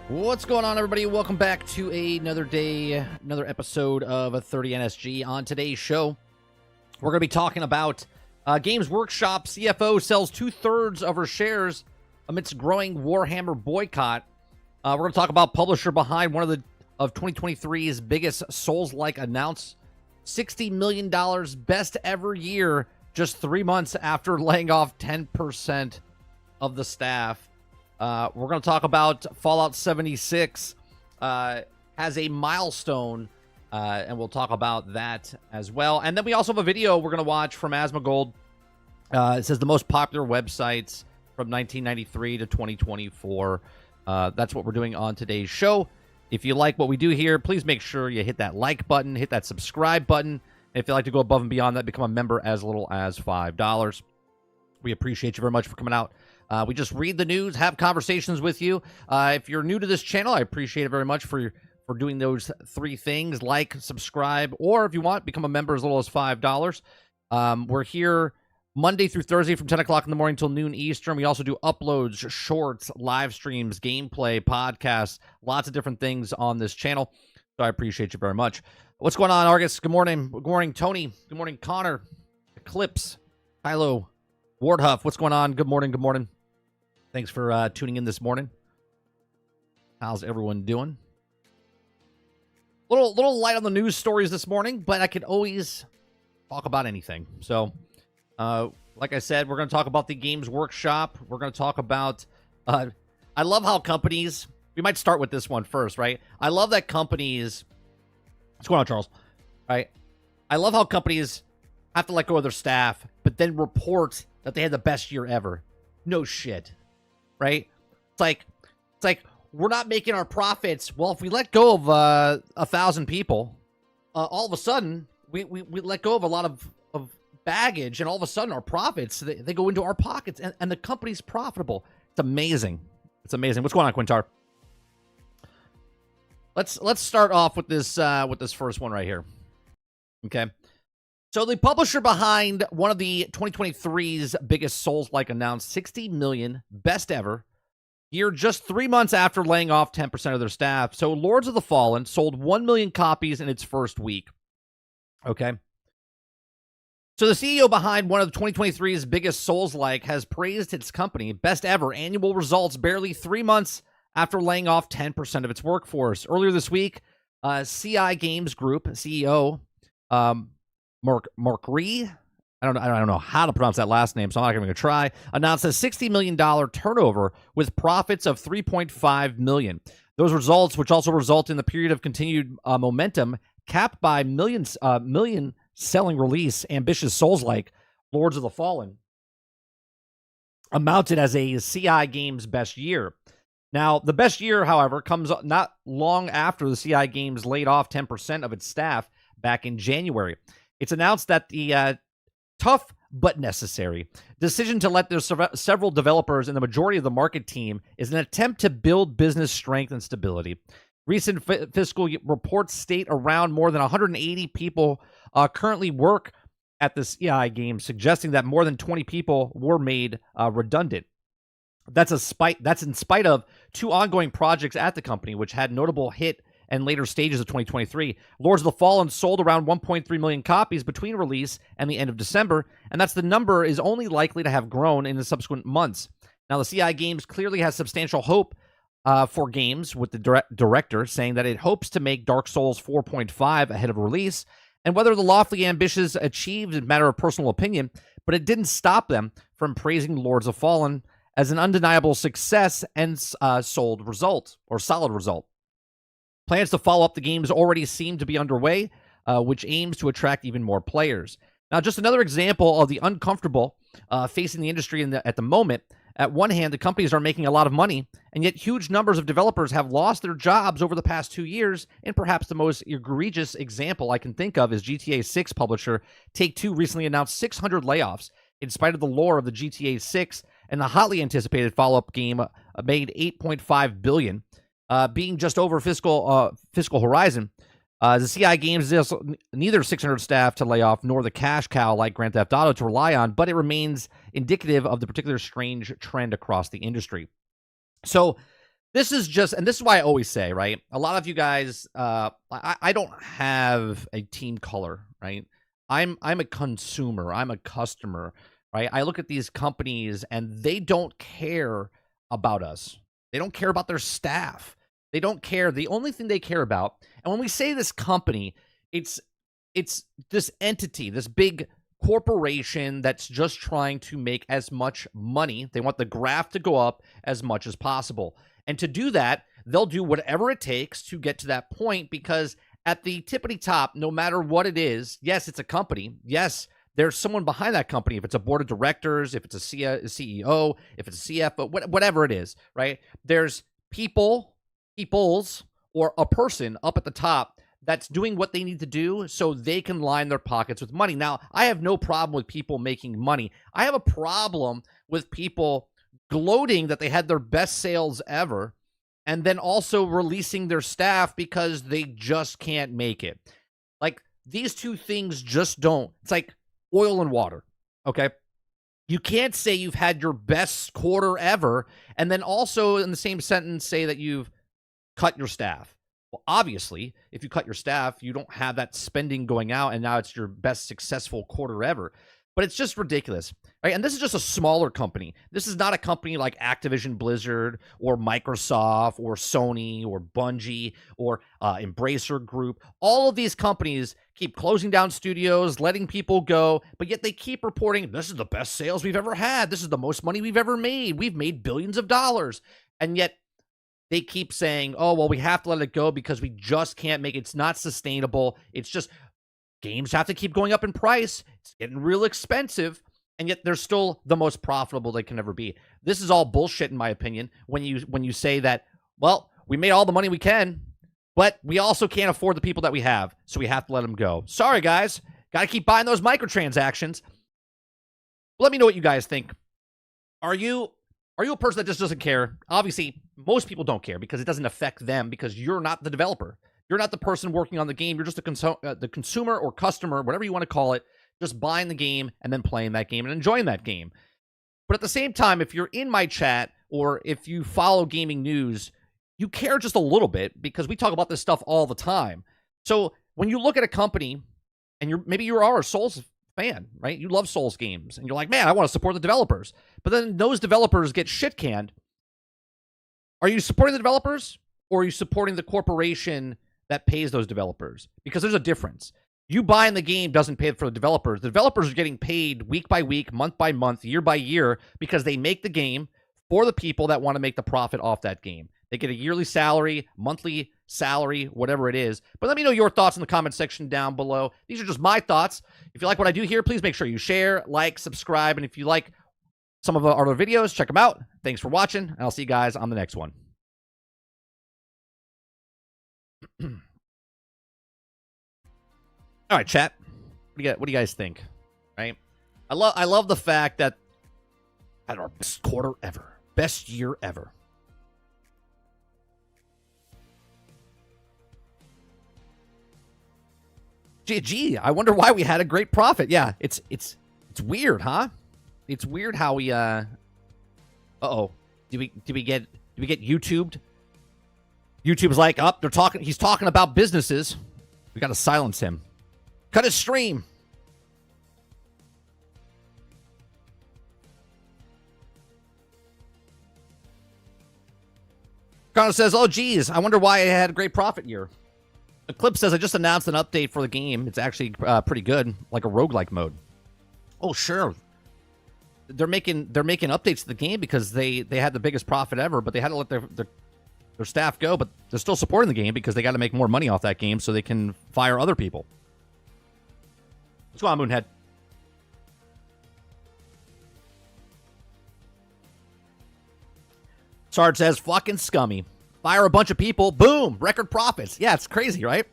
What's going on, everybody? Welcome back to another day, another episode of 30 NSG. On today's show, we're going to be talking about Games Workshop CFO sells 2/3 of her shares amidst growing Warhammer boycott. We're going to talk about publisher behind one of 2023's biggest Souls-like announced $60 million best ever year, just 3 months after laying off 10% of the staff. We're going to talk about Fallout 76 has a milestone, and we'll talk about that as well. And then we also have a video we're going to watch from Asmongold. It says the most popular websites from 1993 to 2024. That's what we're doing on today's show. If you like what we do here, please make sure you hit that like button, hit that subscribe button. And if you'd like to go above and beyond that, become a member as little as $5. We appreciate you very much for coming out. We just read the news, have conversations with you. If you're new to this channel, I appreciate it very much for doing those three things: like, subscribe, or if you want, become a member as little as $5. We're here Monday through Thursday from 10 o'clock in the morning till noon Eastern. We also do uploads, shorts, live streams, gameplay, podcasts, lots of different things on this channel. So I appreciate you very much. What's going on, Argus? Good morning. Good morning, Tony. Good morning, Connor. Eclipse. Kylo. Wardhuff. What's going on? Good morning. Good morning. Thanks for tuning in this morning. How's everyone doing? Little light on the news stories this morning, but I can always talk about anything. So, like I said, we're going to talk about the Games Workshop. We're going to talk about... I love how companies... We might start with this one first, right? I love that companies... What's going on, Charles? Right? I love how companies have to let go of their staff, but then report that they had the best year ever. No shit. Right? It's like we're not making our profits. Well, if we let go of 1,000 people, all of a sudden we let go of a lot of baggage, and all of a sudden our profits they go into our pockets, and the company's profitable. It's amazing. It's amazing. What's going on, Quintar? Let's start off with this first one right here. Okay. So the publisher behind one of the 2023's biggest Souls-like announced $60 million best ever year just 3 months after laying off 10% of their staff. So Lords of the Fallen sold 1 million copies in its first week. Okay. So the CEO behind one of 2023's biggest Souls-like has praised its company best ever annual results barely 3 months after laying off 10% of its workforce. Earlier this week, CI Games Group CEO Mark Ree, I don't know how to pronounce that last name, so I'm not even going to try, announced a $60 million turnover with profits of $3.5 million. Those results, which also result in the period of continued momentum, capped by million selling release, ambitious Souls-like Lords of the Fallen, amounted as a CI Games best year. Now, the best year, however, comes not long after the CI Games laid off 10% of its staff back in January. It's announced that the tough but necessary decision to let their several developers and the majority of the market team is an attempt to build business strength and stability. Recent fiscal reports state around more than 180 people currently work at the CI Games, suggesting that more than 20 people were made redundant. That's in spite of 2 ongoing projects at the company, which had notable hit and later stages of 2023. Lords of the Fallen sold around 1.3 million copies between release and the end of December, and that's the number is only likely to have grown in the subsequent months. Now, the CI Games clearly has substantial hope for games, with the director saying that it hopes to make Dark Souls 4.5 ahead of release, and whether the lofty ambitions achieved is a matter of personal opinion, but it didn't stop them from praising Lords of Fallen as an undeniable success and solid result. Plans to follow up the games already seem to be underway, which aims to attract even more players. Now, just another example of the uncomfortable facing the industry at the moment. At one hand, the companies are making a lot of money, and yet huge numbers of developers have lost their jobs over the past 2 years, and perhaps the most egregious example I can think of is GTA 6 publisher Take-Two recently announced 600 layoffs. In spite of the lore of the GTA 6 and the hotly anticipated follow-up game made $8.5 billion, being just over fiscal horizon, the CI Games is neither 600 staff to lay off nor the cash cow like Grand Theft Auto to rely on, but it remains indicative of the particular strange trend across the industry. So This is just, and this is why I always say, right? A lot of you guys, I don't have a team color, right? I'm a consumer. I'm a customer, right? I look at these companies and they don't care about us. They don't care about their staff. They don't care. The only thing they care about, and when we say this company, it's this entity, this big corporation that's just trying to make as much money. They want the graph to go up as much as possible. And to do that, they'll do whatever it takes to get to that point, because at the tippity top, no matter what it is, yes, it's a company. Yes, there's someone behind that company. If it's a board of directors, if it's a CEO, if it's a CFO, whatever it is, right? There's peoples, or a person up at the top that's doing what they need to do so they can line their pockets with money. Now, I have no problem with people making money. I have a problem with people gloating that they had their best sales ever and then also releasing their staff because they just can't make it. Like, these two things just don't. It's like oil and water, okay? You can't say you've had your best quarter ever and then also in the same sentence say that you've cut your staff. Well, obviously, if you cut your staff, you don't have that spending going out, and now it's your best successful quarter ever. But it's just ridiculous, right? And this is just a smaller company. This is not a company like Activision Blizzard or Microsoft or Sony or Bungie or Embracer Group. All of these companies keep closing down studios, letting people go, but yet they keep reporting, this is the best sales we've ever had. This is the most money we've ever made. We've made billions of dollars. And yet they keep saying, oh, well, we have to let it go because we just can't make it. It's not sustainable. It's just games have to keep going up in price. It's getting real expensive. And yet they're still the most profitable they can ever be. This is all bullshit, in my opinion, when you say that, well, we made all the money we can, but we also can't afford the people that we have, so we have to let them go. Sorry, guys. Got to keep buying those microtransactions. Let me know what you guys think. Are you a person that just doesn't care? Obviously, most people don't care because it doesn't affect them because you're not the developer. You're not the person working on the game. You're just the consumer or customer, whatever you want to call it, just buying the game and then playing that game and enjoying that game. But at the same time, if you're in my chat or if you follow gaming news, you care just a little bit because we talk about this stuff all the time. So when you look at a company and maybe you are a Souls fan, right? You love Souls games and you're like, man, I want to support the developers. But then those developers get shit canned. Are you supporting the developers or are you supporting the corporation that pays those developers? Because there's a difference. You buying the game doesn't pay for the developers. The developers are getting paid week by week, month by month, year by year because they make the game for the people that want to make the profit off that game. They get a yearly salary, monthly salary, whatever it is. But let me know your thoughts in the comment section down below. These are just my thoughts. If you like what I do here, please make sure you share, like, subscribe. And if you like some of our other videos, check them out. Thanks for watching, and I'll see you guys on the next one. All right, chat. What do you guys think? Right? I love the fact that had our best quarter ever, best year ever. Gee, I wonder why we had a great profit. Yeah, it's weird, huh? It's weird how we uh-oh. Did we get YouTubed? YouTube's like, oh, he's talking about businesses. We got to silence him. Cut his stream. Connor says, oh, geez, I wonder why I had a great profit year. Eclipse says, I just announced an update for the game. It's actually pretty good, like a roguelike mode. Oh, sure. They're making updates to the game because they had the biggest profit ever, but they had to let their staff go, but they're still supporting the game because they got to make more money off that game so they can fire other people. What's going on, Moonhead? Sarge says, fucking scummy. Fire a bunch of people, boom, record profits. Yeah, it's crazy, right?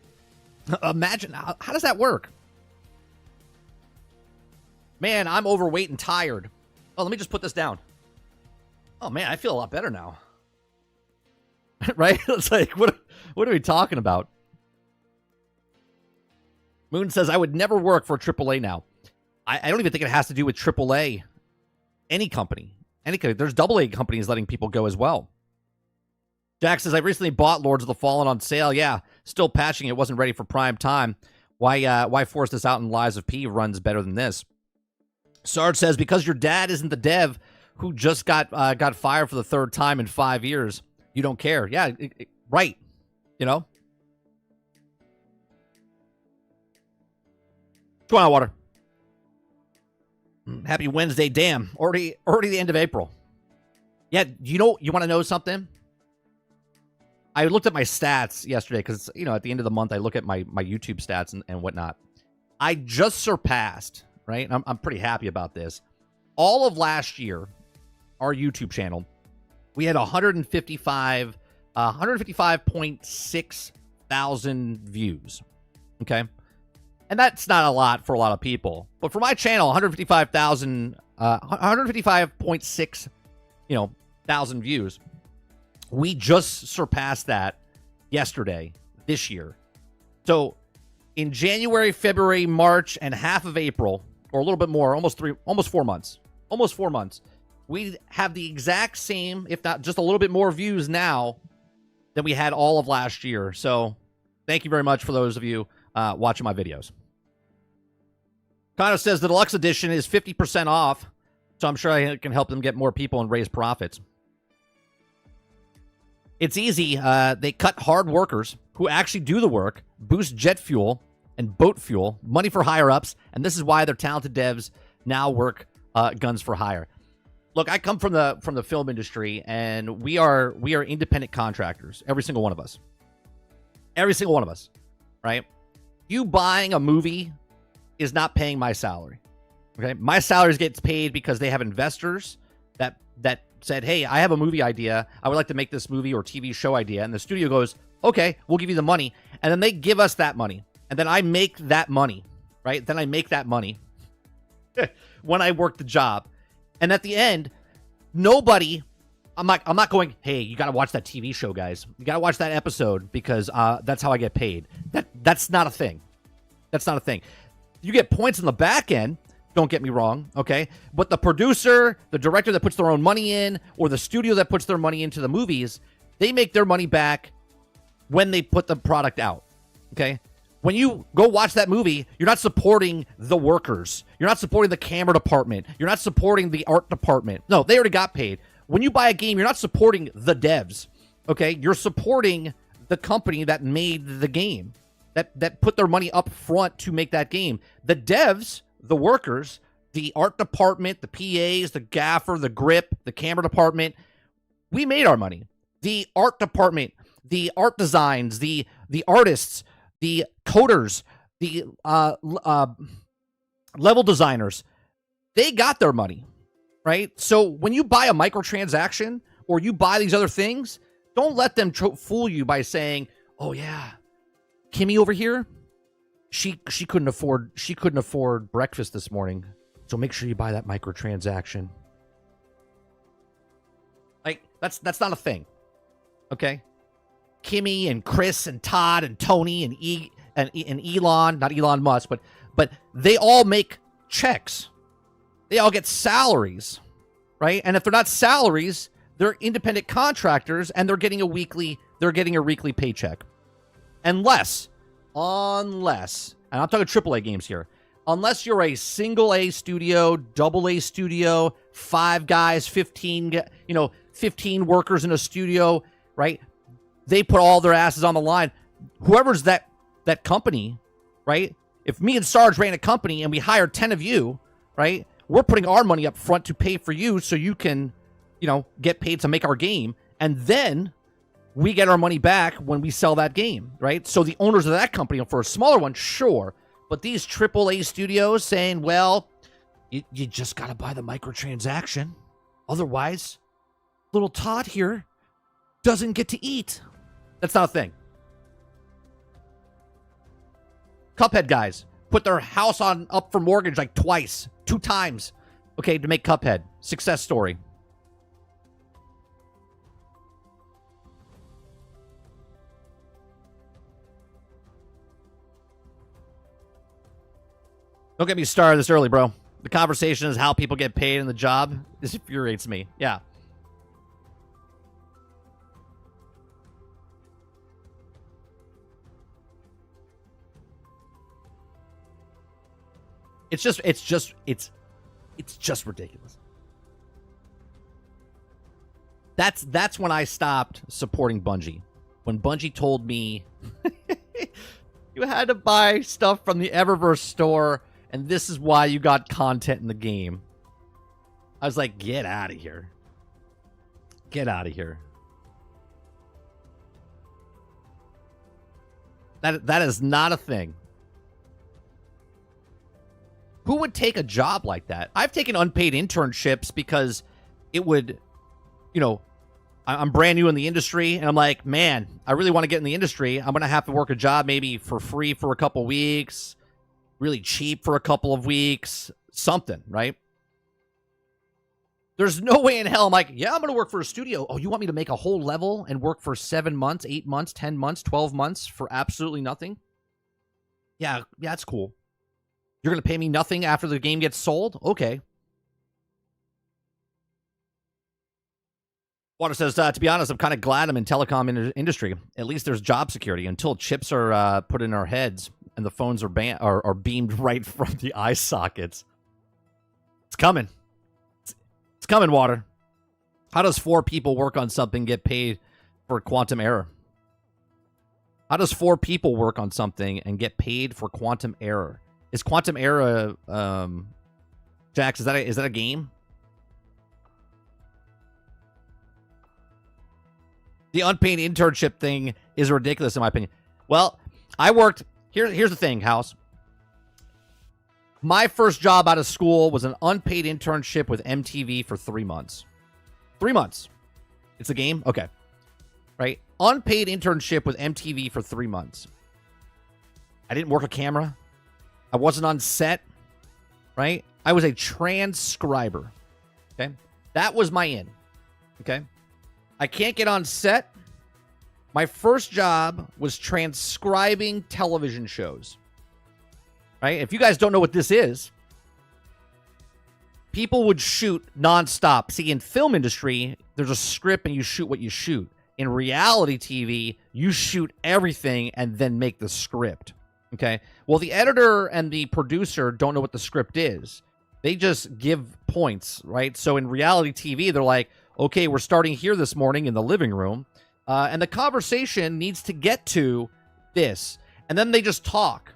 Imagine, how does that work? Man, I'm overweight and tired. Oh, let me just put this down. Oh, man, I feel a lot better now. Right? It's like, what are we talking about? Moon says, I would never work for a AAA now. I don't even think it has to do with AAA. Any company. There's AA companies letting people go as well. Jack says, I recently bought Lords of the Fallen on sale. Yeah, still patching it. Wasn't ready for prime time. Why force this out in Lies of P runs better than this? Sarge says, because your dad isn't the dev who just got fired for the third time in 5 years. You don't care. Yeah, right. You know? What's going on, Water? Happy Wednesday. Damn. Already the end of April. Yeah, you want to know something? I looked at my stats yesterday because, at the end of the month, I look at my YouTube stats and whatnot. I just surpassed, right? I'm pretty happy about this. All of last year, our YouTube channel, we had 155.6 thousand views. Okay. And that's not a lot for a lot of people. But for my channel, 155.6, thousand views. We just surpassed that yesterday, this year. So in January, February, March, and half of April, or a little bit more, almost 4 months, we have the exact same, if not just a little bit more views now than we had all of last year. So thank you very much for those of you watching my videos. Connor says the deluxe edition is 50% off, so I'm sure I can help them get more people and raise profits. It's easy. They cut hard workers who actually do the work, boost jet fuel and boat fuel, money for higher-ups, and this is why their talented devs now work guns for hire. Look, I come from the film industry, and we are independent contractors, every single one of us. Every single one of us, right? You buying a movie is not paying my salary. Okay, my salary gets paid because they have investors that said, hey, I have a movie idea. I would like to make this movie or TV show idea. And the studio goes, okay, we'll give you the money. And then they give us that money. And then I make that money, right? Then I make that money when I work the job. And at the end, nobody, I'm not going, hey, you got to watch that TV show, guys. You got to watch that episode because that's how I get paid. That's not a thing. That's not a thing. You get points on the back end. Don't get me wrong, okay? But the producer, the director that puts their own money in, or the studio that puts their money into the movies, they make their money back when they put the product out, okay? When you go watch that movie, you're not supporting the workers. You're not supporting the camera department. You're not supporting the art department. No, they already got paid. When you buy a game, you're not supporting the devs, okay? You're supporting the company that made the game, that put their money up front to make that game. The devs, the workers, the art department, the PAs, the gaffer, the grip, the camera department, we made our money. The art department, the art designs, the artists, the coders, the level designers, they got their money, right? So when you buy a microtransaction or you buy these other things, don't let them fool you by saying, oh yeah, Kimmy over here, she couldn't afford breakfast this morning, so make sure you buy that microtransaction. Like that's not a thing, okay? Kimmy and Chris and Todd and Tony and Elon, not Elon Musk, but they all make checks. They all get salaries, right? And if they're not salaries, they're independent contractors, and they're getting a weekly paycheck. Unless, and I'm talking AAA games here, unless you're a single A studio, double A studio, 5 guys, 15 workers in a studio, right? They put all their asses on the line. Whoever's that company, right? If me and Sarge ran a company and we hired 10 of you, right? We're putting our money up front to pay for you so you can, get paid to make our game. And then we get our money back when we sell that game, right? So the owners of that company, for a smaller one, sure. But these AAA studios saying, well, you just got to buy the microtransaction. Otherwise, little Todd here doesn't get to eat. That's not a thing. Cuphead guys put their house up for mortgage like 2 times, okay, to make Cuphead. Success story. Don't get me started this early, bro. The conversation is how people get paid in the job. This infuriates me. Yeah. It's just ridiculous. That's when I stopped supporting Bungie. When Bungie told me you had to buy stuff from the Eververse store, and this is why you got content in the game. I was like, get out of here. Get out of here. That is not a thing. Who would take a job like that? I've taken unpaid internships because it would, you know, I'm brand new in the industry, and I'm like, man, I really want to get in the industry. I'm going to have to work a job maybe for free for a couple weeks, really cheap for a couple of weeks, something, right? There's no way in hell I'm like, yeah, I'm going to work for a studio. Oh, you want me to make a whole level and work for 7 months, 8 months, 10 months, 12 months for absolutely nothing? Yeah, that's cool. You're going to pay me nothing after the game gets sold? Okay. Water says, to be honest, I'm kind of glad I'm in telecom industry. At least there's job security until chips are put in our heads and the phones are beamed right from the eye sockets. It's coming. It's coming, Water. How does 4 people work on something get paid for quantum error? How does 4 people work on something and get paid for quantum error? Is quantum error, Jax, is that a game? The unpaid internship thing is ridiculous in my opinion. Well, I worked here's the thing, House. My first job out of school was an unpaid internship with MTV for 3 months. 3 months. It's a game? Okay. Right? Unpaid internship with MTV for 3 months. I didn't work a camera. I wasn't on set. Right? I was a transcriber. Okay? That was my in. Okay? I can't get on set. My first job was transcribing television shows. Right? If you guys don't know what this is, people would shoot nonstop. See, in film industry, there's a script and you shoot what you shoot. In reality TV, you shoot everything and then make the script. Okay? Well, the editor and the producer don't know what the script is. They just give points, right? So in reality TV, they're like, okay, we're starting here this morning in the living room, and the conversation needs to get to this. And then they just talk.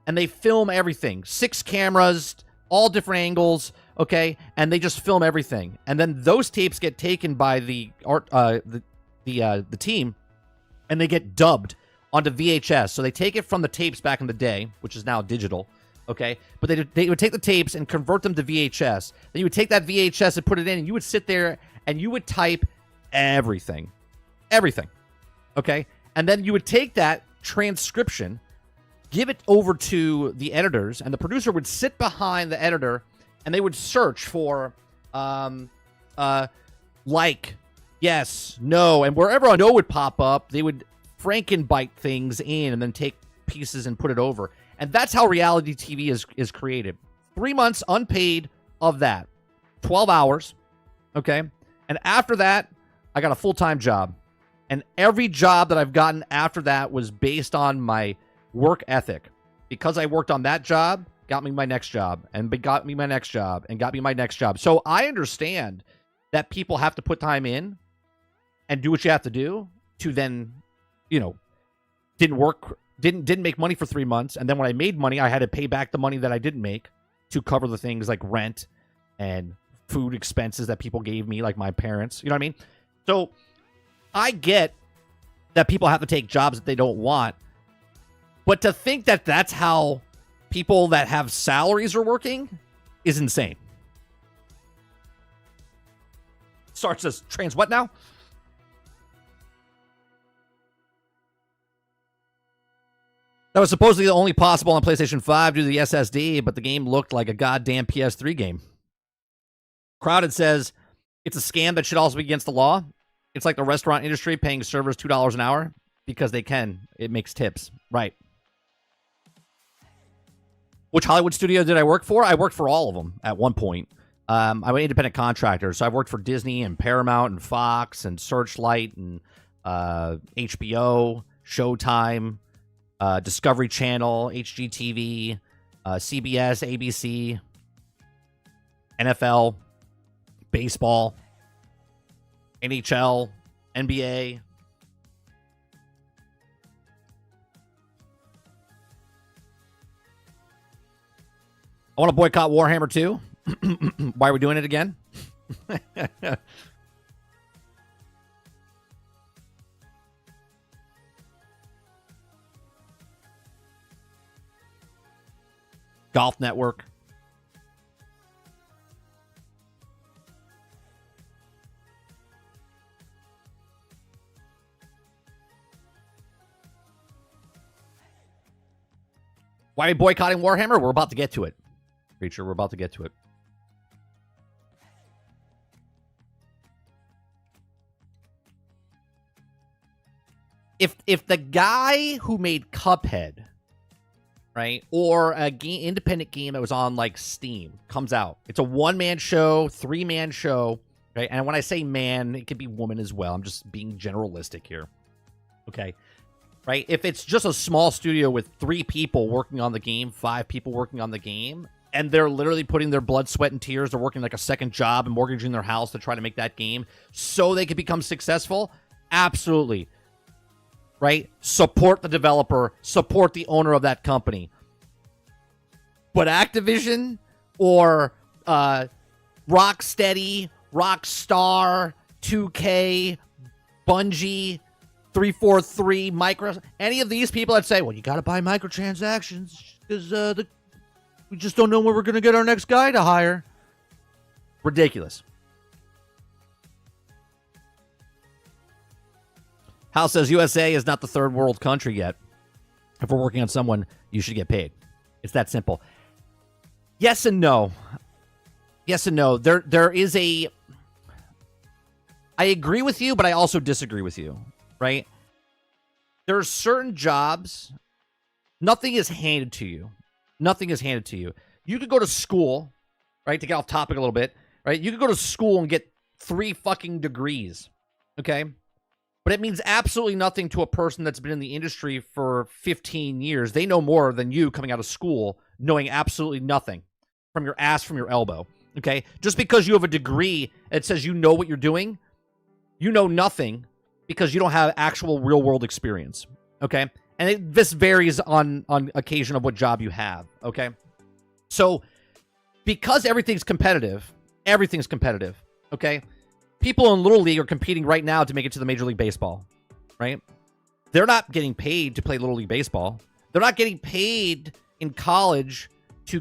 And they film everything. 6 cameras, all different angles, okay? And they just film everything. And then those tapes get taken by the team, and they get dubbed onto VHS. So they take it from the tapes back in the day, which is now digital, okay? But they would take the tapes and convert them to VHS. Then you would take that VHS and put it in, and you would sit there and you would type everything. Everything, okay? And then you would take that transcription, give it over to the editors, and the producer would sit behind the editor, and they would search for, like, yes, no, and wherever a no would pop up, they would Frankenbite things in and then take pieces and put it over. And that's how reality TV is created. 3 months unpaid of that. 12 hours, okay? And after that, I got a full-time job. And every job that I've gotten after that was based on my work ethic. Because I worked on that job, got me my next job, and got me my next job, and got me my next job. So I understand that people have to put time in and do what you have to do to then, you know, didn't make money for 3 months, and then when I made money, I had to pay back the money that I didn't make to cover the things like rent and food expenses that people gave me, like my parents. You know what I mean? So I get that people have to take jobs that they don't want, but to think that that's how people that have salaries are working is insane. Starts as trans what now? That was supposedly only possible on PlayStation 5 due to the SSD, but the game looked like a goddamn PS3 game. Crowded says, it's a scam that should also be against the law. It's like the restaurant industry paying servers $2 an hour because they can. It makes tips. Right. Which Hollywood studio did I work for? I worked for all of them at one point. I'm an independent contractor, so I've worked for Disney and Paramount and Fox and Searchlight and HBO, Showtime, Discovery Channel, HGTV, CBS, ABC, NFL, baseball, NHL, NBA. I want to boycott Warhammer 2. Why are we doing it again? Golf Network. Why are we boycotting Warhammer? We're about to get to it. Creature, we're about to get to it. If the guy who made Cuphead, right, or a independent game that was on like Steam comes out, it's a one-man show, three-man show, right? And when I say man, it could be woman as well. I'm just being generalistic here. Okay. Right? If it's just a small studio with 3 people working on the game, 5 people working on the game, and they're literally putting their blood, sweat, and tears, they're working like a second job and mortgaging their house to try to make that game so they can become successful, absolutely. Right? Support the developer, support the owner of that company. But Activision or Rocksteady, Rockstar, 2K, Bungie, 343, Micro, any of these people that say, well, you got to buy microtransactions because we just don't know where we're going to get our next guy to hire. Ridiculous. Hal says USA is not the third world country yet. If we're working on someone, you should get paid. It's that simple. Yes and no. Yes and no. There is a... I agree with you, but I also disagree with you. Right? There are certain jobs, nothing is handed to you. Nothing is handed to you. You could go to school, right, to get off topic a little bit, right? You could go to school and get 3 fucking degrees, okay? But it means absolutely nothing to a person that's been in the industry for 15 years. They know more than you coming out of school, knowing absolutely nothing from your ass, from your elbow, okay? Just because you have a degree that says you know what you're doing, you know nothing because you don't have actual real-world experience, okay? And this varies on occasion of what job you have, okay? So, because everything's competitive, okay? People in Little League are competing right now to make it to the Major League Baseball, right? They're not getting paid to play Little League Baseball. They're not getting paid in college to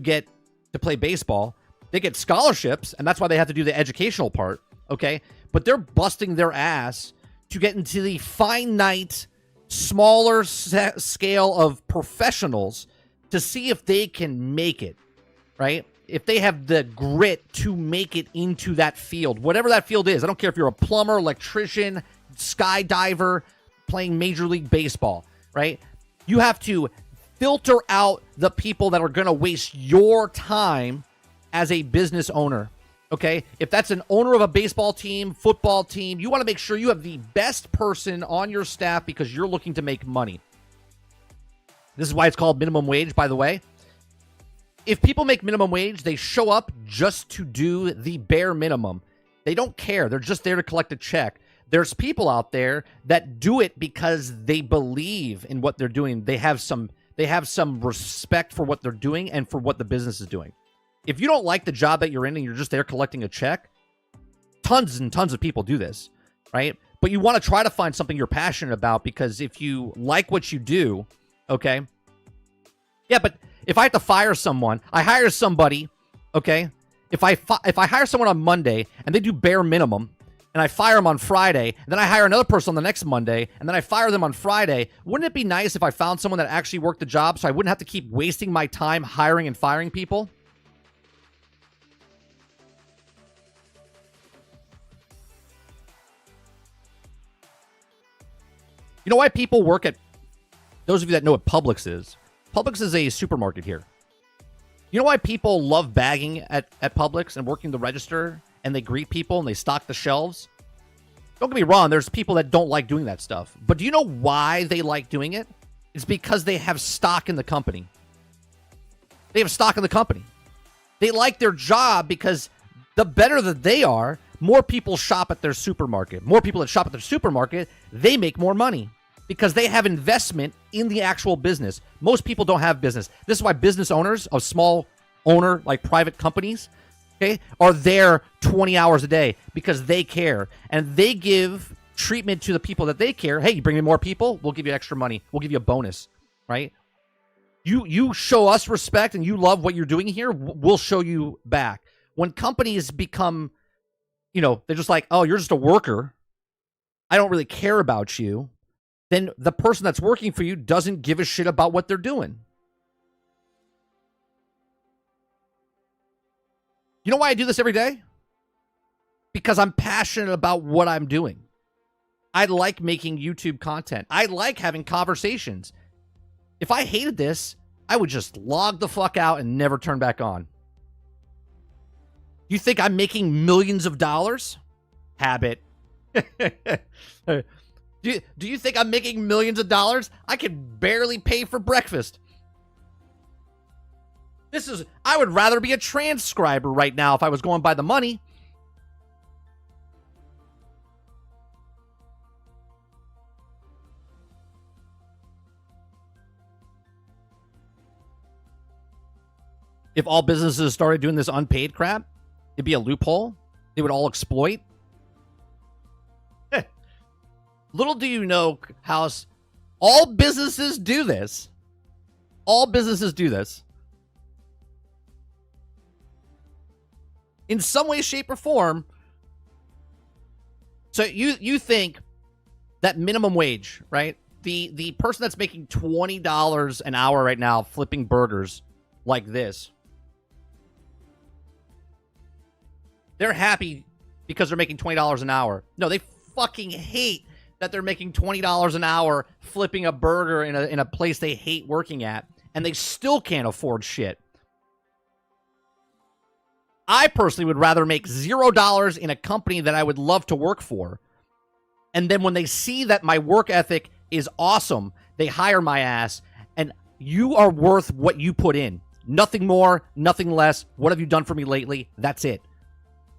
play baseball. They get scholarships, and that's why they have to do the educational part, okay? But they're busting their ass to get into the finite, smaller scale of professionals to see if they can make it, right? If they have the grit to make it into that field, whatever that field is. I don't care if you're a plumber, electrician, skydiver, playing Major League Baseball, right? You have to filter out the people that are going to waste your time as a business owner. Okay, if that's an owner of a baseball team, football team, you want to make sure you have the best person on your staff because you're looking to make money. This is why it's called minimum wage, by the way. If people make minimum wage, they show up just to do the bare minimum. They don't care. They're just there to collect a check. There's people out there that do it because they believe in what they're doing. They have some respect for what they're doing and for what the business is doing. If you don't like the job that you're in and you're just there collecting a check, tons and tons of people do this, right? But you want to try to find something you're passionate about because if you like what you do, okay? Yeah, but if I have to fire someone, I hire somebody, okay? If I hire someone on Monday and they do bare minimum and I fire them on Friday, and then I hire another person on the next Monday, and then I fire them on Friday, wouldn't it be nice if I found someone that actually worked the job so I wouldn't have to keep wasting my time hiring and firing people? You know why people work at, those of you that know what Publix is a supermarket here. You know why people love bagging at Publix and working the register and they greet people and they stock the shelves? Don't get me wrong, there's people that don't like doing that stuff. But do you know why they like doing it? It's because they have stock in the company. They have stock in the company. They like their job because the better that they are, more people shop at their supermarket. More people that shop at their supermarket, they make more money because they have investment in the actual business. Most people don't have business. This is why business owners of small owner, like private companies, okay, are there 20 hours a day because they care. And they give treatment to the people that they care. Hey, you bring in more people, we'll give you extra money. We'll give you a bonus, right? You show us respect and you love what you're doing here, we'll show you back. When companies become, they're just like, oh, you're just a worker, I don't really care about you, then the person that's working for you doesn't give a shit about what they're doing. You know why I do this every day? Because I'm passionate about what I'm doing. I like making YouTube content. I like having conversations. If I hated this, I would just log the fuck out and never turn back on. You think I'm making millions of dollars? Habit. Do you think I'm making millions of dollars? I can barely pay for breakfast. I would rather be a transcriber right now if I was going by the money. If all businesses started doing this unpaid crap, it'd be a loophole. They would all exploit. Little do you know, House, all businesses do this. All businesses do this. In some way, shape, or form. So you think that minimum wage, right? The person that's making $20 an hour right now flipping burgers like this, they're happy because they're making $20 an hour. No, they fucking hate that they're making $20 an hour flipping a burger in a place they hate working at, and they still can't afford shit. I personally would rather make $0 in a company that I would love to work for. And then when they see that my work ethic is awesome, they hire my ass, and you are worth what you put in. Nothing more, nothing less. What have you done for me lately? That's it.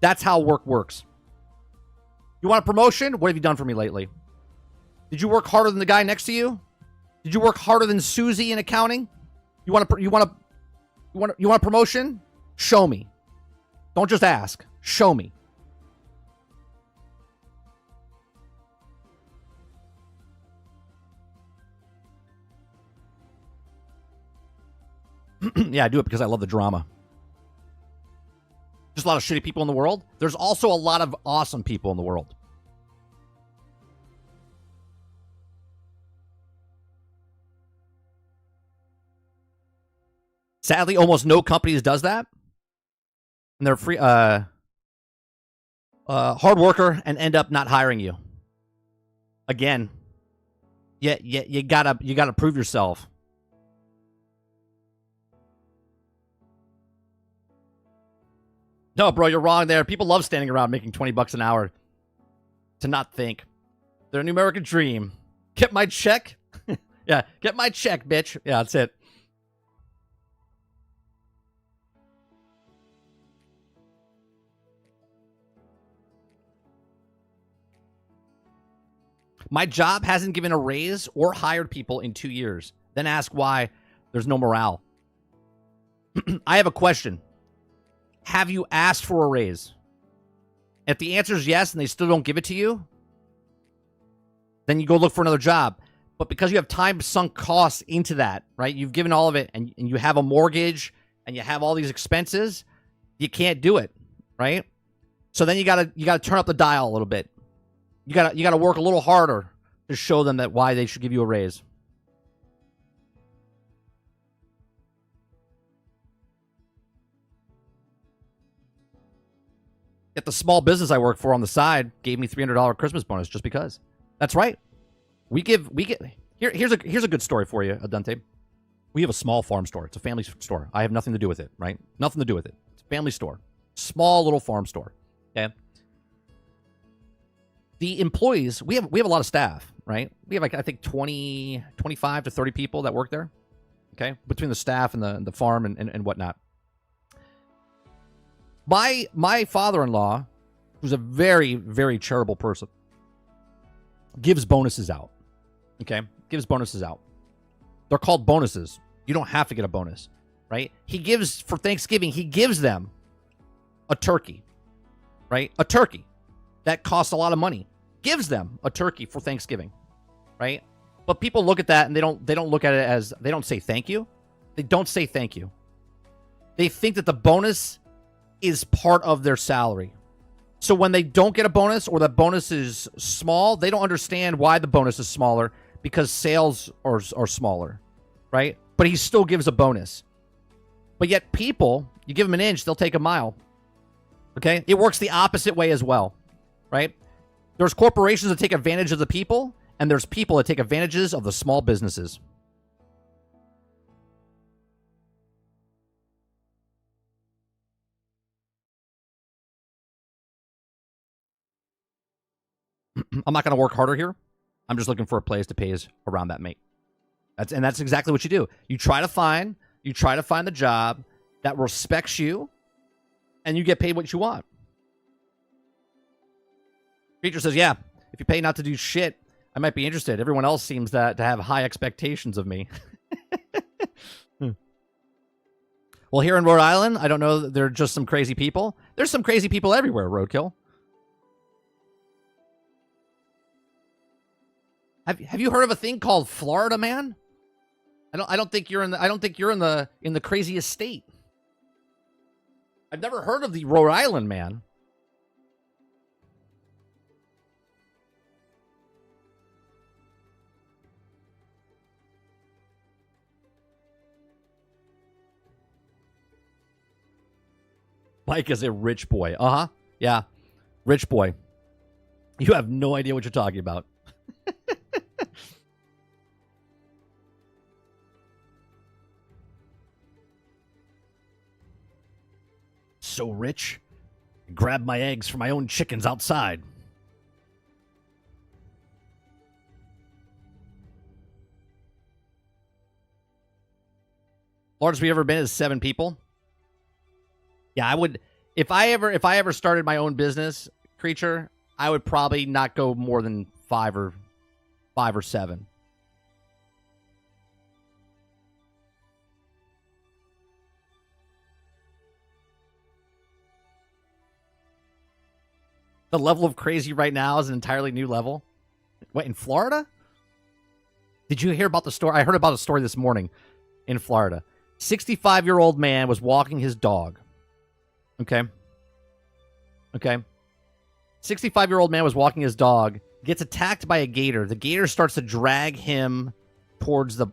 That's how work works. You want a promotion? What have you done for me lately? Did you work harder than the guy next to you? Did you work harder than Susie in accounting? You want a promotion? Show me. Don't just ask. Show me. Yeah, I do it because I love the drama. Just a lot of shitty people in the world. There's also a lot of awesome people in the world. Sadly, almost no companies does that. And they're free, hard worker and end up not hiring you. Again, you gotta prove yourself. No, bro, you're wrong there. People love standing around making $20 an hour to not think. Their new American dream. Get my check? Yeah, get my check, bitch. Yeah, that's it. My job hasn't given a raise or hired people in 2 years. Then ask why there's no morale. I have a question. Have you asked for a raise? If the answer is yes and they still don't give it to you, then you go look for another job. But because you have time sunk costs into that, right? You've given all of it and you have a mortgage and you have all these expenses, you can't do it, right? So then you gotta turn up the dial a little bit. You gotta work a little harder to show them that why they should give you a raise. Yet the small business I work for on the side gave me $300 Christmas bonus just because. That's right. We get here's a good story for you, Adante. We have a small farm store. It's a family store. I have nothing to do with it, right? Nothing to do with it. It's a family store. Small little farm store. Okay. The employees, we have a lot of staff, right? We have like, I think 25 to 30 people that work there. okay, between the staff and the farm and whatnot. My father-in-law, who's a very, very charitable person, gives bonuses out. Okay? Gives bonuses out. They're called bonuses. You don't have to get a bonus, right? He gives, for Thanksgiving, he gives them a turkey, right? A turkey that costs a lot of money. Gives them a turkey for Thanksgiving, right? But people look at that and they don't look at it as, they don't say thank you. They don't say thank you. They think that the bonus is part of their salary. So when they don't get a bonus or the bonus is small, they don't understand why the bonus is smaller because sales are smaller, right? But he still gives a bonus. But yet people, you give them an inch, they'll take a mile. Okay? It works the opposite way as well, right? There's corporations that take advantage of the people, and there's people that take advantages of the small businesses. I'm not going to work harder here. I'm just looking for a place to pay us around that mate. That's exactly what you do. You try to find the job that respects you, and you get paid what you want. Creature says, yeah, if you pay not to do shit, I might be interested. Everyone else seems to have high expectations of me. Well, here in Rhode Island, I don't know. There are just some crazy people. There's some crazy people everywhere, Roadkill. Have you heard of a thing called Florida Man? I don't think you're in the craziest state. I've never heard of the Rhode Island Man. Mike is a rich boy. Uh-huh. Yeah. Rich boy. You have no idea what you're talking about. So rich. Grab my eggs from my own chickens outside. Largest we ever been is 7 people. Yeah, I would, if I ever started my own business, Creature, I would probably not go more than 5 or 7. The level of crazy right now is an entirely new level. What, in Florida? Did you hear about the story? I heard about a story this morning in Florida. 65-year-old man was walking his dog. Okay. 65-year-old man was walking his dog, gets attacked by a gator. The gator starts to drag him towards the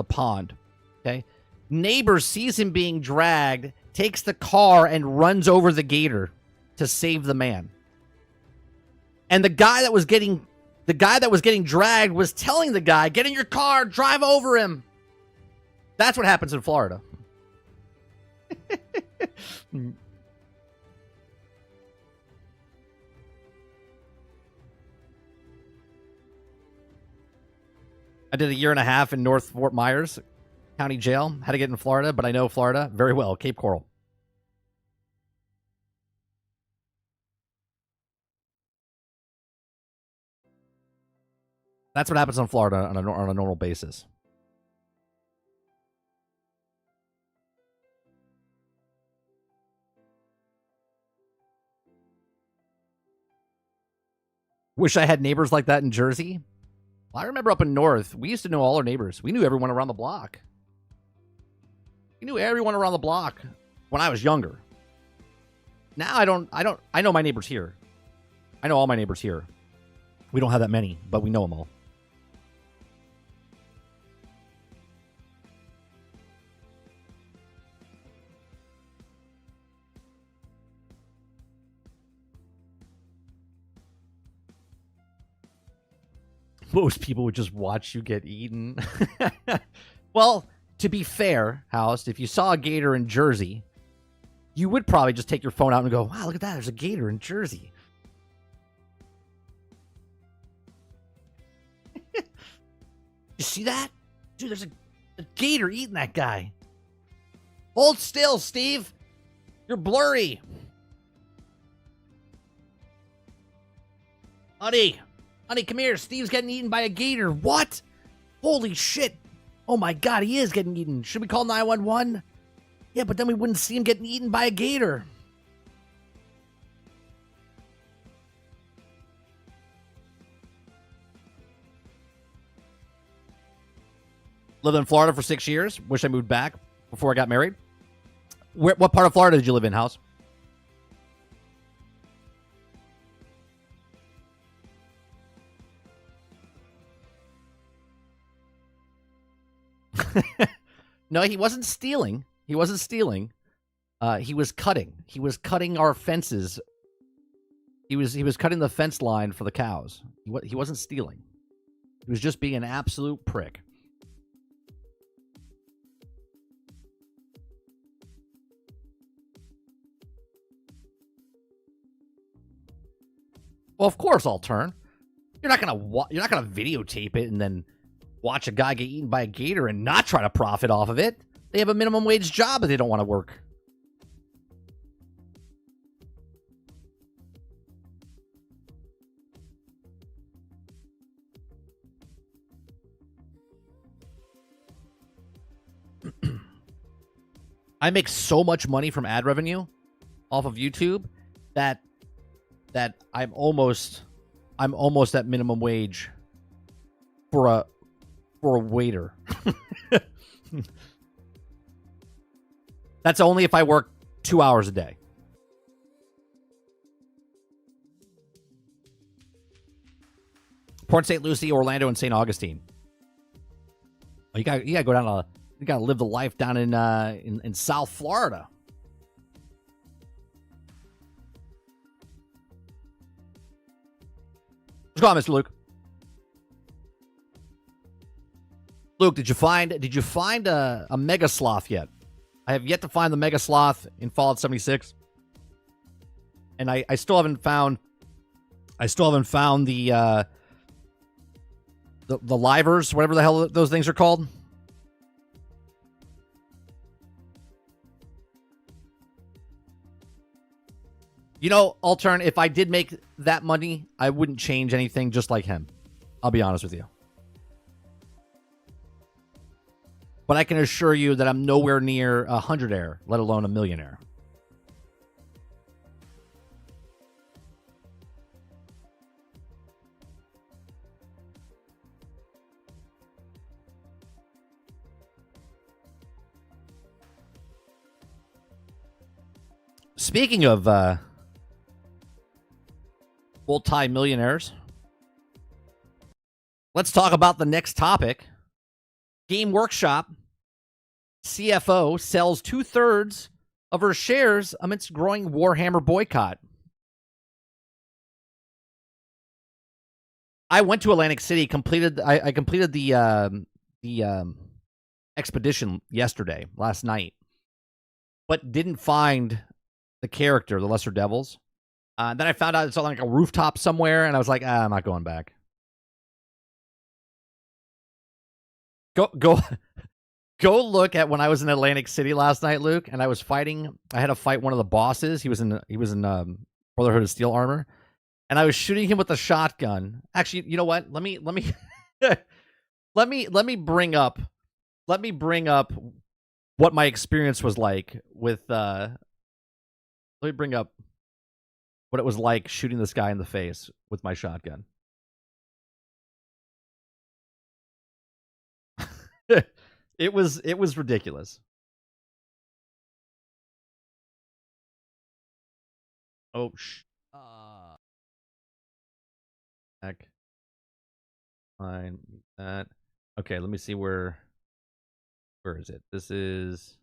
pond. Okay. Neighbor sees him being dragged, takes the car and runs over the gator to save the man. And the guy that was getting dragged was telling the guy, "Get in your car, drive over him." That's what happens in Florida. I did a year and a half in North Fort Myers County Jail. Had to get in Florida, but I know Florida very well. Cape Coral. That's what happens in Florida on a normal basis. Wish I had neighbors like that in Jersey. Well, I remember up in North, we used to know all our neighbors. We knew everyone around the block. We knew everyone around the block when I was younger. Now I know my neighbors here. I know all my neighbors here. We don't have that many, but we know them all. Most people would just watch you get eaten. Well, to be fair, House, if you saw a gator in Jersey, you would probably just take your phone out and go, "Wow, look at that. There's a gator in Jersey." You see that? Dude, A gator eating that guy. Hold still, Steve. You're blurry. Honey, come here. Steve's getting eaten by a gator. What? Holy shit. Oh my God, he is getting eaten. Should we call 911? Yeah, but then we wouldn't see him getting eaten by a gator. Lived in Florida for 6 years. Wish I moved back before I got married. What part of Florida did you live in, House? No, he wasn't stealing. He wasn't stealing. He was cutting. He was cutting our fences. He was cutting the fence line for the cows. He wasn't stealing. He was just being an absolute prick. Well, of course I'll turn. You're not gonna videotape it and then watch a guy get eaten by a gator and not try to profit off of it. They have a minimum wage job and they don't want to work. I make so much money from ad revenue off of YouTube that I'm almost at minimum wage for a waiter. That's only if I work 2 hours a day. Port St. Lucie, Orlando, and St. Augustine. Oh, you gotta go down to, you gotta live the life down in South Florida. What's going on, Mr. Luke? Luke, did you find a Mega Sloth yet? I have yet to find the Mega Sloth in Fallout 76, and I still haven't found the livers, whatever the hell those things are called. You know, Altern, if I did make that money, I wouldn't change anything, just like him. I'll be honest with you. But I can assure you that I'm nowhere near a 100-aire, let alone a millionaire. Speaking of multi-millionaires, let's talk about the next topic. Game Workshop CFO sells 2/3 of her shares amidst growing Warhammer boycott. I went to Atlantic City. I completed the expedition last night, but didn't find the character, the Lesser Devils. Then I found out it's on like a rooftop somewhere, and I was like, I'm not going back. Go look at when I was in Atlantic City last night, Luke, and I was fighting. I had to fight one of the bosses. He was in Brotherhood of Steel Armor, and I was shooting him with a shotgun. Actually, you know what? Let me let me bring up what my experience was like with. Let me bring up what it was like shooting this guy in the face with my shotgun. It was ridiculous. Oh heck. Fine that. Okay, let me see where is it? This is.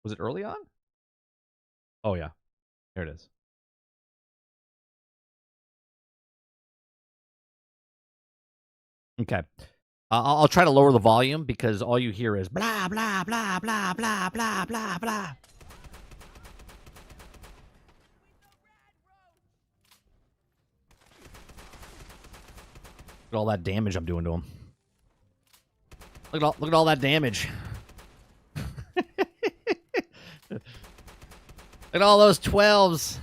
Was it early on? Oh yeah. There it is. Okay. I'll try to lower the volume because all you hear is blah, blah, blah, blah, blah, blah, blah, blah. Look at all that damage I'm doing to him. Look at all that damage. Look at all those 12s.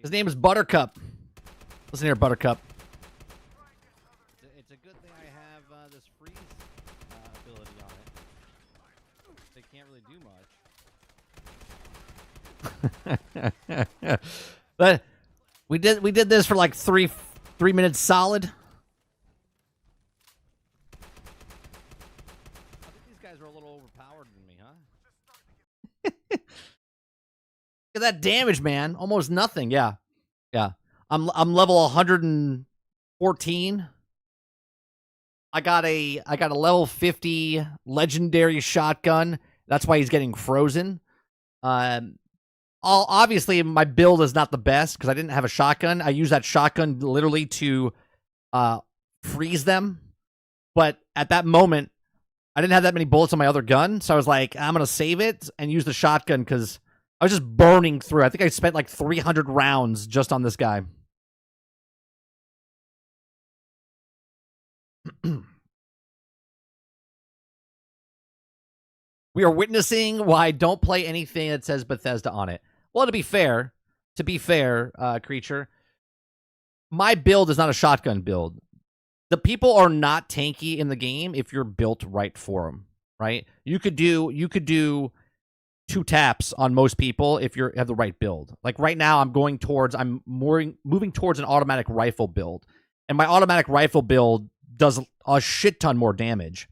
His name is Buttercup. Listen here, Buttercup. It's a good thing I have this freeze ability on it. They can't really do much. But we did this for like three minutes solid. I think these guys are a little overpowered than me, huh? Look at that damage, man. Almost nothing. Yeah. I'm level 114. I got a level 50 legendary shotgun. That's why he's getting frozen. Obviously my build is not the best because I didn't have a shotgun. I use that shotgun literally to freeze them. But at that moment, I didn't have that many bullets on my other gun, so I was like, I'm gonna save it and use the shotgun because I was just burning through. I think I spent like 300 rounds just on this guy. We are witnessing why don't play anything that says Bethesda on it. Well, to be fair, Creature, my build is not a shotgun build. The people are not tanky in the game if you're built right for them, right? You could do 2 taps on most people if you have the right build. Like right now, I'm moving towards an automatic rifle build, and my automatic rifle build does a shit ton more damage.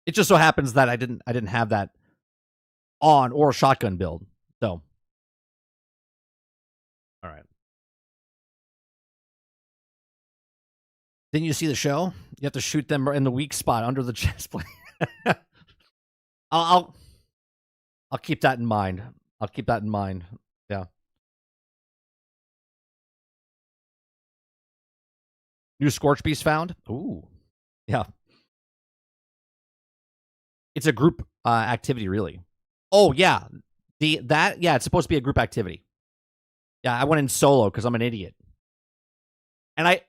It just so happens that I didn't have that on or a shotgun build. So, all right. Didn't you see the show? You have to shoot them in the weak spot under the chest plate. I'll keep that in mind. I'll keep that in mind. Yeah. New Scorch Beast found. Ooh. Yeah. It's a group activity, really. Oh yeah. It's supposed to be a group activity. Yeah, I went in solo because I'm an idiot. And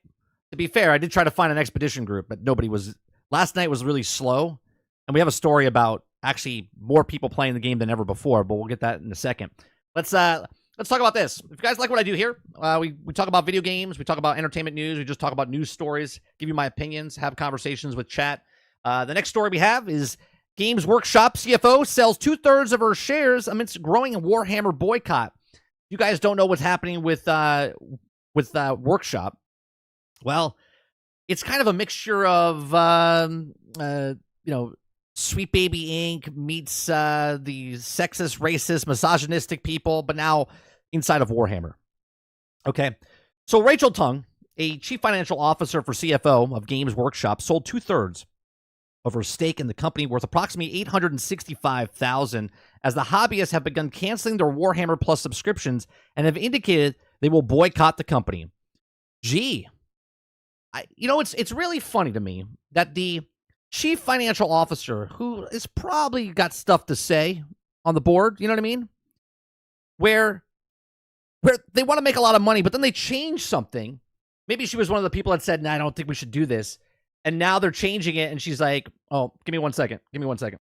to be fair, I did try to find an expedition group, but nobody was. Last night was really slow, and we have a story about actually more people playing the game than ever before, but we'll get that in a second. Let's talk about this. If you guys like what I do here, we talk about video games, we talk about entertainment news, we just talk about news stories, give you my opinions, have conversations with chat. The next story we have is Games Workshop CFO sells 2/3 of her shares amidst growing Warhammer boycott. You guys don't know what's happening with Workshop. Well, it's kind of a mixture of Sweet Baby Inc. meets the sexist, racist, misogynistic people, but now inside of Warhammer. Okay, so Rachel Tung, a chief financial officer for CFO of Games Workshop, sold 2/3 of her stake in the company, worth approximately $865,000, as the hobbyists have begun canceling their Warhammer Plus subscriptions and have indicated they will boycott the company. Gee, it's really funny to me that the chief financial officer, who is probably got stuff to say on the board, you know what I mean? Where they want to make a lot of money, but then they change something. Maybe she was one of the people that said, "No, I don't think we should do this." And now they're changing it, and she's like, "Oh, give me 1 second. Give me 1 second."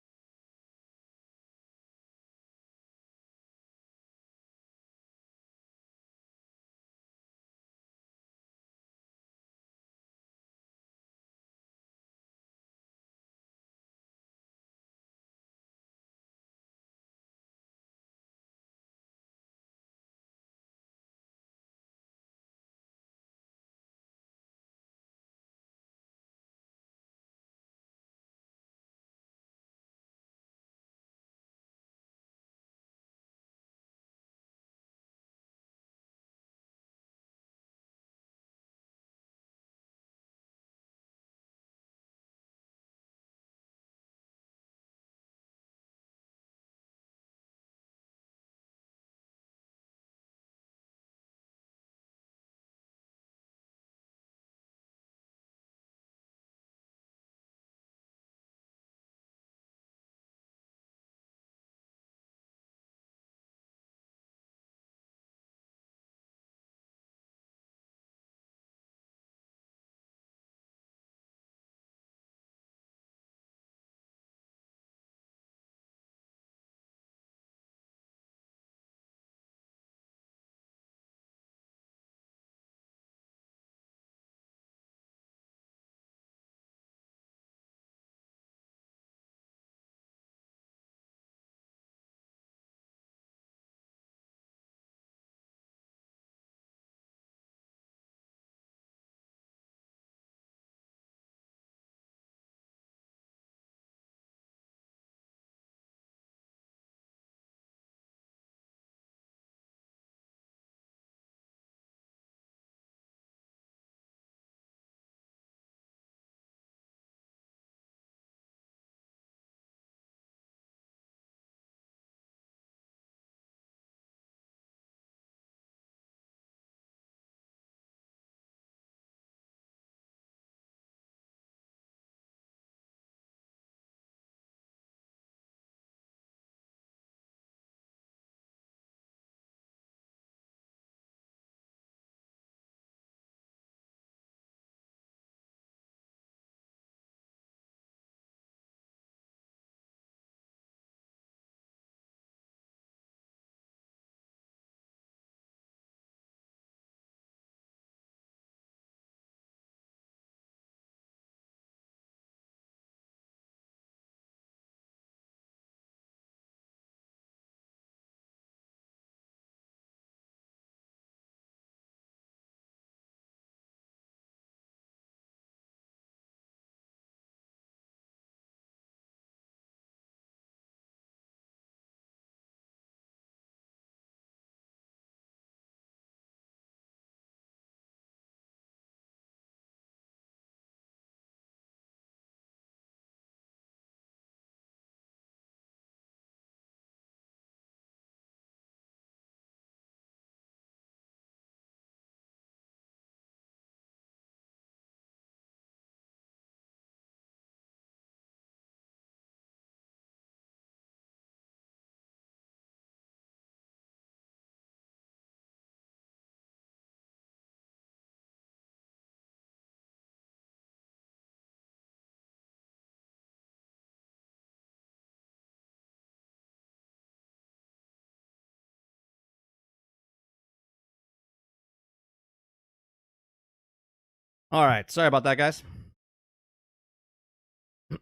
All right. Sorry about that, guys.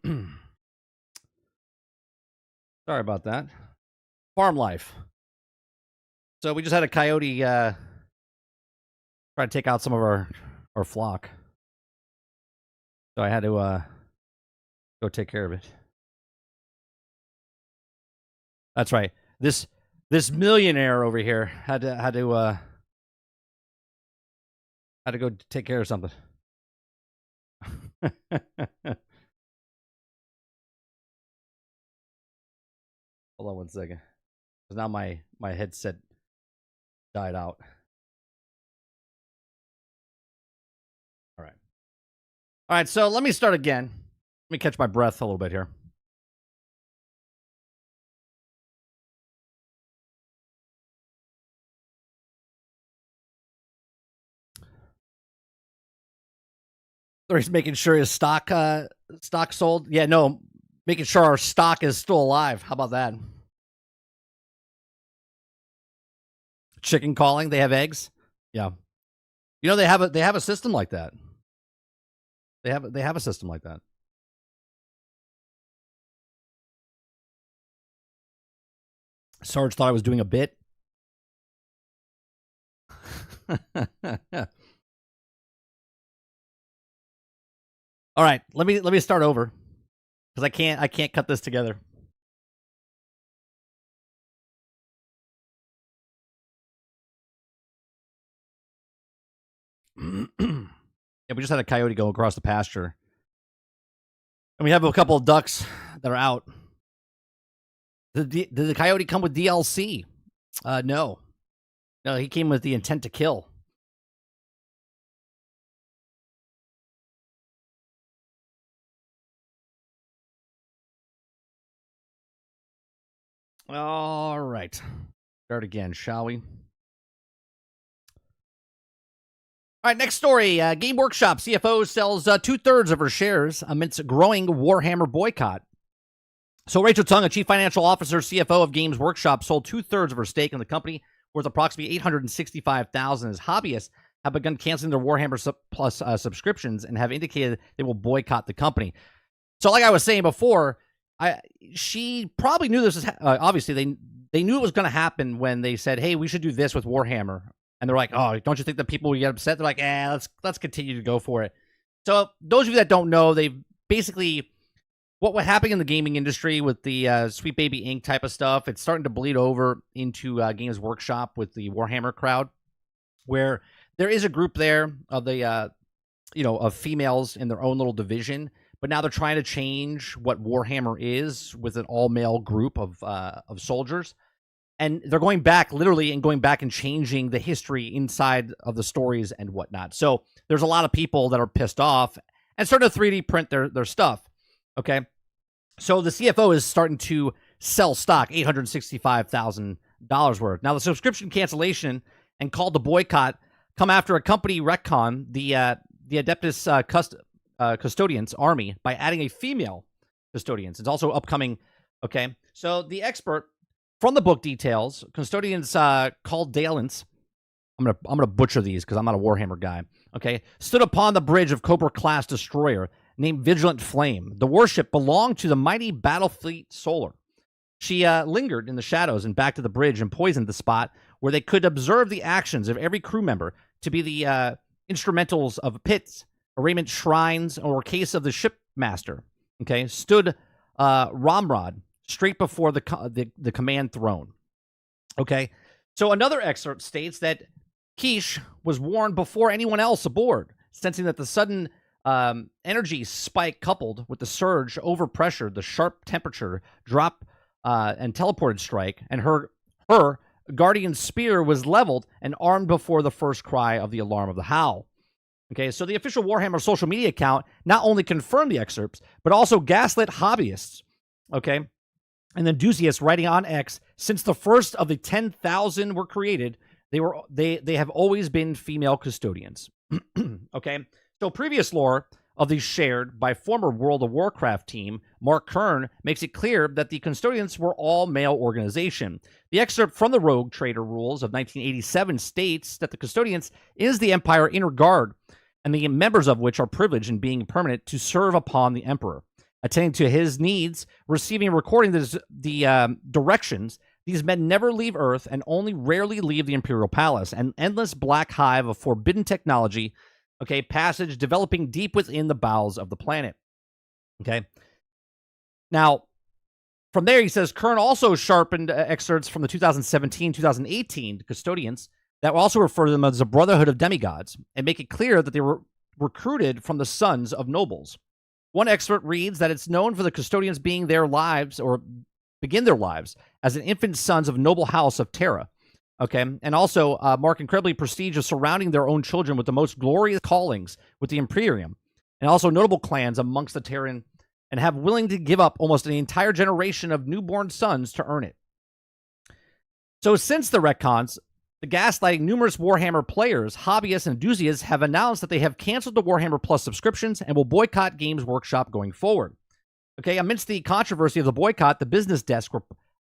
Sorry about that. Farm life. So we just had a coyote try to take out some of our flock. So I had to go take care of it. That's right. This millionaire over here had to go take care of something. Hold on one second. Because now my headset died out. All right. All right, so let me start again. Let me catch my breath a little bit here. Or he's making sure his stock sold. Yeah, no, making sure our stock is still alive. How about that? Chicken calling. They have eggs. Yeah, you know they have a system like that. They have a system like that. Sarge thought I was doing a bit. All right, let me start over because I can't cut this together. Yeah, we just had a coyote go across the pasture, and we have a couple of ducks that are out. Did the coyote come with DLC? No, he came with the intent to kill. All right. Start again, shall we? All right, next story. Game Workshop CFO sells 2/3 of her shares amidst growing Warhammer boycott. So Rachel Tung, a chief financial officer, CFO of Games Workshop, sold 2/3 of her stake in the company, worth approximately $865,000. As hobbyists have begun canceling their Warhammer Plus subscriptions and have indicated they will boycott the company. So like I was saying before, she probably knew this was obviously they knew it was going to happen when they said, "Hey, we should do this with Warhammer," and they're like, "Oh, don't you think that people will get upset?" They're like, let's continue to go for it." So those of you that don't know, they basically what happened in the gaming industry with the Sweet Baby Inc. type of stuff. It's starting to bleed over into Games Workshop with the Warhammer crowd, where there is a group there of the of females in their own little division. But now they're trying to change what Warhammer is with an all-male group of soldiers. And they're going back, literally, and changing the history inside of the stories and whatnot. So there's a lot of people that are pissed off and starting to 3D print their stuff. Okay? So the CFO is starting to sell stock, $865,000 worth. Now, the subscription cancellation and call to boycott come after a company retcon the Adeptus Custodians Army by adding a female custodians. It's also upcoming. Okay, so the expert from the book details custodians called Dalence. I'm gonna butcher these because I'm not a Warhammer guy. Okay, stood upon the bridge of Cobra class destroyer named Vigilant Flame. The warship belonged to the mighty Battlefleet Solar. She lingered in the shadows and back to the bridge and poisoned the spot where they could observe the actions of every crew member to be the instrumentals of pits, arraignment shrines, or case of the shipmaster. Okay, stood Ramrod straight before the command throne. Okay, so another excerpt states that Quiche was warned before anyone else aboard, sensing that the sudden energy spike coupled with the surge, overpressure, the sharp temperature drop, and teleported strike, and her guardian spear was leveled and armed before the first cry of the alarm of the howl. Okay, so the official Warhammer social media account not only confirmed the excerpts, but also gaslit hobbyists. Okay, and enthusiasts writing on X, since the first of the 10,000 were created, they have always been female custodians. Okay, so previous lore of these shared by former World of Warcraft team Mark Kern makes it clear that the custodians were all male organization. The excerpt from the Rogue Trader rules of 1987 states that the custodians is the Empire inner guard and the members of which are privileged in being permanent to serve upon the emperor, attending to his needs, receiving and recording the directions. These men never leave Earth and only rarely leave the imperial palace, an endless black hive of forbidden technology, okay, passage developing deep within the bowels of the planet. Okay. Now, from there, he says, Kern also sharpened excerpts from the 2017-2018 custodians that will also refer to them as a brotherhood of demigods and make it clear that they were recruited from the sons of nobles. One excerpt reads that it's known for the custodians being their lives or begin their lives as an infant sons of noble house of Terra. Okay, and also mark incredibly prestige of surrounding their own children with the most glorious callings with the Imperium, and also notable clans amongst the Terran, and have willing to give up almost an entire generation of newborn sons to earn it. So since the retcons, the gaslighting, numerous Warhammer players, hobbyists, and enthusiasts have announced that they have canceled the Warhammer Plus subscriptions and will boycott Games Workshop going forward. Okay, amidst the controversy of the boycott, the business desk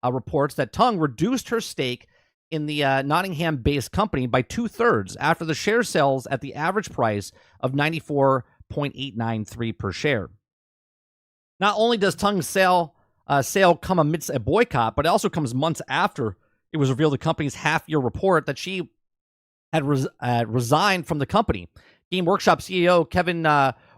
reports that Tung reduced her stake in the Nottingham-based company by 2/3 after the share sells at the average price of 94.893 per share. Not only does Tung's sale come amidst a boycott, but it also comes months after it was revealed the company's half-year report that she had resigned from the company. Game Workshop CEO Kevin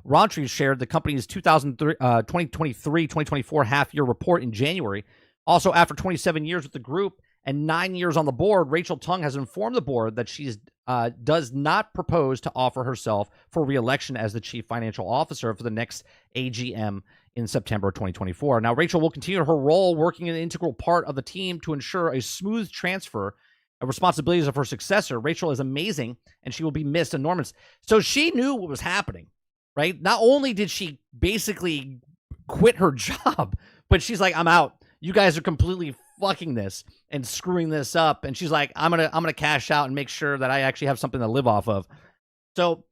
Rountree shared the company's 2023-2024 half-year report in January. Also, after 27 years with the group and 9 years on the board, Rachel Tung has informed the board that she does not propose to offer herself for re-election as the chief financial officer for the next AGM in September 2024. Now, Rachel will continue her role working an integral part of the team to ensure a smooth transfer of responsibilities of her successor. Rachel is amazing, and she will be missed enormous. So she knew what was happening, right? Not only did she basically quit her job, but she's like, I'm out. You guys are completely fucking this and screwing this up. And she's like, I'm gonna cash out and make sure that I actually have something to live off of. So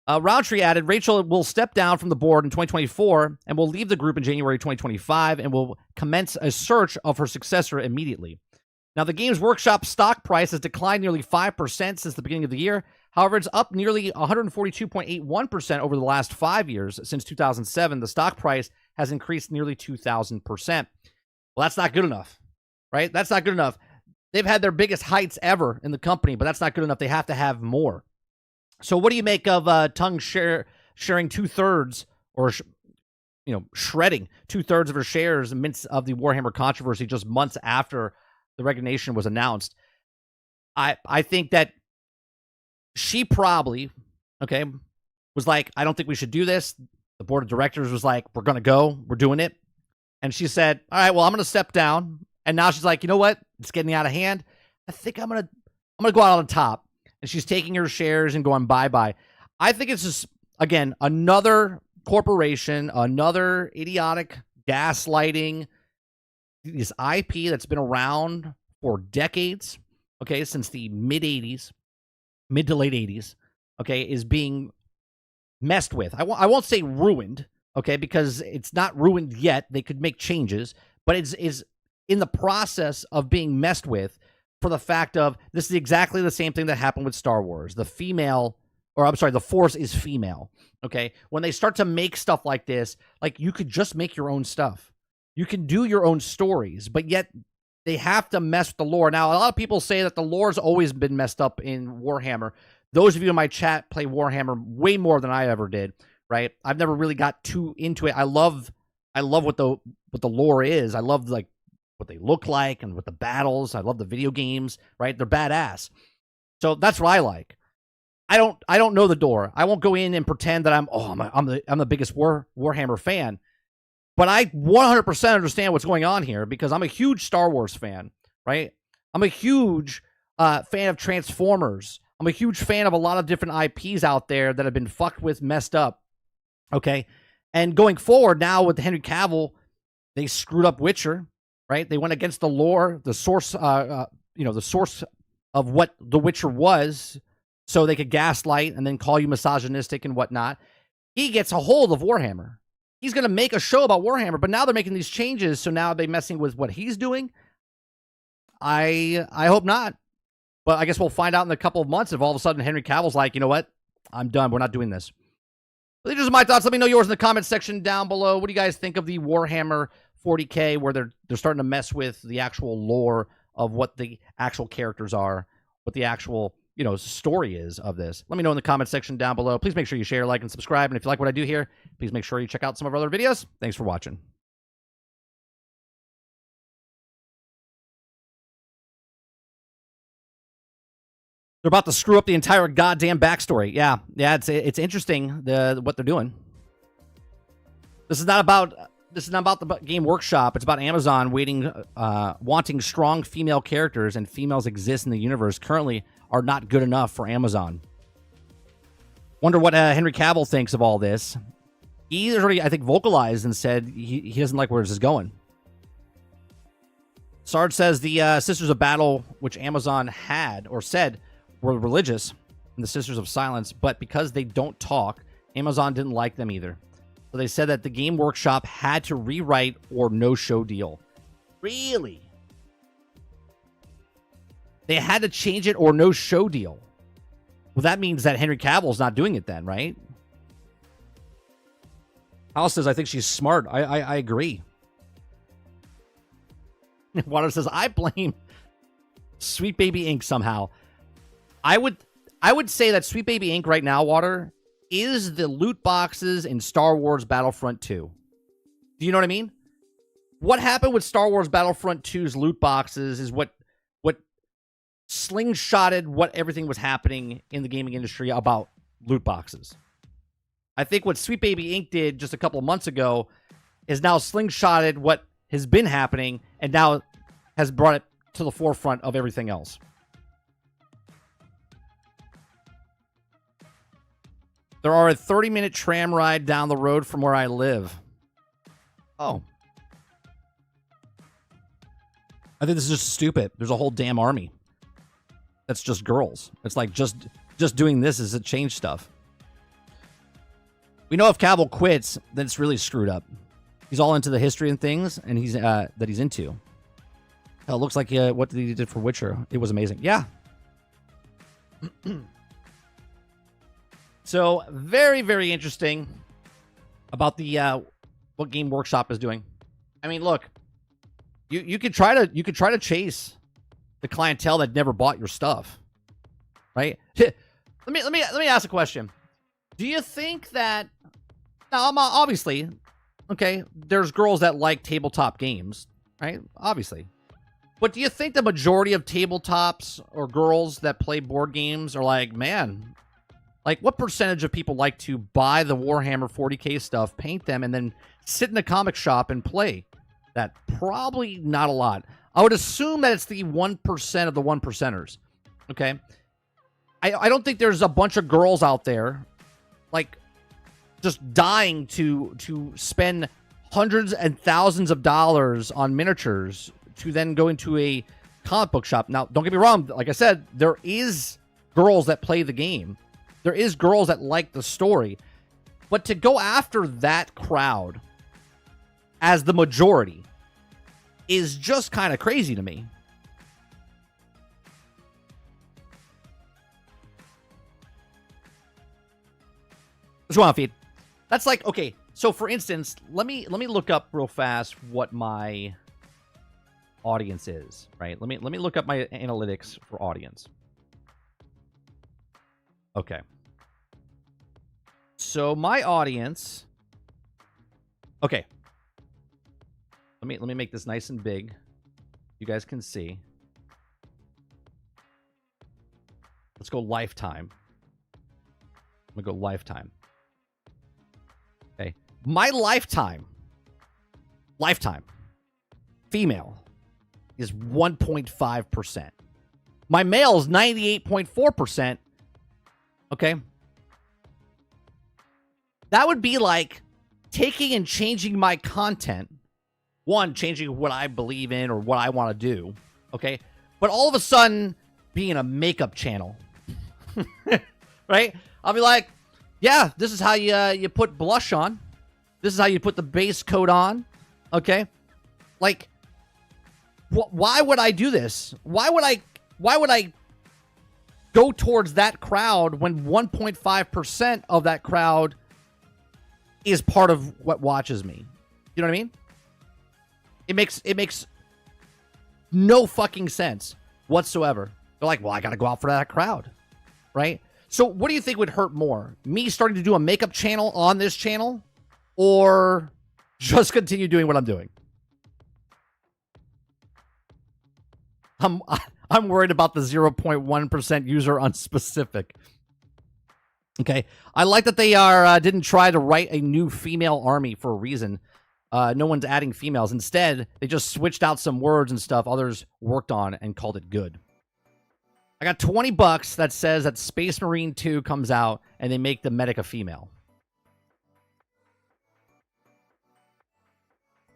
Rountree added, Rachel will step down from the board in 2024 and will leave the group in January 2025 and will commence a search of her successor immediately. Now, the Games Workshop stock price has declined nearly 5% since the beginning of the year. However, it's up nearly 142.81% over the last 5 years. Since 2007, the stock price has increased nearly 2,000%. Well, that's not good enough, right? That's not good enough. They've had their biggest heights ever in the company, but that's not good enough. They have to have more. So what do you make of Tung sharing 2/3 or, shredding 2/3 of her shares in the midst of the Warhammer controversy just months after the resignation was announced? I think that she probably, was like, I don't think we should do this. The board of directors was like, we're going to go. We're doing it. And she said, all right, well, I'm going to step down. And now she's like, you know what? It's getting out of hand. I think I'm going to go out on top. And she's taking her shares and going bye-bye. I think it's just, again, another corporation, another idiotic gaslighting, this IP that's been around for decades, since the mid to late 80s, is being messed with. I won't say ruined, because it's not ruined yet. They could make changes, but it's in the process of being messed with for the fact of this is exactly the same thing that happened with Star Wars. The Force is female, When they start to make stuff like this, like you could just make your own stuff. You can do your own stories, but yet they have to mess with the lore. Now, a lot of people say that the lore's always been messed up in Warhammer. Those of you in my chat play Warhammer way more than I ever did, right? I've never really got too into it. I love what the lore is. I love like what they look like and what the battles. I love the video games, right? They're badass. So that's what I like. I don't know the door. I won't go in and pretend that I'm the biggest Warhammer fan. But I 100% understand what's going on here because I'm a huge Star Wars fan, right? I'm a huge fan of Transformers. I'm a huge fan of a lot of different IPs out there that have been fucked with, messed up, And going forward now with Henry Cavill, they screwed up Witcher, right? They went against the lore, the source, the source of what The Witcher was, so they could gaslight and then call you misogynistic and whatnot. He gets a hold of Warhammer. He's going to make a show about Warhammer, but now they're making these changes, so now they're messing with what he's doing. I hope not. But I guess we'll find out in a couple of months if all of a sudden Henry Cavill's like, you know what? I'm done. We're not doing this. These are my thoughts. Let me know yours in the comments section down below. What do you guys think of the Warhammer 40K, where they're starting to mess with the actual lore of what the actual characters are, what the actual, story is of this? Let me know in the comments section down below. Please make sure you share, like, and subscribe. And if you like what I do here, please make sure you check out some of our other videos. Thanks for watching. They're about to screw up the entire goddamn backstory. Yeah, it's interesting what they're doing. This is not about the Game Workshop. It's about Amazon wanting strong female characters, and females exist in the universe currently are not good enough for Amazon. Wonder what Henry Cavill thinks of all this. He already, I think, vocalized and said he doesn't like where this is going. Sarge says the Sisters of Battle, which Amazon had or said were religious, and the Sisters of Silence, but because they don't talk, Amazon didn't like them either. So they said that the Game Workshop had to rewrite or no-show deal. Really? They had to change it or no-show deal. Well, that means that Henry Cavill's not doing it then, right? Alice says, I think she's smart. I agree. Water says, I blame Sweet Baby Inc. somehow. I would say that Sweet Baby Inc. right now, Water, is the loot boxes in Star Wars Battlefront 2. Do you know what I mean? What happened with Star Wars Battlefront 2's loot boxes is what slingshotted what everything was happening in the gaming industry about loot boxes. I think what Sweet Baby Inc. did just a couple of months ago is now slingshotted what has been happening and now has brought it to the forefront of everything else. There are a 30-minute tram ride down the road from where I live. Oh. I think this is just stupid. There's a whole damn army. That's just girls. It's like just doing this is to change stuff. We know if Cavill quits, then it's really screwed up. He's all into the history and things, and he's into. Hell, it looks like what he did for Witcher. It was amazing. Yeah. So very, very interesting about the what Game Workshop is doing. I mean, look, you could try to chase the clientele that never bought your stuff, right? Let me ask a question. Do you think that now, obviously, okay, there's girls that like tabletop games, right? Obviously. But do you think the majority of tabletops or girls that play board games are like, man, like what percentage of people like to buy the Warhammer 40K stuff, paint them, and then sit in a comic shop and play that? Probably not a lot. I would assume that it's the 1% of the 1%ers. Okay. I don't think there's a bunch of girls out there like just dying to spend hundreds and thousands of dollars on miniatures to then go into a comic book shop. Now, don't get me wrong. Like I said, there is girls that play the game. There is girls that like the story. But to go after that crowd as the majority is just kind of crazy to me. What's going on, feed? That's like, okay, so for instance, let me look up real fast what my audience is, right? Let me look up my analytics for audience. Okay. So my audience, okay. Let me make this nice and big. You guys can see. Let's go lifetime. I'm gonna go lifetime. Okay. My lifetime female is 1.5%. My male is 98.4%. Okay. That would be like taking and changing my content. One, changing what I believe in or what I want to do. Okay. But all of a sudden being a makeup channel. Right? I'll be like, yeah, this is how you put blush on. This is how you put the base coat on. Okay. Like, why would I do this? Why would I go towards that crowd when 1.5% of that crowd is part of what watches me. You know what I mean? It makes no fucking sense whatsoever. They're like, well, I got to go out for that crowd, right? So what do you think would hurt more? Me starting to do a makeup channel on this channel, or just continue doing what I'm doing? I'm worried about the 0.1% user unspecific. Okay, I like that they didn't try to write a new female army for a reason. No one's adding females. Instead, they just switched out some words and stuff others worked on and called it good. I got $20 that says that Space Marine 2 comes out and they make the medic a female.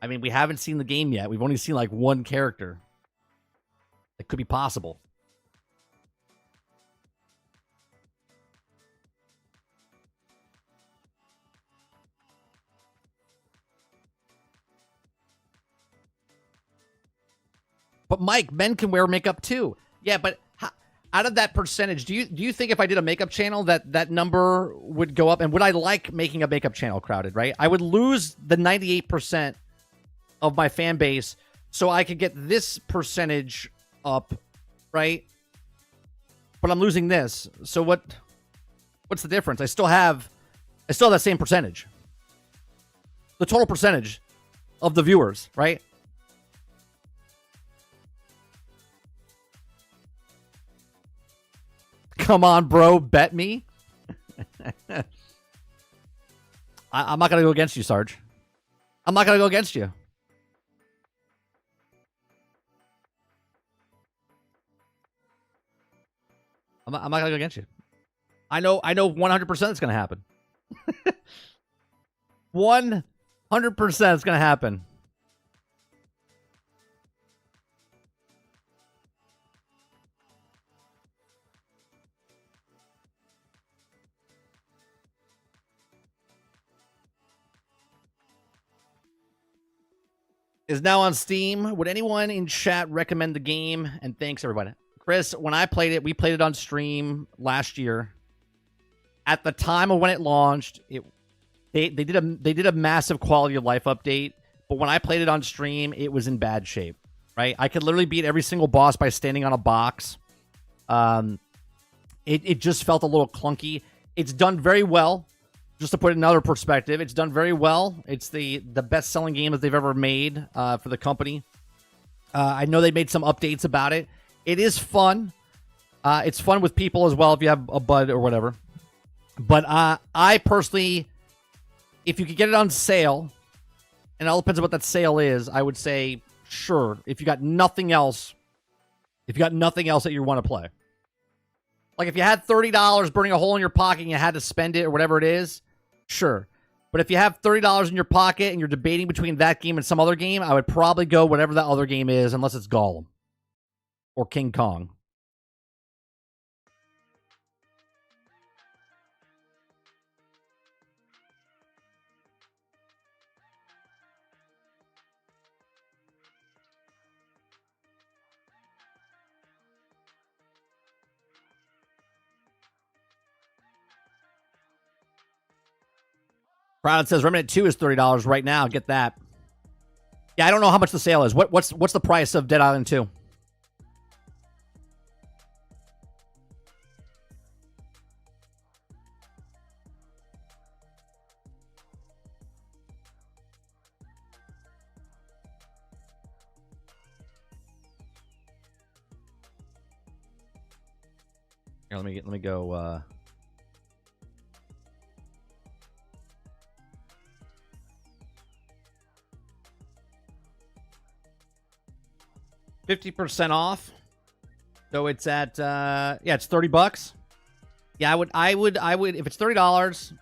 I mean, we haven't seen the game yet. We've only seen like one character. It could be possible. But Mike, men can wear makeup too. Yeah, but out of that percentage, do you think if I did a makeup channel that number would go up? And would I like making a makeup channel crowded, right? I would lose the 98% of my fan base so I could get this percentage up, right? But I'm losing this. So what's the difference? I still have that same percentage. The total percentage of the viewers, right? Come on, bro. Bet me. I'm not going to go against you, Sarge. I'm not going to go against you. I'm not going to go against you. I know 100% it's going to happen. 100% it's going to happen. Is now on Steam. Would anyone in chat recommend the game? And thanks, everybody. Chris, when I played it, we played it on stream last year. At the time of when it launched, they did a massive quality of life update. But when I played it on stream, it was in bad shape. Right? I could literally beat every single boss by standing on a box. It just felt a little clunky. It's done very well. Just to put it in another perspective, it's done very well. It's the best-selling game that they've ever made for the company. I know they made some updates about it. It is fun. It's fun with people as well if you have a bud or whatever. But I personally, if you could get it on sale, and it all depends on what that sale is, I would say, sure. If you got nothing else that you want to play. Like if you had $30 burning a hole in your pocket and you had to spend it or whatever it is, sure. But if you have $30 in your pocket and you're debating between that game and some other game, I would probably go whatever that other game is, unless it's Gollum or King Kong. Crowd says Remnant 2 is $30 right now. Get that. Yeah, I don't know how much the sale is. What's the price of Dead Island 2? Here, let me go 50% off. So it's at it's $30. Yeah, I would if it's $30,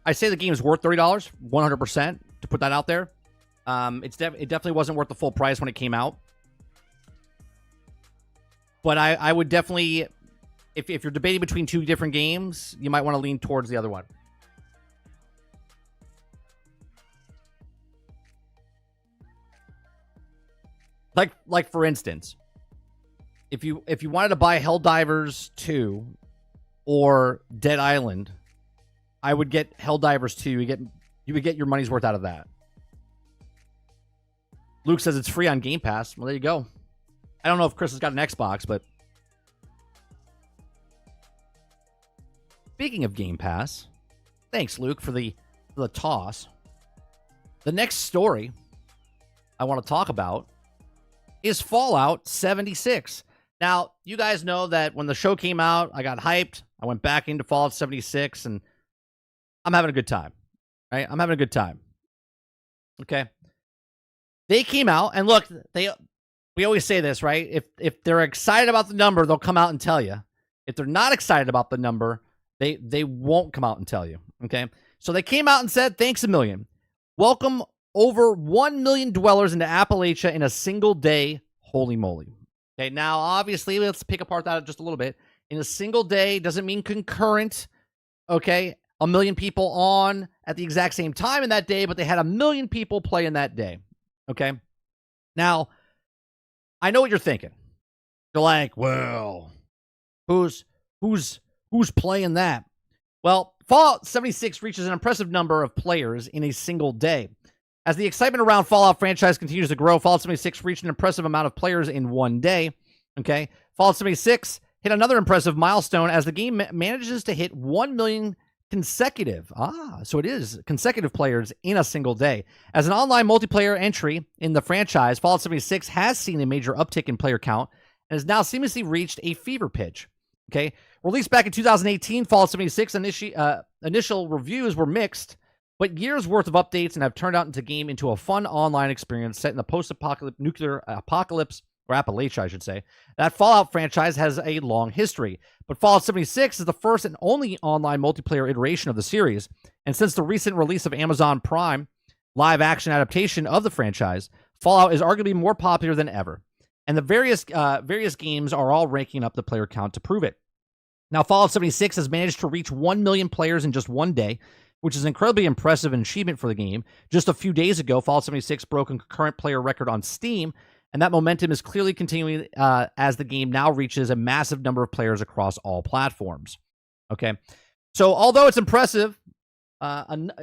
I say the game is worth $30, 100% to put that out there. It definitely wasn't worth the full price when it came out. But I would definitely, if you're debating between two different games, you might want to lean towards the other one. Like for instance, if you wanted to buy Helldivers 2 or Dead Island, I would get Helldivers 2. You you would get your money's worth out of that. Luke says it's free on Game Pass. Well, there you go. I don't know if Chris has got an Xbox, but speaking of Game Pass, thanks, Luke, for the toss. The next story I want to talk about is Fallout 76. Now, you guys know that when the show came out, I got hyped. I went back into Fallout 76, and I'm having a good time. Right? I'm having a good time. Okay. They came out, and look, we always say this, right? If they're excited about the number, they'll come out and tell you. If they're not excited about the number, they won't come out and tell you. Okay. So they came out and said, thanks a million. Welcome over 1 million dwellers into Appalachia in a single day. Holy moly. Okay. Now, obviously, let's pick apart that just a little bit. In a single day doesn't mean concurrent. Okay. 1 million people on at the exact same time in that day, but they had 1 million people play in that day. Okay. Now, I know what you're thinking. You're like, well, who's playing that? Well, Fallout 76 reaches an impressive number of players in a single day. As the excitement around Fallout franchise continues to grow, Fallout 76 reached an impressive amount of players in one day. Okay. Fallout 76 hit another impressive milestone as the game manages to hit 1 million consecutive. So it is consecutive players in a single day. As an online multiplayer entry in the franchise, Fallout 76 has seen a major uptick in player count and has now seamlessly reached a fever pitch. Okay. Released back in 2018, Fallout 76 initial reviews were mixed, but years worth of updates and have turned out into a fun online experience set in the post-apocalyptic nuclear apocalypse, or Appalachia, I should say. That Fallout franchise has a long history, but Fallout 76 is the first and only online multiplayer iteration of the series, and since the recent release of Amazon Prime live-action adaptation of the franchise, Fallout is arguably more popular than ever, and the various games are all ranking up the player count to prove it. Now, Fallout 76 has managed to reach 1 million players in just one day, which is an incredibly impressive achievement for the game. Just a few days ago, Fallout 76 broke a concurrent player record on Steam, and that momentum is clearly continuing as the game now reaches a massive number of players across all platforms. Okay, so although it's impressive, enough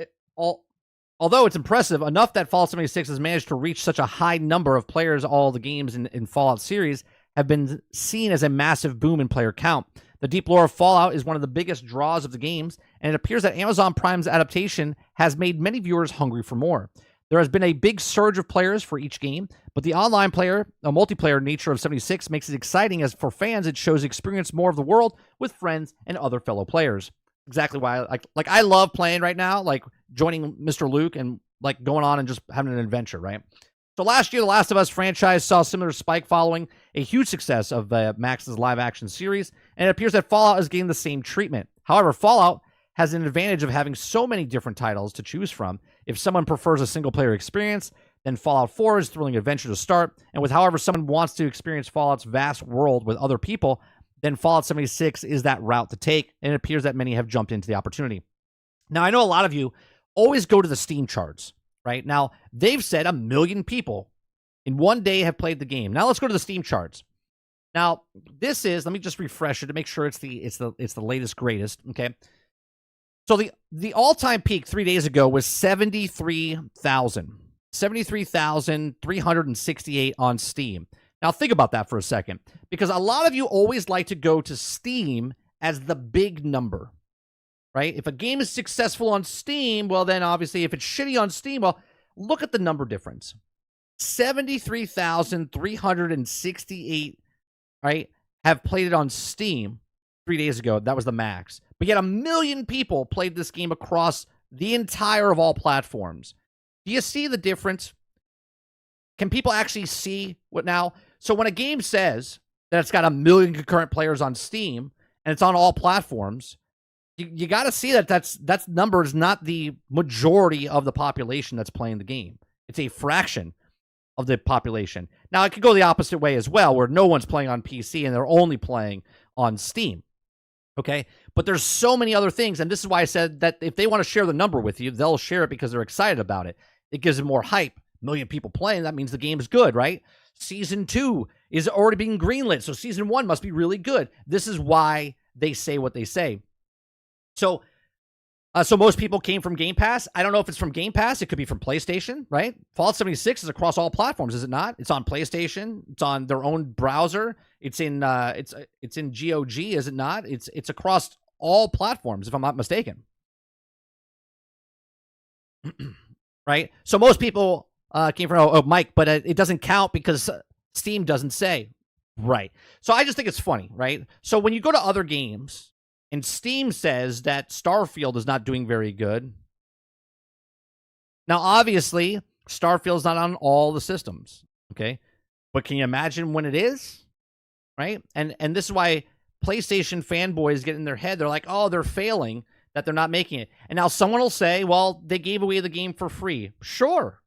that Fallout 76 has managed to reach such a high number of players, all the games in Fallout series have been seen as a massive boom in player count. The deep lore of Fallout is one of the biggest draws of the games, and it appears that Amazon Prime's adaptation has made many viewers hungry for more. There has been a big surge of players for each game, but the online multiplayer nature of 76 makes it exciting as for fans it shows experience more of the world with friends and other fellow players. Exactly why I love playing right now, like joining Mr. Luke and like going on and just having an adventure, right? So last year, the Last of Us franchise saw a similar spike following a huge success of Max's live-action series, and it appears that Fallout has gained the same treatment. However, Fallout has an advantage of having so many different titles to choose from. If someone prefers a single-player experience, then Fallout 4 is a thrilling adventure to start, and with however someone wants to experience Fallout's vast world with other people, then Fallout 76 is that route to take, and it appears that many have jumped into the opportunity. Now, I know a lot of you always go to the Steam charts. Right now, they've said 1 million people in one day have played the game. Now let's go to the Steam charts. Now this is, let me just refresh it to make sure it's the latest greatest. Okay, so the all-time peak 3 days ago was 73,368 on Steam. Now think about that for a second, because a lot of you always like to go to Steam as the big number. Right? If a game is successful on Steam, well, then obviously if it's shitty on Steam, well, look at the number difference. 73,368, right, have played it on Steam 3 days ago. That was the max. But yet 1 million people played this game across the entire of all platforms. Do you see the difference? Can people actually see what now? So when a game says that it's got 1 million concurrent players on Steam and it's on all platforms, you got to see that number is not the majority of the population that's playing the game. It's a fraction of the population. Now, it could go the opposite way as well, where no one's playing on PC and they're only playing on Steam. Okay? But there's so many other things, and this is why I said that if they want to share the number with you, they'll share it because they're excited about it. It gives them more hype. 1 million people playing, that means the game is good, right? Season 2 is already being greenlit, so Season 1 must be really good. This is why they say what they say. So So most people came from Game Pass. I don't know if it's from Game Pass. It could be from PlayStation, right? Fallout 76 is across all platforms, is it not? It's on PlayStation. It's on their own browser. It's in GOG, is it not? It's across all platforms, if I'm not mistaken. Right? So most people came from Mike, but it doesn't count because Steam doesn't say. Right. So I just think it's funny, right? So when you go to other games and Steam says that Starfield is not doing very good. Now, obviously, Starfield is not on all the systems, okay? But can you imagine when it is, right? And this is why PlayStation fanboys get in their head. They're like, oh, they're failing, that they're not making it. And now someone will say, well, they gave away the game for free. Sure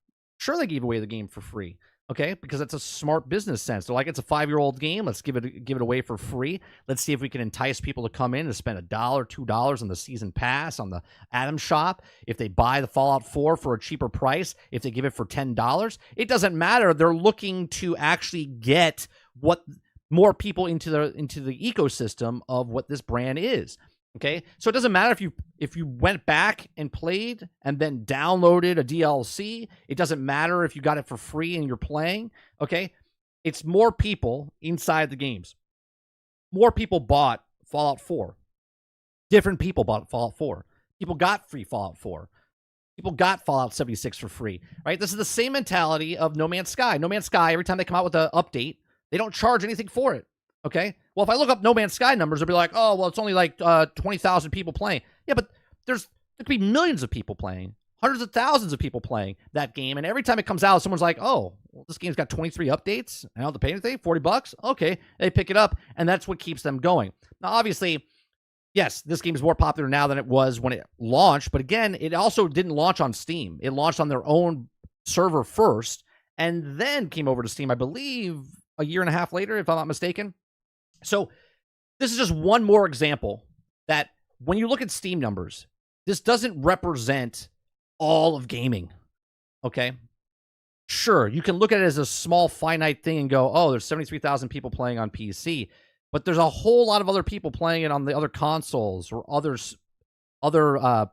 they gave away the game for free. Okay, because that's a smart business sense. They're like, it's a 5-year-old game. Let's give it away for free. Let's see if we can entice people to come in and spend $1, $2 on the season pass on the Atom Shop. If they buy the Fallout 4 for a cheaper price, if they give it for $10, it doesn't matter. They're looking to actually get what more people into the ecosystem of what this brand is. Okay, so it doesn't matter if you went back and played and then downloaded a DLC. It doesn't matter if you got it for free and you're playing. Okay, it's more people inside the games. More people bought Fallout 4. Different people bought Fallout 4. People got free Fallout 4. People got Fallout 76 for free. Right? This is the same mentality of No Man's Sky. No Man's Sky, every time they come out with an update, they don't charge anything for it. Okay, well, if I look up No Man's Sky numbers, they'll be like, oh, well, it's only like 20,000 people playing. Yeah, but there could be millions of people playing, hundreds of thousands of people playing that game. And every time it comes out, someone's like, oh, well, this game's got 23 updates. I don't have to pay anything, $40. Okay, they pick it up, and that's what keeps them going. Now, obviously, yes, this game is more popular now than it was when it launched. But again, it also didn't launch on Steam. It launched on their own server first and then came over to Steam, I believe, a year and a half later, if I'm not mistaken. So this is just one more example that when you look at Steam numbers, this doesn't represent all of gaming, okay? Sure, you can look at it as a small, finite thing and go, oh, there's 73,000 people playing on PC, but there's a whole lot of other people playing it on the other consoles or other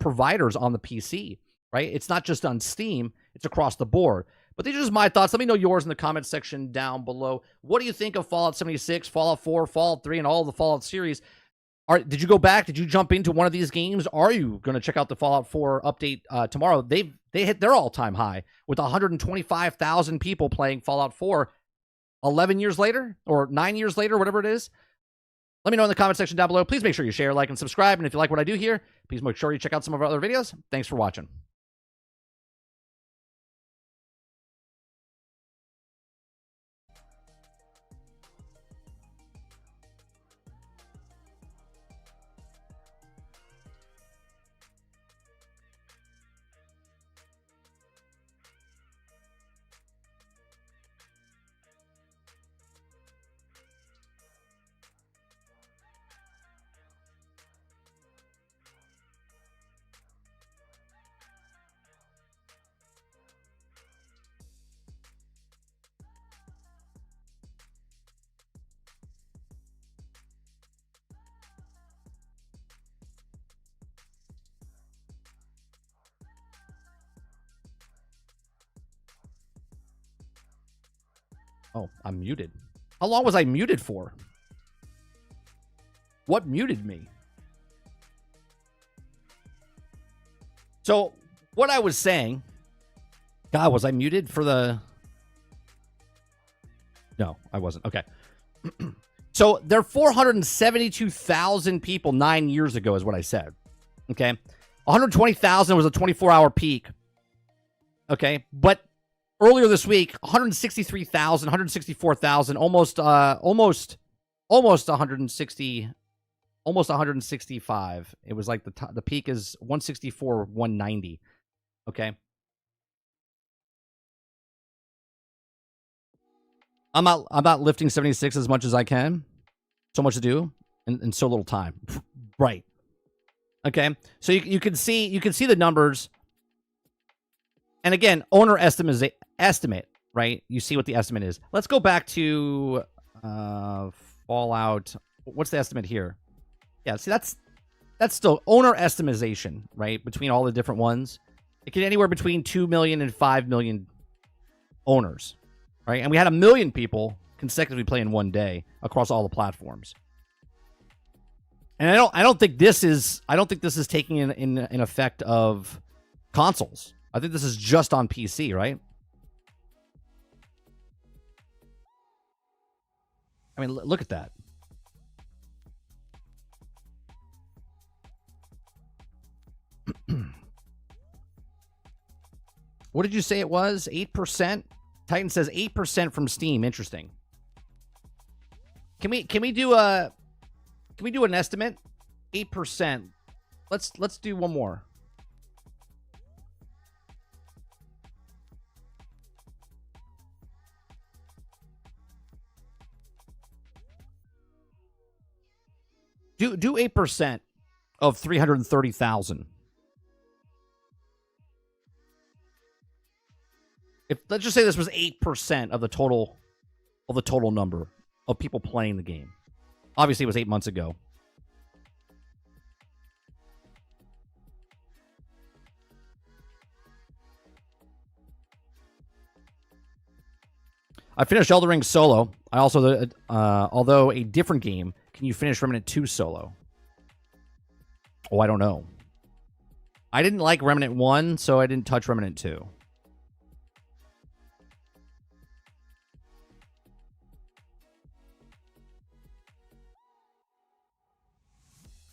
providers on the PC, right? It's not just on Steam, it's across the board. But these are just my thoughts. Let me know yours in the comments section down below. What do you think of Fallout 76, Fallout 4, Fallout 3, and all the Fallout series? Did you go back? Did you jump into one of these games? Are you going to check out the Fallout 4 update tomorrow? They hit their all-time high with 125,000 people playing Fallout 4 11 years later or 9 years later, whatever it is. Let me know in the comment section down below. Please make sure you share, like, and subscribe. And if you like what I do here, please make sure you check out some of our other videos. Thanks for watching. Oh, I'm muted. How long was I muted for? What muted me? So, what I was saying... God, was I muted for the... No, I wasn't. Okay. So, there are 472,000 people 9 years ago is what I said. Okay? 120,000 was a 24-hour peak. Okay? But earlier this week, 163,000, 164,000, almost 160, almost 165. It was like the peak is 164, 190. Okay. I'm not lifting 76 as much as I can. So much to do and so little time. Right. Okay. So you can see the numbers. And again, owner estimate, right? You see what the estimate is. Let's go back to Fallout. What's the estimate here? Yeah, see, that's that's still owner estimation, right? Between all the different ones, it can anywhere between 2 million and 5 million owners, right? And we had 1 million people consecutively play in one day across all the platforms. And I don't think this is taking in effect of consoles. I think this is just on PC, right? I mean, look at that. What did you say it was? 8%? Titan says 8% from Steam. Interesting. Can we do an estimate? 8%. Let's do one more. Do 8% of 330,000. If let's just say this was 8% of the total number of people playing the game. Obviously, it was 8 months ago. I finished Elden Ring solo. I also, although a different game, can you finish Remnant 2 solo? Oh, I don't know. I didn't like Remnant 1, so I didn't touch Remnant 2.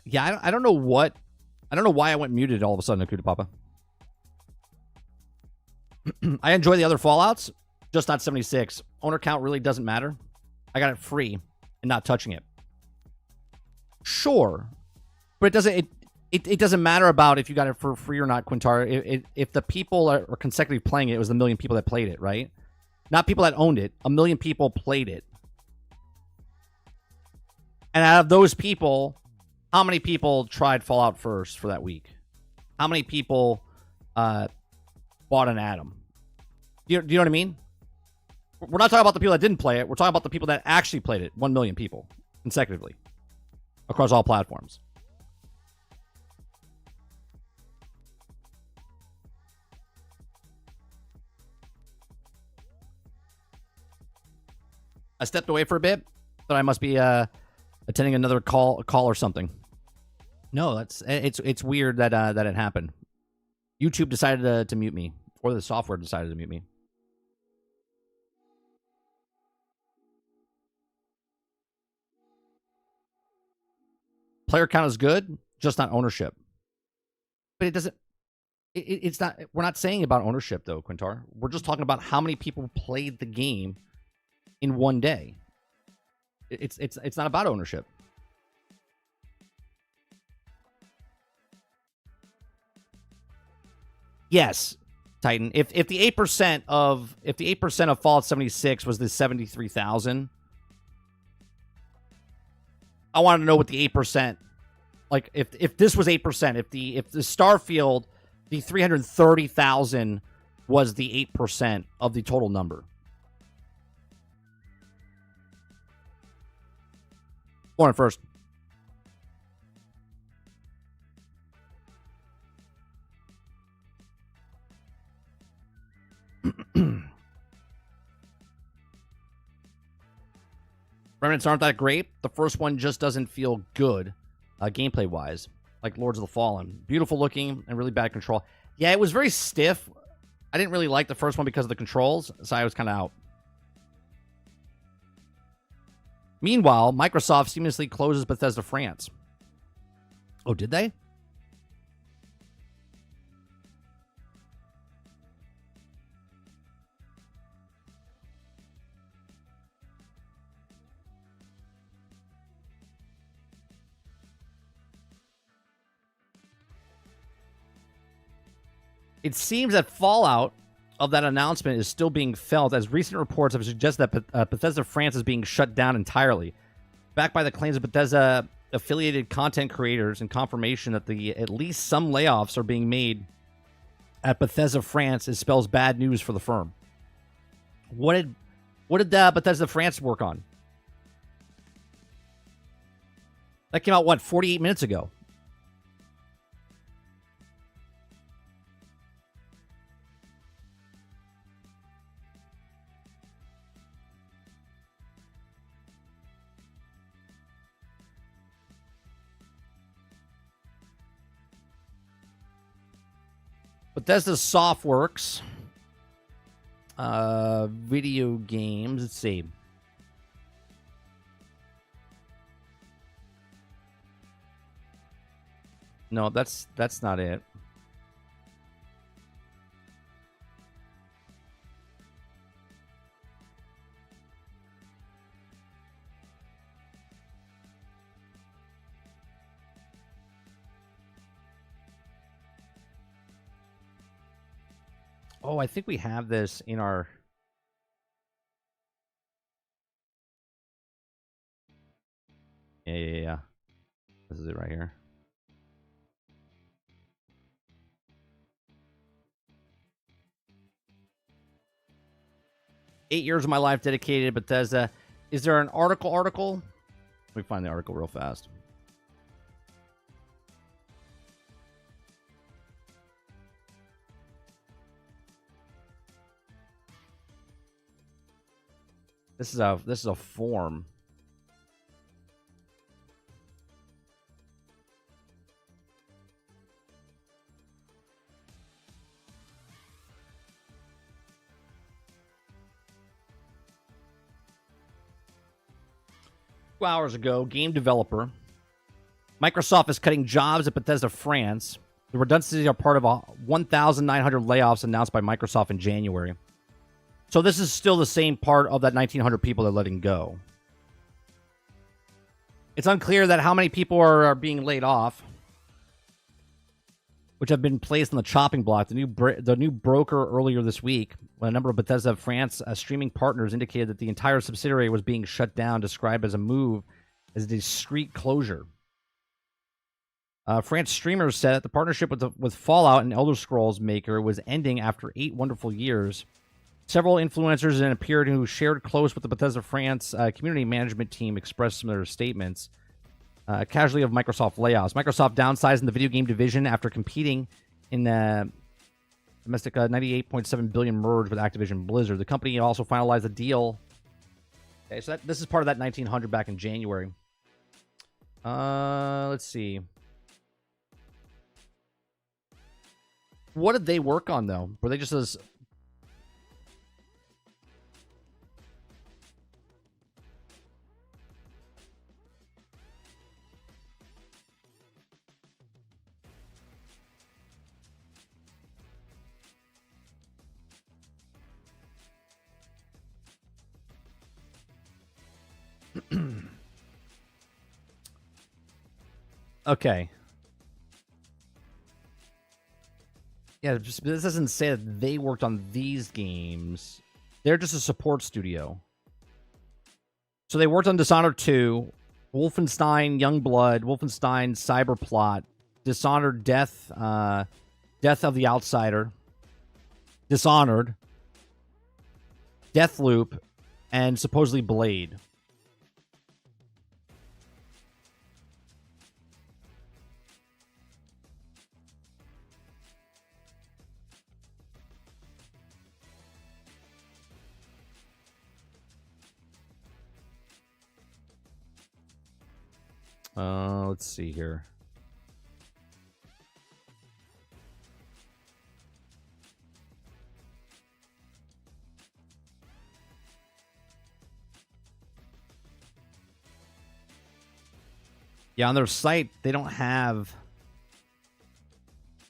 Yeah, I don't know why I went muted all of a sudden, Akuta Papa. I enjoy the other Fallouts, just not 76. Owner count really doesn't matter. I got it free and not touching it. Sure, but it doesn't matter about if you got it for free or not, Quintar. If the people are consecutively playing it, it was the 1 million people that played it, right? Not people that owned it. 1 million people played it. And out of those people, how many people tried Fallout first for that week? How many people bought an Atom? Do you know what I mean? We're not talking about the people that didn't play it. We're talking about the people that actually played it. 1 million people consecutively across all platforms. I stepped away for a bit, but I must be attending another call or something. No, it's weird that it happened. YouTube decided to mute me, or the software decided to mute me. Player count is good, just not ownership. But it doesn't. It's not. We're not saying about ownership though, Quintar. We're just talking about how many people played the game in one day. It's not about ownership. Yes, Titan. If the 8% of Fallout 76 was the 73,000, I want to know what the 8%. Like if this was 8%, if the Starfield, the 330,000 was the 8% of the total number. Morning first. Remnants aren't that great. The first one just doesn't feel good, gameplay wise, like Lords of the Fallen. Beautiful looking and really bad control. Yeah, it was very stiff. I didn't really like the first one because of the controls, so I was kind of out. Meanwhile, Microsoft seamlessly closes Bethesda France. Oh, did they? It seems that fallout of that announcement is still being felt, as recent reports have suggested that Bethesda France is being shut down entirely, backed by the claims of Bethesda affiliated content creators and confirmation that at least some layoffs are being made at Bethesda France. It spells bad news for the firm. What did Bethesda France work on? That came out 48 minutes ago. Bethesda Softworks. Video games. Let's see. No, that's not it. Oh, I think we have this in our... Yeah. This is it right here. "8 years of my life dedicated to Bethesda." Is there an article? Let me find the article real fast. This is a form. Hours ago, game developer. Microsoft is cutting jobs at Bethesda France. The redundancies are part of 1,900 layoffs announced by Microsoft in January. So this is still the same part of that 1,900 people they're letting go. It's unclear that how many people are being laid off, which have been placed on the chopping block. The new broker earlier this week, when a number of Bethesda France streaming partners indicated that the entire subsidiary was being shut down, described as a move as a discreet closure. France streamers said that the partnership with Fallout and Elder Scrolls maker was ending after 8 wonderful years. Several influencers and a peer who shared close with the Bethesda France community management team expressed similar statements. Casualty of Microsoft layoffs. Microsoft downsizing the video game division after competing in the domestic $98.7 billion merge with Activision Blizzard. The company also finalized a deal. Okay, so this is part of that 1,900 back in January. Let's see. What did they work on, though? Were they just as... Okay. Yeah, this doesn't say that they worked on these games. They're just a support studio. So they worked on Dishonored 2, Wolfenstein Youngblood, Wolfenstein Cyberplot, Dishonored Death of the Outsider, Dishonored, Deathloop, and supposedly Blade. Let's see here. Yeah, on their site, they don't have...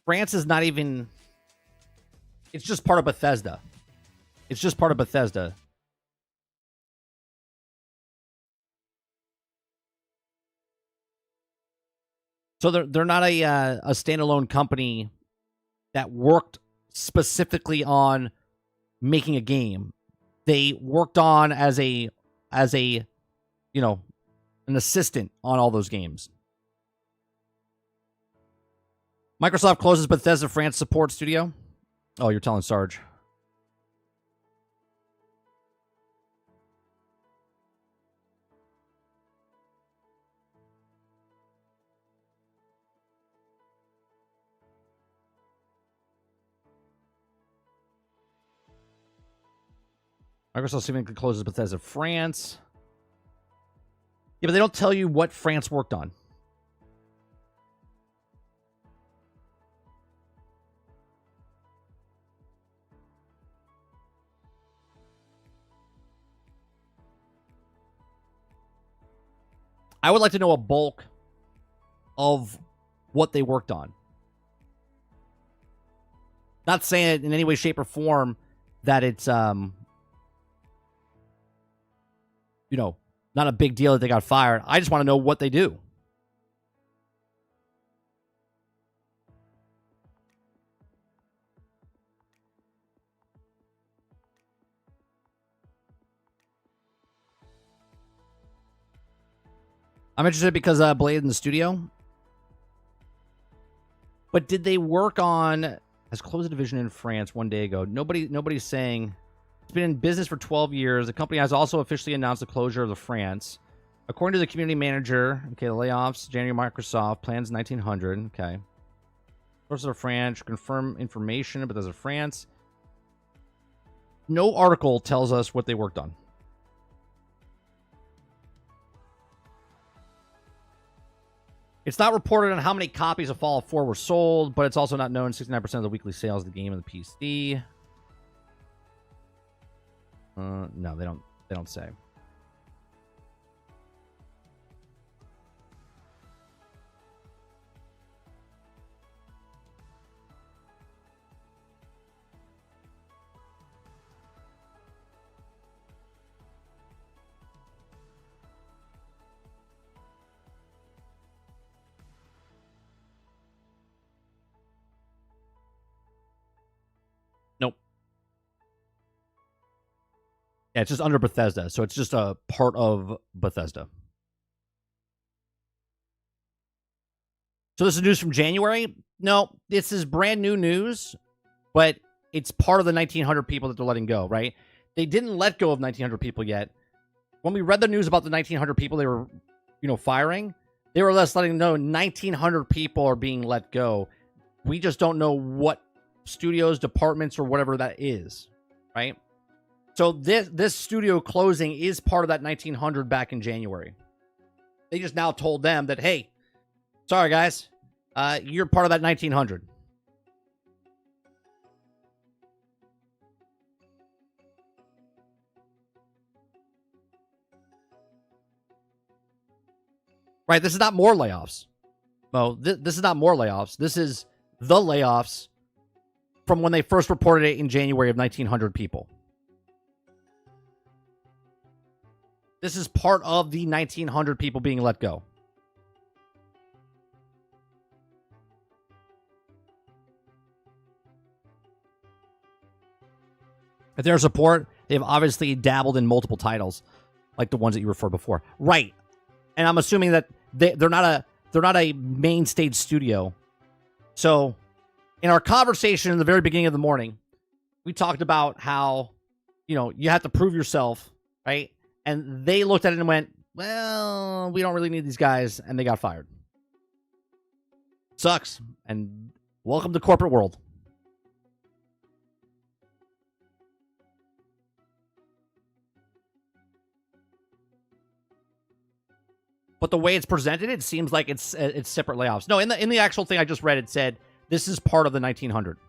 France is not even... It's just part of Bethesda. It's just part of Bethesda. So they're not a standalone company that worked specifically on making a game. They worked on as a you know, an assistant on all those games. Microsoft closes Bethesda France support studio. Oh, you're telling Sarge. Microsoft seemingly closes Bethesda France. Yeah, but they don't tell you what France worked on. I would like to know a bulk of what they worked on. Not saying it in any way, shape, or form that it's, not a big deal that they got fired. I just want to know what they do. I'm interested because Blade in the studio. But did they work on... has closed a division in France one day ago. Nobody's saying... It's been in business for 12 years. The company has also officially announced the closure of the France. According to the community manager, okay, the layoffs, January Microsoft, plans 1900, okay. Sources of France, confirm information, but there's a France. No article tells us what they worked on. It's not reported on how many copies of Fallout 4 were sold, but it's also not known 69% of the weekly sales of the game and the PC. No, they don't say. Nope. Yeah, it's just under Bethesda, so it's just a part of Bethesda. So this is news from January? No, this is brand new news, but it's part of the 1,900 people that they're letting go, right? They didn't let go of 1,900 people yet. When we read the news about the 1,900 people they were, firing, they were less letting know 1,900 people are being let go. We just don't know what studios, departments, or whatever that is, right? So this studio closing is part of that 1,900 back in January. They just now told them that, hey, sorry guys, you're part of that 1,900. Right, this is not more layoffs. Mo, this is not more layoffs. This is the layoffs from when they first reported it in January of 1,900 people. This is part of the 1,900 people being let go. At their support, they've obviously dabbled in multiple titles, like the ones that you referred before. Right. And I'm assuming that they're not a main stage studio. So in our conversation in the very beginning of the morning, we talked about how, you have to prove yourself, right? And they looked at it and went, well, we don't really need these guys, and they got fired. Sucks. And welcome to corporate world. But the way it's presented, it seems like it's separate layoffs. No, in the actual thing I just read, it said this is part of the 1,900.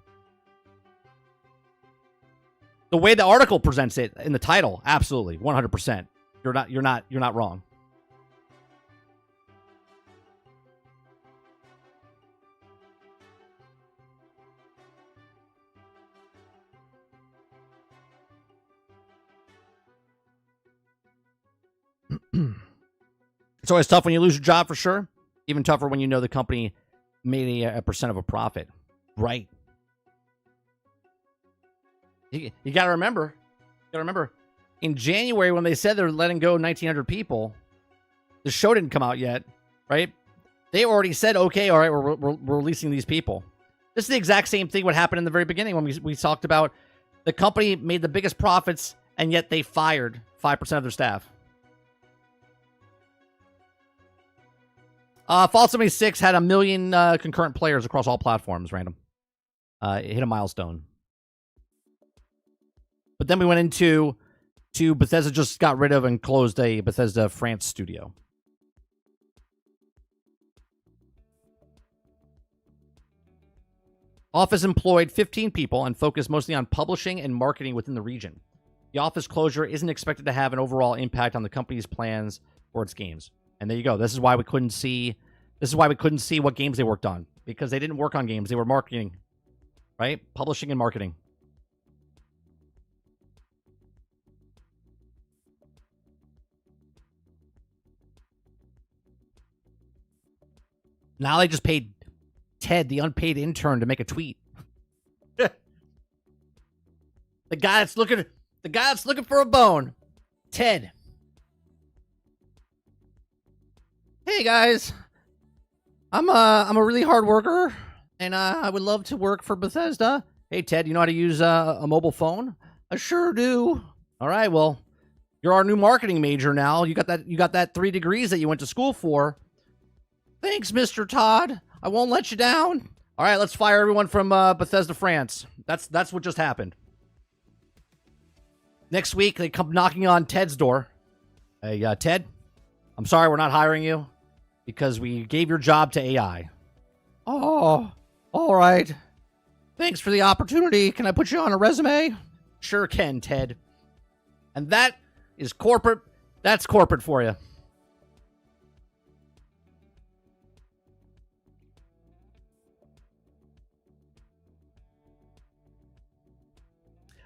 The way the article presents it in the title, absolutely, 100%. You're not wrong. It's always tough when you lose your job, for sure. Even tougher when you know the company made a percent of a profit. Right. You got to remember. In January, when they said they're letting go 1,900 people, the show didn't come out yet, right? They already said, okay, all right, we're releasing these people. This is the exact same thing what happened in the very beginning when we talked about the company made the biggest profits, and yet they fired 5% of their staff. Fallout 76 had 1 million concurrent players across all platforms, random. It hit a milestone. But then we went into Bethesda just got rid of and closed a Bethesda France studio. Office employed 15 people and focused mostly on publishing and marketing within the region. The office closure isn't expected to have an overall impact on the company's plans or its games. And there you go. This is why we couldn't see. This is why we couldn't see what games they worked on, because they didn't work on games. They were marketing, right? Publishing and marketing. Now they just paid Ted, the unpaid intern, to make a tweet. The guy that's looking for a bone. Ted. Hey guys. I'm a really hard worker, and I would love to work for Bethesda. Hey Ted, you know how to use a mobile phone? I sure do. All right, well, you're our new marketing major now. You got that 3 degrees that you went to school for. Thanks, Mr. Todd. I won't let you down. All right, let's fire everyone from Bethesda France. That's what just happened. Next week, they come knocking on Ted's door. Hey, Ted, I'm sorry we're not hiring you because we gave your job to AI. Oh, all right. Thanks for the opportunity. Can I put you on a resume? Sure can, Ted. And that is corporate. That's corporate for you.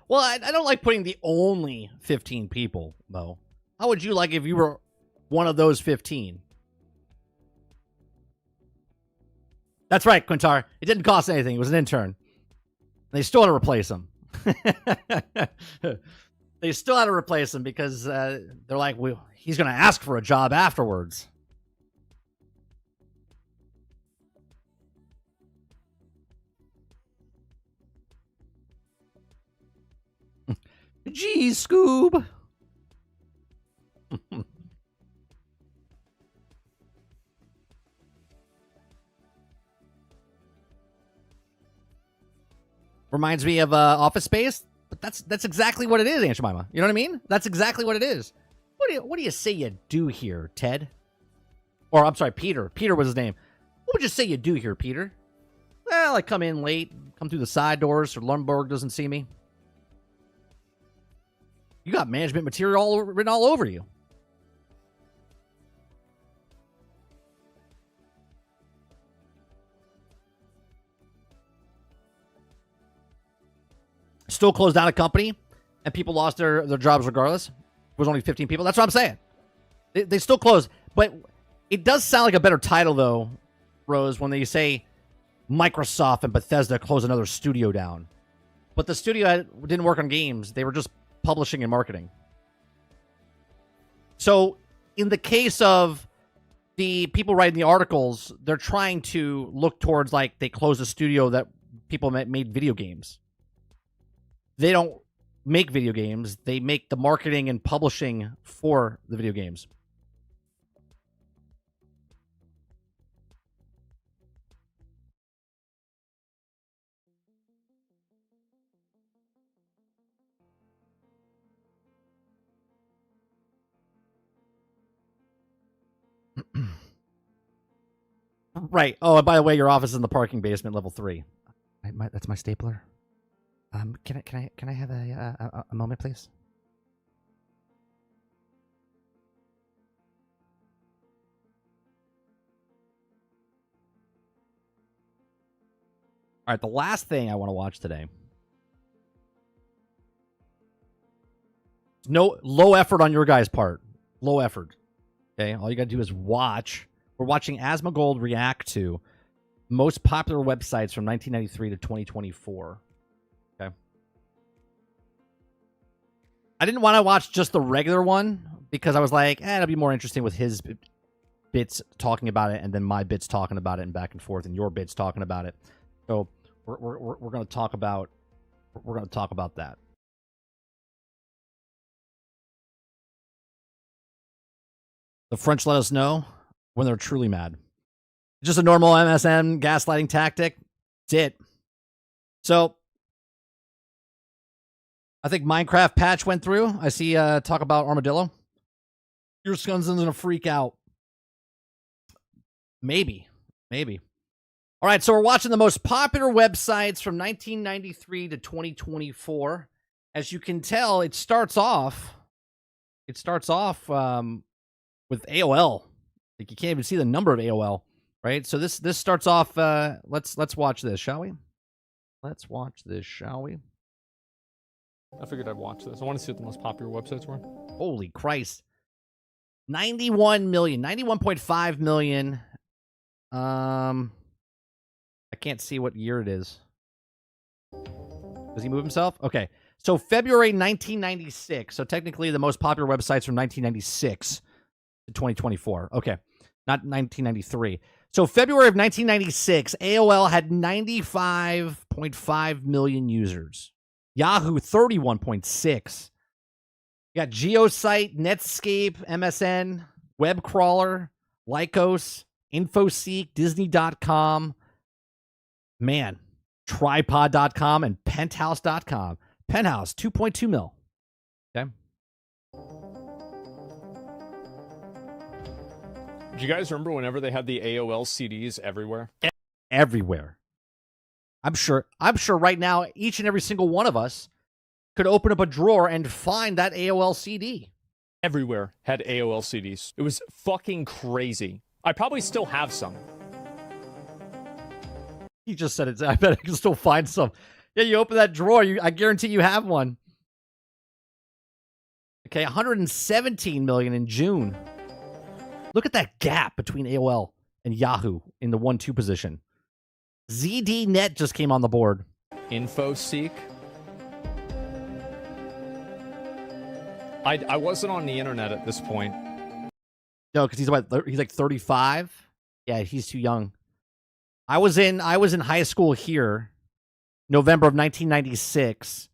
Well, I don't like putting the only 15 people, though. How would you like if you were one of those 15? That's right, Quintar. It didn't cost anything. It was an intern. They still had to replace him. They still had to replace him because they're like, well, he's going to ask for a job afterwards. Geez, Scoob. Reminds me of Office Space, but that's exactly what it is, Aunt Jemima. You know what I mean? That's exactly what it is. What do you say you do here, Ted? Or I'm sorry, Peter. Peter was his name. What would you say you do here, Peter? Well, I come in late, come through the side doors so Lundberg doesn't see me. You got management material written all over you. Still closed down a company, and people lost their jobs regardless. It was only 15 people. That's what I'm saying. They still closed. But it does sound like a better title, though, Rose, when they say Microsoft and Bethesda close another studio down. But the studio didn't work on games. They were just publishing and marketing. So in the case of the people writing the articles, they're trying to look towards, like, they closed a studio that people made video games. They don't make video games. They make the marketing and publishing for the video games. Right. Oh, and by the way, your office is in the parking basement, level 3. That's my stapler. Can I have a moment, please? All right, the last thing I want to watch today. No low effort on your guys' part. Low effort. Okay, all you got to do is watch. We're watching Asmongold react to most popular websites from 1993 to 2024. Okay. I didn't want to watch just the regular one because I was like, it'll be more interesting with his bits talking about it and then my bits talking about it and back and forth and your bits talking about it. So we're going to talk about that. The French let us know when they're truly mad. Just a normal MSM gaslighting tactic. That's it. So I think Minecraft patch went through. I see talk about Armadillo. Your son's gonna freak out. Maybe. All right, so we're watching the most popular websites from 1993 to 2024. As you can tell, it starts off with AOL. Like you can't even see the number of AOL, right? So this starts off. Let's watch this, shall we? Let's watch this, shall we? I figured I'd watch this. I want to see what the most popular websites were. Holy Christ. 91 million, 91.5 million. I can't see what year it is. Does he move himself? Okay. So February 1996. So technically the most popular websites from 1996 to 2024. Okay. Not 1993. So February of 1996, AOL had 95.5 million users. Yahoo, 31.6. You got Geosite, Netscape, MSN, Webcrawler, Lycos, Infoseek, Disney.com, man, Tripod.com, and Penthouse.com. Penthouse, 2.2 mil. Okay. Do you guys remember whenever they had the AOL CDs everywhere? Everywhere. I'm sure right now, each and every single one of us could open up a drawer and find that AOL CD. Everywhere had AOL CDs. It was fucking crazy. I probably still have some. He just said it. I bet I can still find some. Yeah, you open that drawer, I guarantee you have one. Okay, 117 million in June. Look at that gap between AOL and Yahoo in the 1-2 position. ZDNet just came on the board. Infoseek. I wasn't on the internet at this point. No, because he's like 35. Yeah, he's too young. I was in high school here, November of 1996.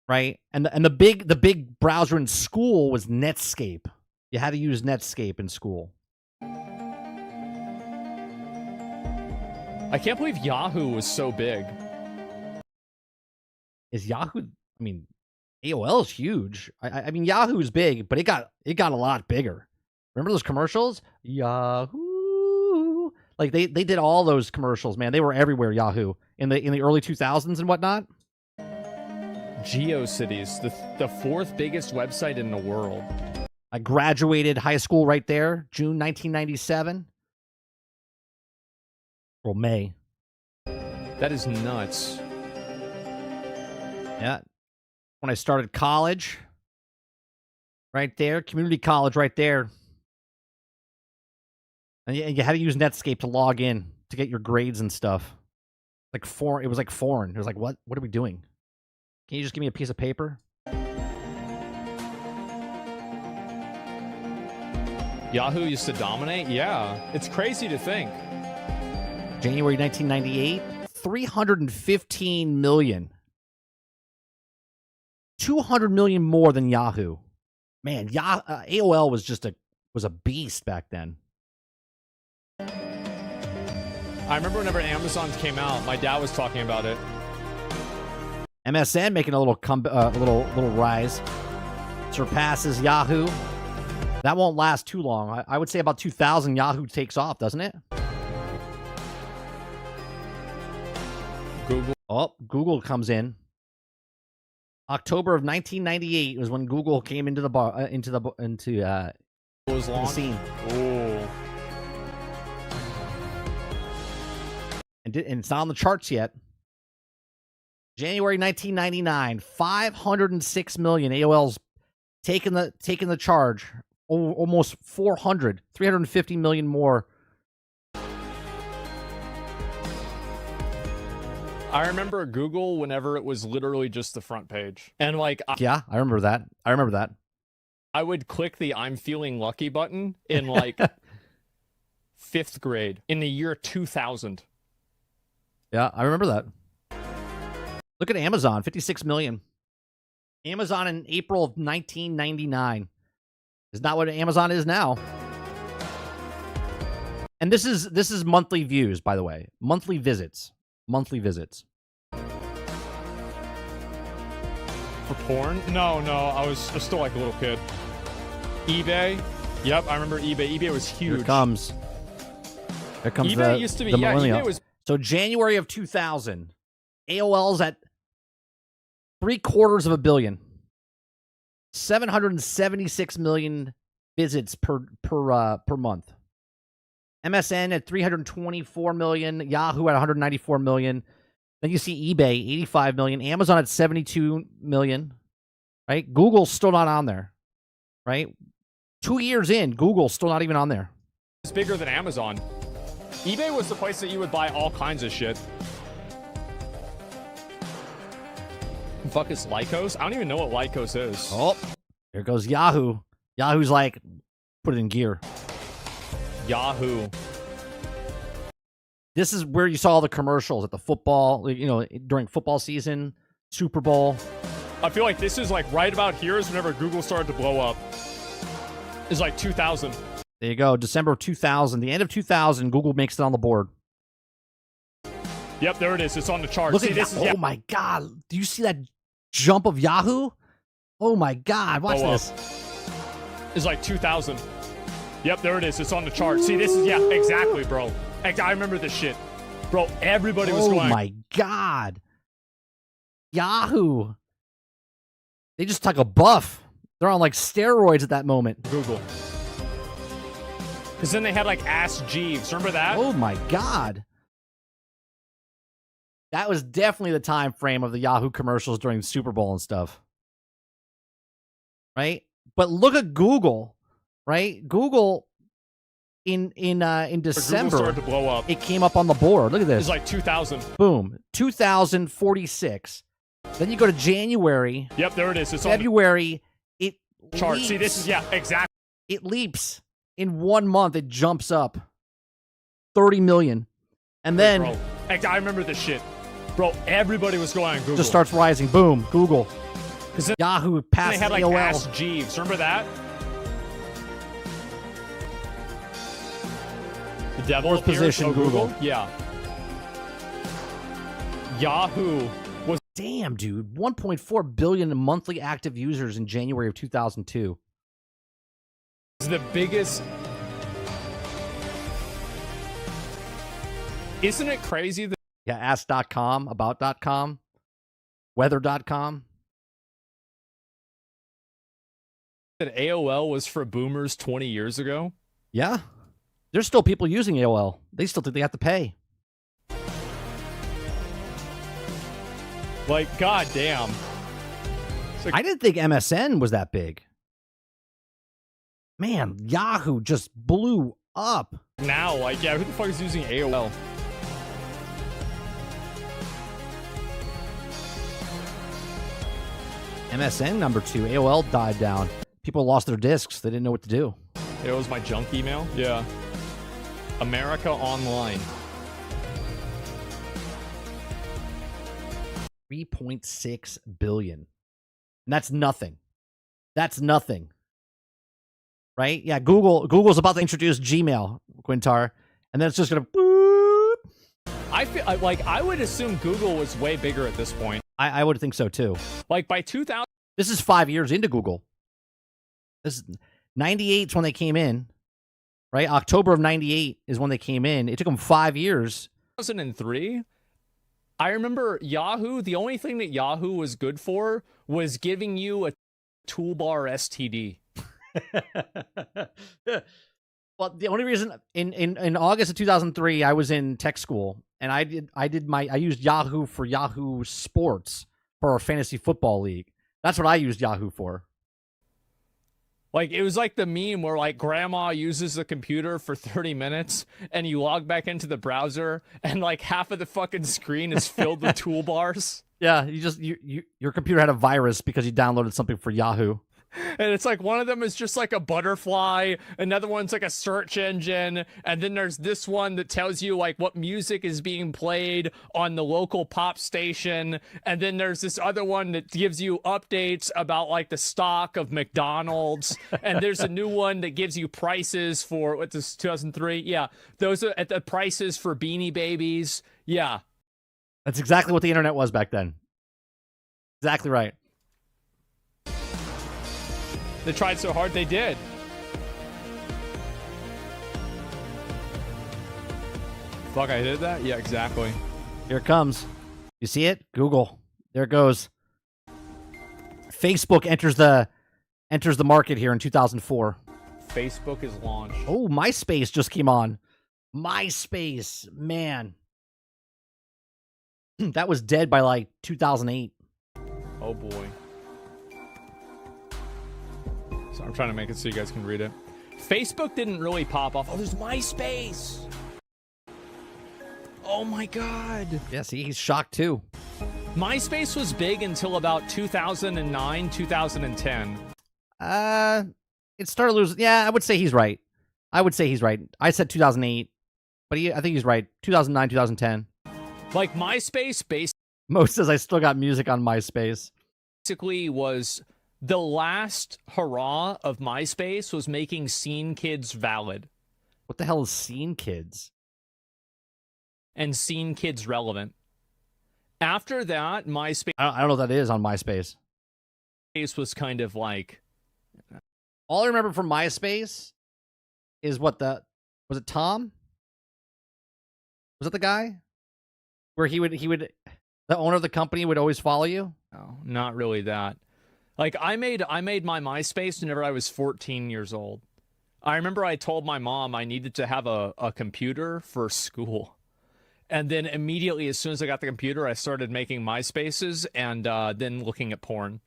Right? And the big browser in school was Netscape. You had to use Netscape in school. I can't believe Yahoo was so big. Is Yahoo? I mean, AOL is huge. I mean, Yahoo's big, but it got a lot bigger. Remember those commercials? Yahoo! Like they did all those commercials, man. They were everywhere. Yahoo in the early 2000s and whatnot. GeoCities, the fourth biggest website in the world. I graduated high school right there, June 1997. Well, May. That is nuts. Yeah. When I started college, right there, community college right there. And you had to use Netscape to log in to get your grades and stuff. It was like foreign. It was like, what are we doing? Can you just give me a piece of paper? Yahoo used to dominate? Yeah. It's crazy to think. January 1998, 315 million. 200 million more than Yahoo. Man, AOL was a beast back then. I remember whenever Amazon came out, my dad was talking about it. MSN making a little little rise. Surpasses Yahoo. That won't last too long. I would say about 2000 Yahoo takes off, doesn't it? Google. Oh, Google comes in. October of 1998 was when Google came into the scene. Oh. And it's not on the charts yet. January 1999, 506 million. AOL's taking the charge. Almost 350 million more. I remember Google whenever it was literally just the front page. And like yeah, I remember that. I would click the I'm feeling lucky button in like 5th grade in the year 2000. Yeah, I remember that. Look at Amazon, 56 million. Amazon in April of 1999 is not what Amazon is now. And this is monthly views, by the way. Monthly visits. For porn? No, I was still like a little kid. eBay? Yep, I remember eBay. eBay was huge. Here it comes. Here comes eBay used to be, the yeah, millennial. eBay was... So January of 2000, AOL's at 750 million. 776 million visits per month. MSN at 324 million, Yahoo at 194 million. Then you see eBay, 85 million, Amazon at 72 million, right? Google's still not on there, right? 2 years in, Google's still not even on there. It's bigger than Amazon. eBay was the place that you would buy all kinds of shit. The fuck is Lycos? I don't even know what Lycos is. Oh, here goes Yahoo. Yahoo's like, put it in gear. Yahoo. This is where you saw all the commercials at the football, during football season, Super Bowl. I feel like this is like right about here is whenever Google started to blow up. It's like 2000. There you go, December of 2000. The end of 2000, Google makes it on the board. Yep, there it is. It's on the chart. Look See, at this that. is, Oh, my God. Do you see that jump of Yahoo? Oh, my God. Watch this. It's like 2000. Yep, there it is. It's on the chart. See, this is, yeah, exactly, bro. I remember this shit. Bro, everybody was going. Oh, my God. Yahoo. They just took a buff. They're on, like, steroids at that moment. Google. Because then they had, like, Ask Jeeves. Remember that? Oh, my God. That was definitely the time frame of the Yahoo commercials during the Super Bowl and stuff. Right? But look at Google, right? Google in December Google started to blow up. It came up on the board. Look at this. It's like 2000. Boom. 2046. Then you go to January. Yep, there it is. It's February. It on the chart. leaps. See, this is, yeah, exactly. It leaps. In 1 month, it jumps up 30 million. And then bro, I remember this shit. Bro, everybody was going on Google. Just starts rising. Boom. Google. Yahoo passes they had like AOL. Ask Jeeves. Remember that? The devil Fourth position, Google. Yeah. Yahoo was. Damn, dude. 1.4 billion monthly active users in January of 2002. The biggest. Isn't it crazy that. Yeah, ask.com, about.com, weather.com. That AOL was for boomers 20 years ago? Yeah. There's still people using AOL. They still think they have to pay. Like, goddamn. Like, I didn't think MSN was that big. Man, Yahoo just blew up. Now, like, yeah, who the fuck is using AOL? MSN number 2. AOL died down. People lost their discs. They didn't know what to do. It was my junk email? Yeah. America Online. 3.6 billion. And that's nothing. That's nothing. Right? Yeah, Google's about to introduce Gmail, Quintar. And then it's just going to boop. I feel like I would assume Google was way bigger at this point. I would think so too. Like by 2000. This is 5 years into Google. This is 98 is when they came in, right? October of 98 is when they came in. It took them 5 years. 2003. I remember Yahoo. The only thing that Yahoo was good for was giving you a toolbar STD. Well, the only reason in August of 2003, I was in tech school and I used Yahoo for Yahoo Sports for our fantasy football league. That's what I used Yahoo for. Like, it was like the meme where, like, grandma uses the computer for 30 minutes and you log back into the browser and, like, half of the fucking screen is filled with toolbars. Yeah, your computer had a virus because you downloaded something for Yahoo. And it's like one of them is just like a butterfly, another one's like a search engine, and then there's this one that tells you like what music is being played on the local pop station, and then there's this other one that gives you updates about like the stock of McDonald's, and there's a new one that gives you prices for what's this 2003? Yeah, those are at the prices for Beanie Babies. Yeah, that's exactly what the internet was back then. Exactly right. They tried so hard, they did. Fuck, I did that? Yeah, exactly. Here it comes. You see it? Google. There it goes. Facebook enters the market here in 2004. Facebook is launched. Oh, MySpace just came on. MySpace, man. That was dead by like 2008. Oh boy. So I'm trying to make it so you guys can read it. Facebook didn't really pop off. Oh, there's MySpace. Oh my God. Yeah, see, he's shocked too. MySpace was big until about 2009, 2010. It started losing. Yeah, I would say he's right. I I said 2008, but I think he's right. 2009, 2010. Like MySpace Mo says I still got music on MySpace. basically was the last hurrah of MySpace was making scene kids valid What the hell is Scene Kids? and scene kids relevant. After that, MySpace I don't know what that is on MySpace. was kind of like, All I remember from MySpace is was it Tom? Was that the guy? Where he would the owner of the company would always follow you? no, not really that. Like I made my MySpace whenever I was 14 years old. I remember I told my mom I needed to have a computer for school. And then immediately, as soon as I got the computer, I started making MySpaces and then looking at porn.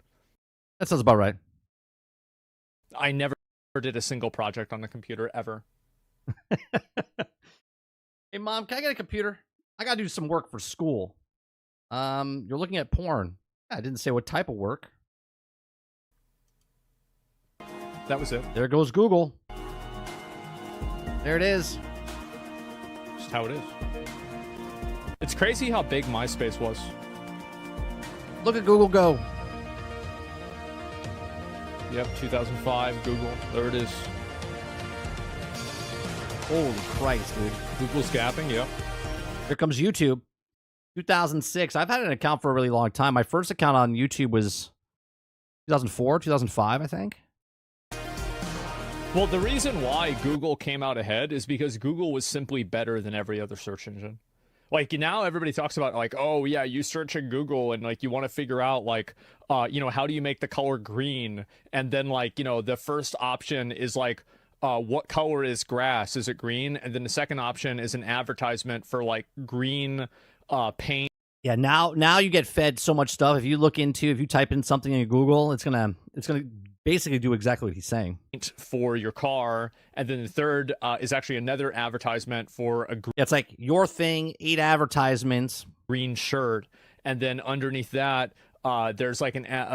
That sounds about right. I never did a single project on the computer ever. Hey, Mom, can I get a computer? I got to do some work for school. You're looking at porn. I didn't say what type of work. That was it. There goes Google. There it is. Just how it is. It's crazy how big MySpace was. Look at Google Go. Yep, 2005, Google. There it is. Holy Christ, dude. Google's gapping, yep. Here comes YouTube. 2006. I've had an account for a really long time. My first account on YouTube was 2004, 2005, I think. Well, the reason why Google came out ahead is because Google was simply better than every other search engine. Like now everybody talks about like, oh yeah, you search in Google and like you want to figure out like, how do you make the color green? And then like, the first option is like, what color is grass? Is it green? And then the second option is an advertisement for like green paint. Yeah, now you get fed so much stuff. If you type in something in Google, it's gonna basically do exactly what he's saying. For your car, and then the third is actually another advertisement for a Yeah, it's like your thing, 8 advertisements, green shirt, and then underneath that, there's like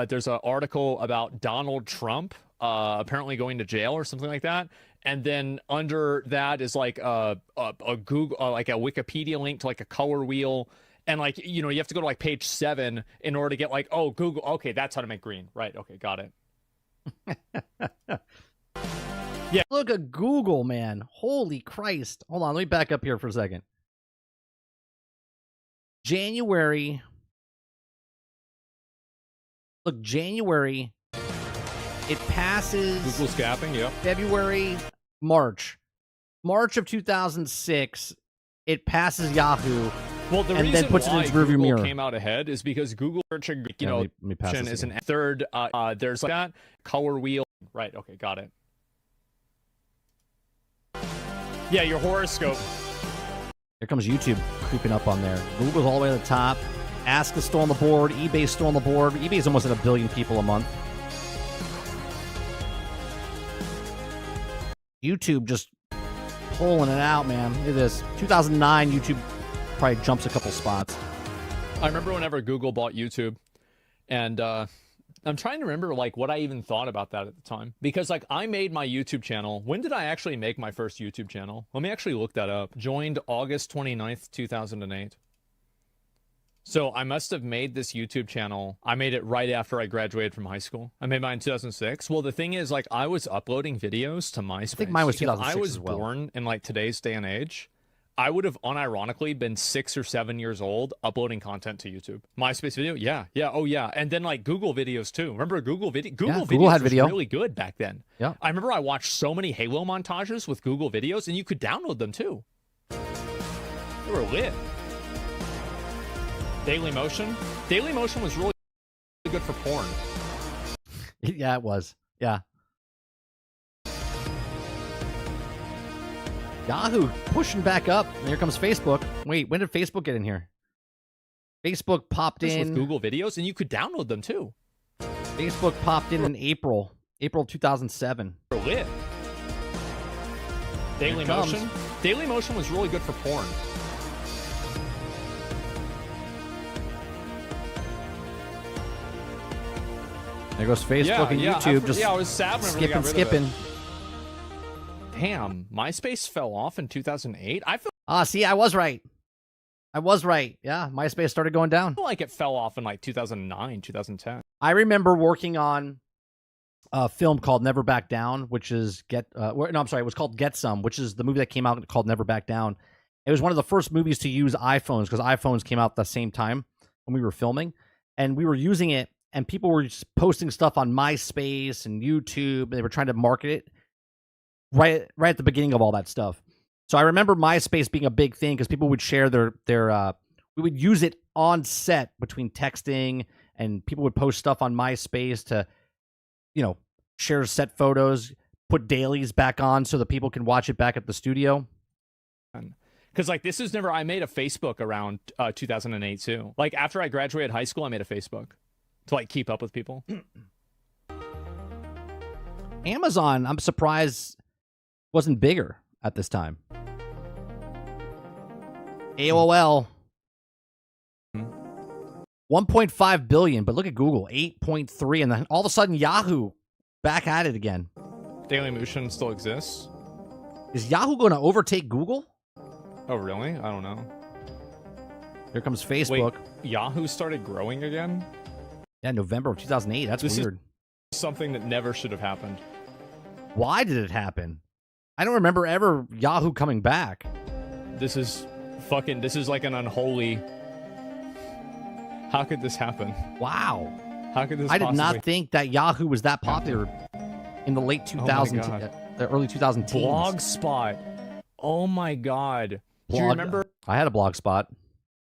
there's an article about Donald Trump apparently going to jail or something like that, and then under that is like a Google like a Wikipedia link to like a color wheel. And like, you have to go to like page 7 in order to get like, oh, Google. Okay, that's how to make green. Right. Okay, got it. Yeah. Look at Google, man. Holy Christ. Hold on. Let me back up here for a second. January. Look, January. It passes. Google's gapping. Yep. February, March of 2006. It passes Yahoo. Well, the and reason then puts why it in its rearview Google mirror. came out ahead is because Google searching, let me pass this is again. an third. There's like that color wheel. Right. Okay. Got it. Yeah, your horoscope. Here comes YouTube creeping up on there. Google's all the way to the top. Ask is still on the board. eBay's still on the board. eBay's almost at 1 billion people a month. YouTube just pulling it out, man. Look at this. 2009, YouTube probably jumps a couple spots. I remember whenever Google bought YouTube, and I'm trying to remember like what I even thought about that at the time, because like I made my YouTube channel. When did I actually make my first YouTube channel? Let me actually look that up. Joined August 29th, 2008. So I must have made this YouTube channel. I made it right after I graduated from high school. I made mine in 2006. Well, the thing is, like, I was uploading videos to MySpace. I think mine was 2006 I was as well. born in like today's day and age. I would have unironically been 6 or 7 years old uploading content to YouTube. MySpace video, yeah, oh yeah, and then like Google videos too. Remember Google video? Google videos had video. was really good back then. Yeah, I remember I watched so many Halo montages with Google videos, and you could download them too. They were lit. Dailymotion was really good for porn. Yeah, it was. Yeah. Yahoo pushing back up. Here comes Facebook. Wait, when did Facebook get in here? Facebook popped in with Google Videos, and you could download them too. Facebook popped in April 2007. Lit. Daily Motion. Daily Motion was really good for porn. There goes Facebook and YouTube. I was sad whenever they got rid skipping. of it. Damn, MySpace fell off in 2008. I feel see, I was right. Yeah, MySpace started going down. like it fell off in like 2009, 2010. I remember working on a film called Never Back Down, which is it was called Get Some, which is the movie that came out called Never Back Down. It was one of the first movies to use iPhones because iPhones came out at the same time when we were filming, and we were using it, and people were just posting stuff on MySpace and YouTube. They were trying to market it right at the beginning of all that stuff. So I remember MySpace being a big thing because people would share their we would use it on set between texting, and people would post stuff on MySpace to, share set photos, put dailies back on so that people can watch it back at the studio. Because I made a Facebook around 2008 too. Like after I graduated high school, I made a Facebook to like keep up with people. Amazon, I'm surprised, wasn't bigger at this time. AOL, 1.5 billion, but look at Google, 8.3, and then all of a sudden Yahoo back at it again. Daily Motion still exists. Is Yahoo going to overtake Google? Oh, really? I don't know. Here comes Facebook. Wait, Yahoo started growing again? Yeah, November of 2008. That's weird. Something that never should have happened. Why did it happen? I don't remember ever Yahoo coming back. This is like an unholy... How could this happen? Wow. How could this I did not think that Yahoo was that popular in the late 2000s, the early 2010s. Blogspot. Oh my god. Do you remember? I had a Blogspot.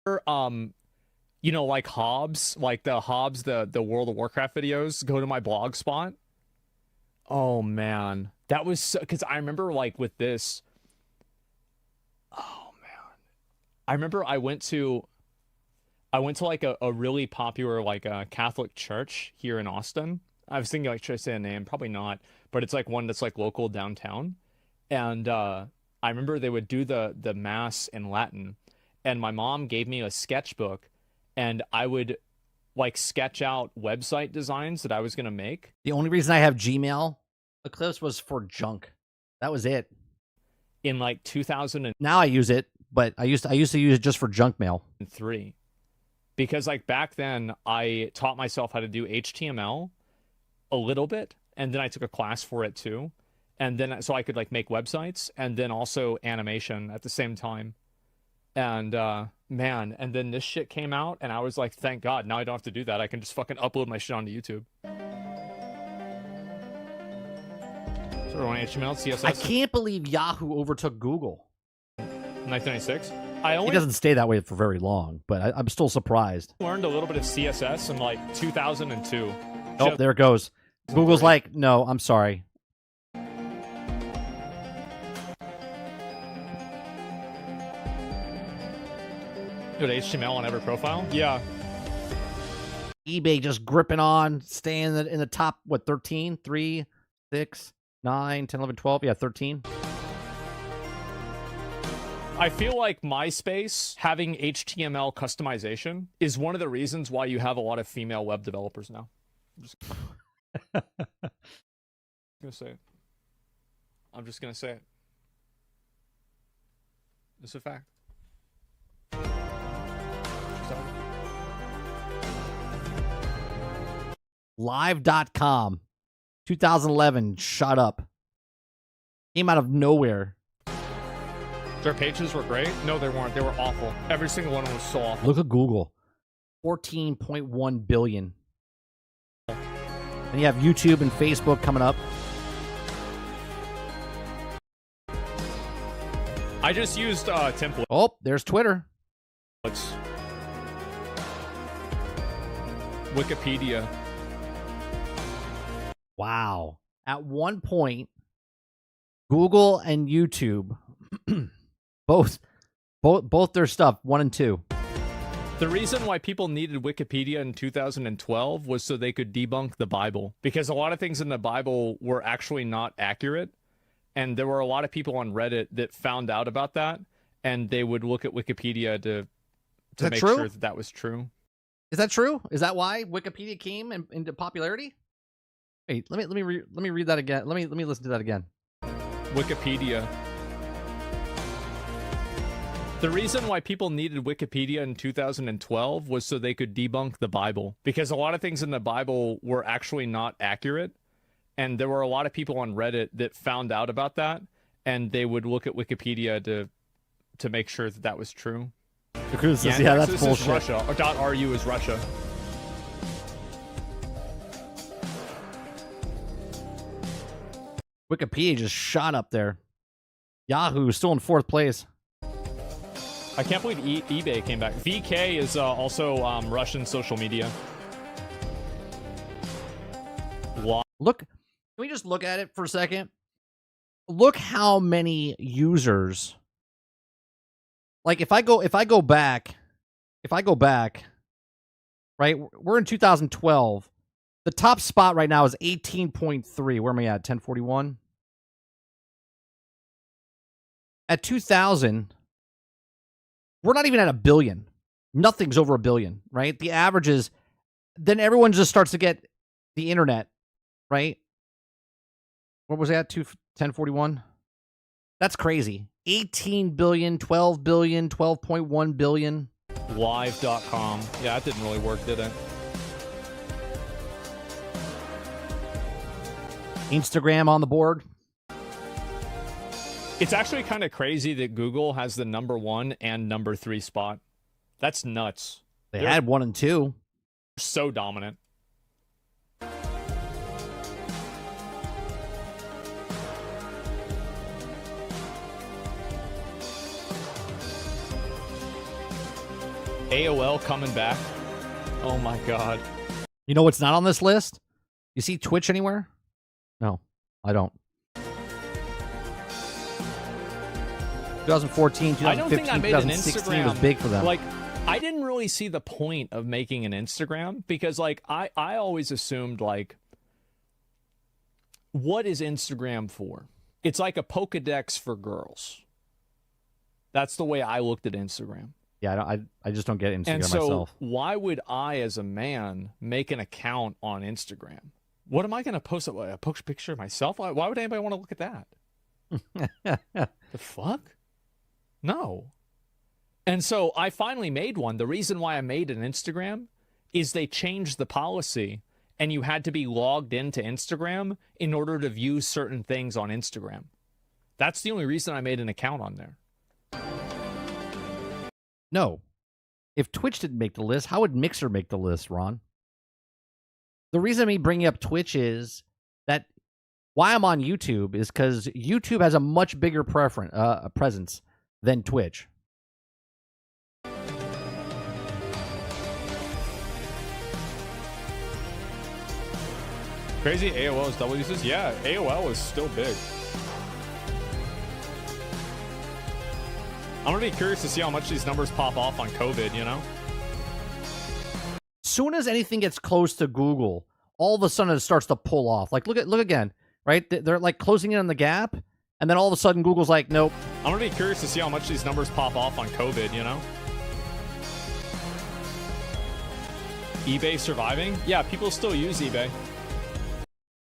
Like Hobbs, the World of Warcraft videos go to my Blogspot. Oh man, that was because I remember like with this. Oh man, I remember I went to like a really popular like Catholic church here in Austin. I was thinking like, should I say a name? Probably not, but it's like one that's like local downtown. And I remember they would do the mass in Latin, and my mom gave me a sketchbook, and I would like sketch out website designs that I was gonna make. The only reason I have Gmail Eclipse was for junk. That was it. In like 2003. Now I use it, but I used to use it just for junk mail. Because like back then I taught myself how to do HTML a little bit, and then I took a class for it too. And then so I could like make websites and then also animation at the same time. And man, and then this shit came out and I was like, thank God, now I don't have to do that. I can just fucking upload my shit onto YouTube. So on HTML, CSS. I can't believe Yahoo overtook Google. 1996. It doesn't stay that way for very long, but I'm still surprised. Learned a little bit of CSS in like 2002. Oh, there it goes. Google's like, no, I'm sorry. With HTML on every profile? Yeah. eBay just gripping on, staying in the top, 13? 3, 6, 9, 10, 11, 12? Yeah, 13. I feel like MySpace having HTML customization is one of the reasons why you have a lot of female web developers now. I'm just gonna say it. I'm just gonna say it. It's a fact. Live.com, 2011, shot up. Came out of nowhere. Their pages were great? No, they weren't. They were awful. Every single one was so awful. Look at Google. 14.1 billion. And you have YouTube and Facebook coming up. I just used template. Oh, there's Twitter. Wikipedia. Wow. At one point, Google and YouTube both their stuff, 1 and 2. The reason why people needed Wikipedia in 2012 was so they could debunk the Bible, because a lot of things in the Bible were actually not accurate, and there were a lot of people on Reddit that found out about that, and they would look at Wikipedia to make sure that that was true. Is that true? Is that why Wikipedia came into popularity? Wait, let me read that again. Let me listen to that again. Wikipedia. The reason why people needed Wikipedia in 2012 was so they could debunk the Bible, because a lot of things in the Bible were actually not accurate, and there were a lot of people on Reddit that found out about that, and they would look at Wikipedia to make sure that that was true. Yeah, that's bullshit. Russia, or .ru is Russia. Wikipedia just shot up there. Yahoo is still in 4th place. I can't believe eBay came back. VK is also Russian social media. Look, can we just look at it for a second? Look how many users. Like if I go back, right? We're in 2012. The top spot right now is 18.3. Where am I at? 1041. At 2000, we're not even at 1 billion. Nothing's over 1 billion, right? The average is, then everyone just starts to get the internet, right? What was that? 1041? That's crazy. 18 billion, 12 billion, 12.1 billion. Live.com. Yeah, that didn't really work, did it? Instagram on the board. It's actually kind of crazy that Google has the #1 and #3 spot. That's nuts. They're had 1 and 2. So dominant. AOL coming back. Oh my god. You know what's not on this list? You see Twitch anywhere? No, I don't. 2014, 2015, I don't think I made an 2016 Instagram was big for them. Like, I didn't really see the point of making an Instagram because, like, I always assumed, like, what is Instagram for? It's like a Pokedex for girls. That's the way I looked at Instagram. Yeah, I just don't get Instagram and so myself. Why would I, as a man, make an account on Instagram? What am I going to post? A picture of myself? Why would anybody want to look at that? The fuck? No. And so I finally made one. The reason why I made an Instagram is they changed the policy and you had to be logged into Instagram in order to view certain things on Instagram. That's the only reason I made an account on there. No. If Twitch didn't make the list, how would Mixer make the list, Ron? The reason me bringing up Twitch is that why I'm on YouTube is because YouTube has a much bigger presence than Twitch. Crazy AOL is double uses? Yeah, AOL is still big. I'm going to be curious to see how much these numbers pop off on COVID, you know? Soon as anything gets close to Google, all of a sudden it starts to pull off. Like, look again, right? They're like closing in on the gap, and then all of a sudden Google's like, nope. I'm going to be curious to see how much these numbers pop off on COVID, you know? eBay surviving? Yeah, people still use eBay.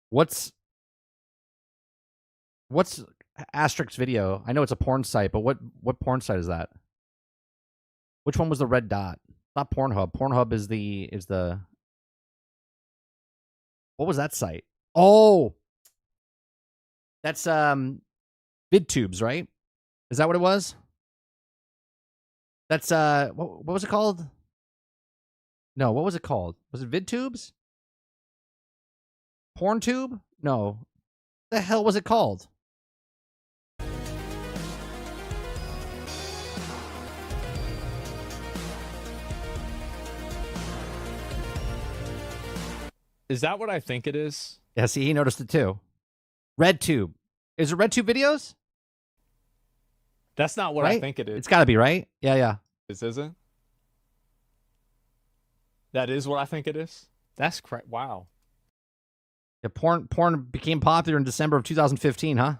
What's Asterix Video? I know it's a porn site, but what porn site is that? Which one was the red dot? Not Pornhub. Pornhub is the what was that site? Oh, that's VidTubes, right? Is that what it was? That's what was it called? No, what was it called? Was it VidTubes? PornTube? No. What the hell was it called? Is that what I think it is? Yeah, see, he noticed it too. RedTube. Is it RedTube videos? That's not what I Right? think it is. It's got to be, right? Yeah, yeah. Is it? That is what I think it is. That's correct. Wow. Yeah, porn became popular in December of 2015, huh?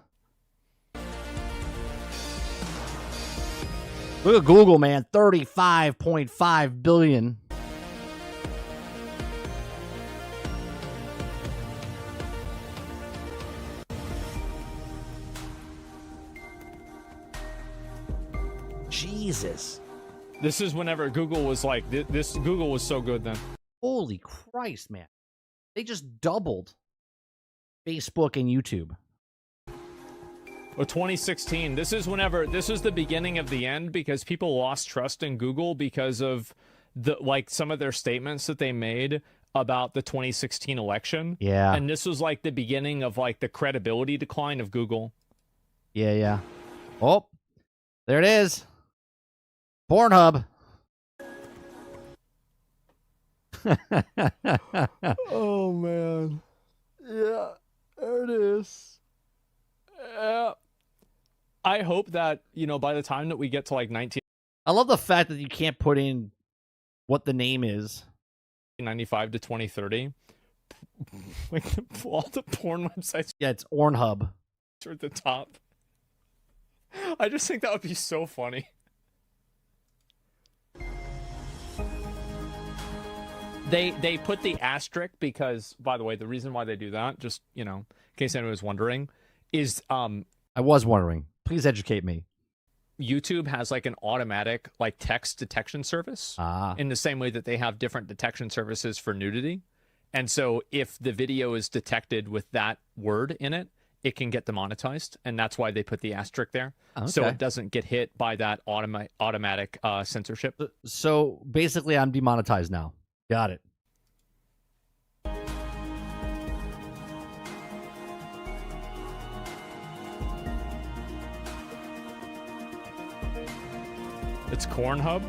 Look at Google, man. 35.5 billion. Jesus. This is whenever Google was like, this Google was so good then. Holy Christ, man. They just doubled Facebook and YouTube. Well, 2016. This is the beginning of the end because people lost trust in Google because of some of their statements that they made about the 2016 election. Yeah. And this was like the beginning of like the credibility decline of Google. Yeah, yeah. Oh, there it is. Pornhub. Oh, man. Yeah, there it is. Yeah. I hope that, by the time that we get to like I love the fact that you can't put in what the name is. 1995 to 2030, like all the porn websites Yeah, it's Ornhub. are at the top. I just think that would be so funny. They put the asterisk because, by the way, the reason why they do that, just, in case anyone was wondering, is I was wondering. Please educate me. YouTube has like an automatic like text detection service in the same way that they have different detection services for nudity. And so if the video is detected with that word in it, it can get demonetized. And that's why they put the asterisk there. Okay. So it doesn't get hit by that automatic censorship. So basically I'm demonetized now. Got it. It's Cornhub?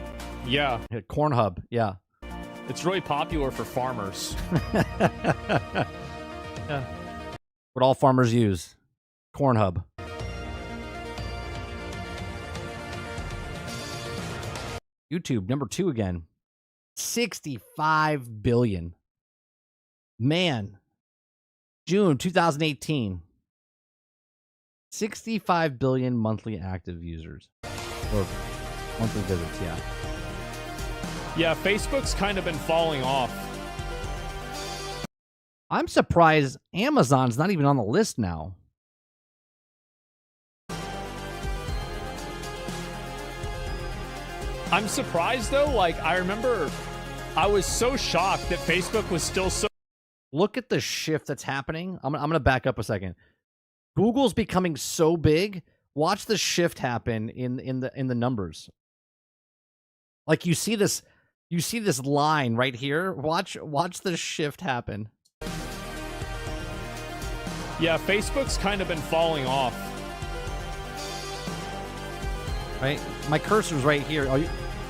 Yeah. Cornhub, yeah. It's really popular for farmers. Yeah. What all farmers use. Cornhub. YouTube, number 2 again. 65 billion. Man. June 2018. 65 billion monthly active users. Or monthly visits, yeah. Yeah, Facebook's kind of been falling off. I'm surprised Amazon's not even on the list now. I'm surprised, though. Like, I remember I was so shocked that Facebook was still so... Look at the shift that's happening. I'm going to back up a second. Google's becoming so big. Watch the shift happen in the numbers. Like you see this line right here. Watch the shift happen. Yeah, Facebook's kind of been falling off. Right? My cursor's right here. Oh,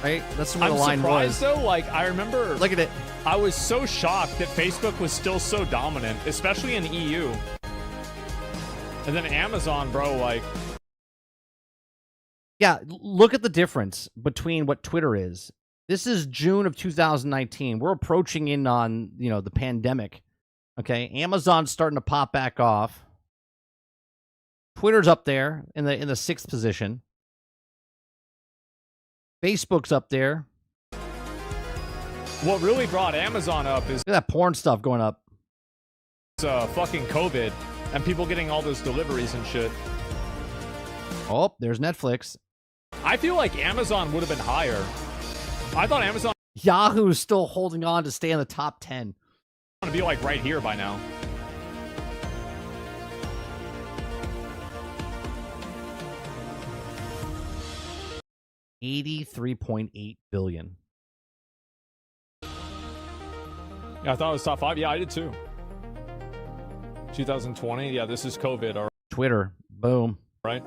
right? That's where the line was. I'm surprised, though. Like, I remember... Look at it. I was so shocked that Facebook was still so dominant, especially in EU. And then Amazon, bro, like... Yeah, look at the difference between what Twitter is. This is June of 2019. We're approaching in on, the pandemic. Okay? Amazon's starting to pop back off. Twitter's up there in the 6th position. Facebook's up there. What really brought Amazon up is... Look at that porn stuff going up. Fucking COVID and people getting all those deliveries and shit. Oh, there's Netflix. I feel like Amazon would have been higher. I thought Amazon... Yahoo's still holding on to stay in the top 10. Want to be like right here by now. $83.8 billion. Yeah, I thought it was top 5. Yeah, I did too. 2020. Yeah, this is COVID. All right. Twitter. Boom. Right.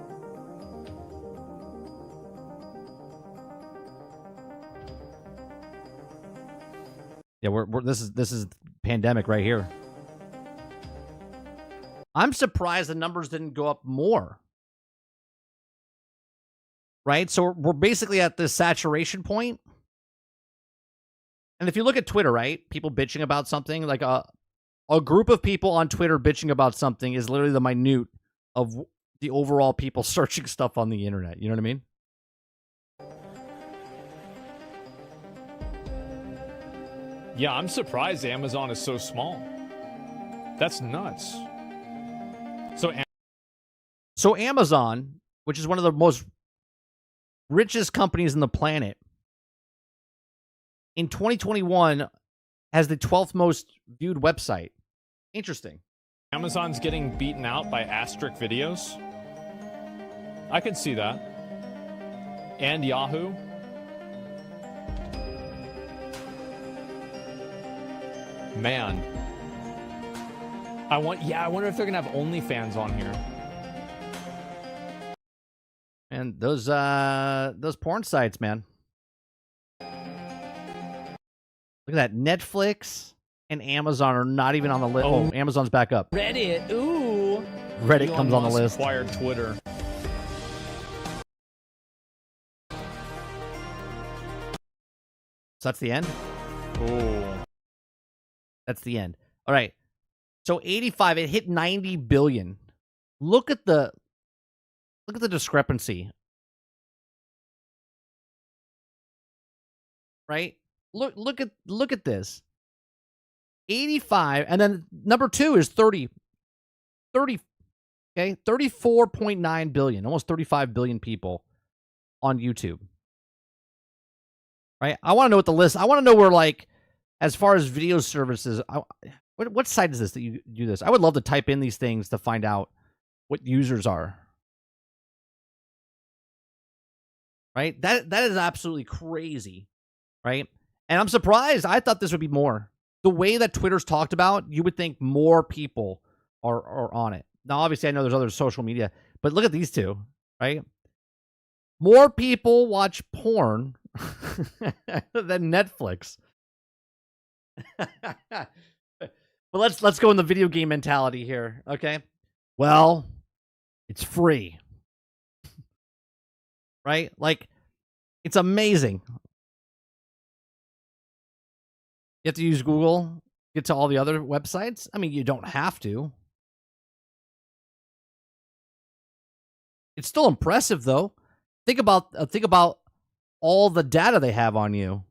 Yeah, we're this is pandemic right here. I'm surprised the numbers didn't go up more. right? So we're basically at this saturation point. And if you look at Twitter, right, people bitching about something, like a group of people on Twitter bitching about something is literally the minute of the overall people searching stuff on the internet. You know what I mean? Yeah, I'm surprised Amazon is so small. That's nuts. So Amazon, which is one of the most richest companies on the planet, in 2021 has the 12th most viewed website. Interesting. Amazon's getting beaten out by asterisk videos. I could see that. And Yahoo. Man. I wonder if they're gonna have OnlyFans on here. And those porn sites, man. Look at that. Netflix and Amazon are not even on the list. Oh, Amazon's back up. Reddit, ooh. Reddit Elon comes on the Musk list. Acquired Twitter. So that's the end? Oh. That's the end. All right. So 85, it hit 90 billion. Look at the discrepancy. Right? Look at this. 85, and then number 2 is 30. Okay? 34.9 billion, almost 35 billion people on YouTube. Right? I want to know what the list. I want to know where, like, as far as video services, what site is this that you do this? I would love to type in these things to find out what users are. Right? That is absolutely crazy. Right? And I'm surprised. I thought this would be more. The way that Twitter's talked about, you would think more people are on it. Now, obviously, I know there's other social media, but look at these two, right? More people watch porn than Netflix. But let's go in the video game mentality here, okay? Well, it's free. Right? Like, it's amazing. You have to use Google, get to all the other websites. I mean, you don't have to. It's still impressive, though. Think about all the data they have on you.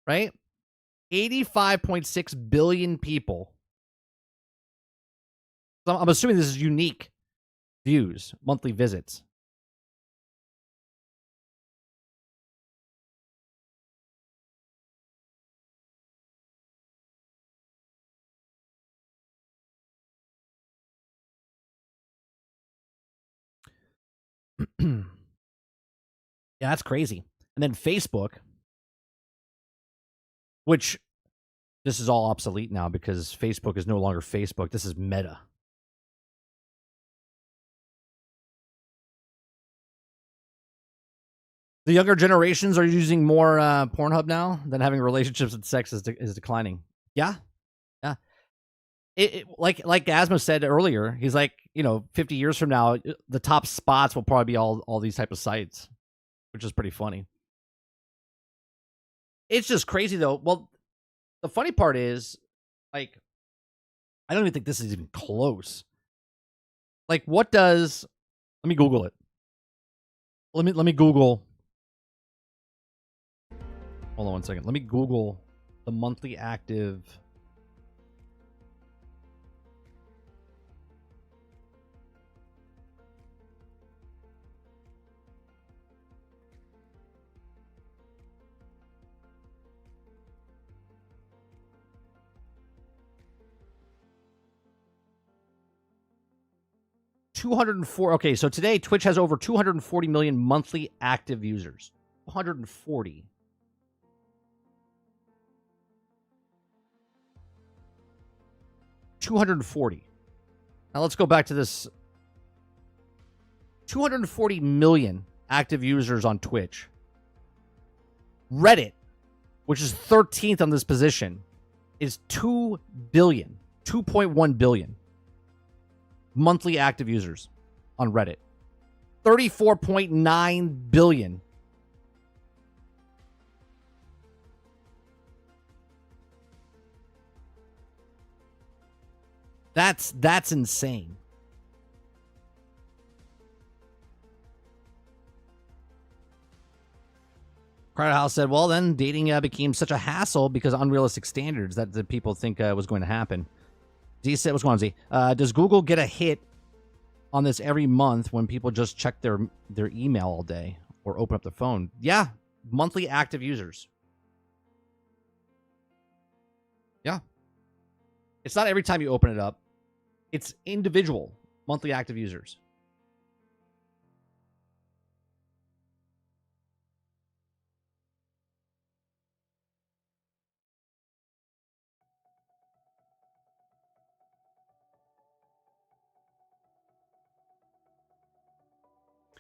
Right? 85.6 billion people. So I'm assuming this is unique views, monthly visits. Yeah, that's crazy. And then Facebook, which this is all obsolete now because Facebook is no longer Facebook. This is Meta. The younger generations are using more Pornhub now than having relationships with sex is declining. Yeah. Yeah. Like Asma said earlier, he's like, 50 years from now, the top spots will probably be all these type of sites, which is pretty funny. It's just crazy, though. Well, the funny part is, like, I don't even think this is even close. Like, what does... Let me Google it. Let me Google... Hold on one second. Let me Google the monthly active... Okay, so today Twitch has over 240 million monthly active users. 140. Now let's go back to this. 240 million active users on Twitch. Reddit, which is 13th on this position, is 2 billion. 2.1 billion. Monthly active users on Reddit. $34.9 billion. That's insane. Crowder House said, well, then dating became such a hassle because of unrealistic standards that the people think was going to happen. Z said, what's going on, Z? Does Google get a hit on this every month when people just check their email all day or open up their phone? Yeah, monthly active users. Yeah. It's not every time you open it up. It's individual monthly active users.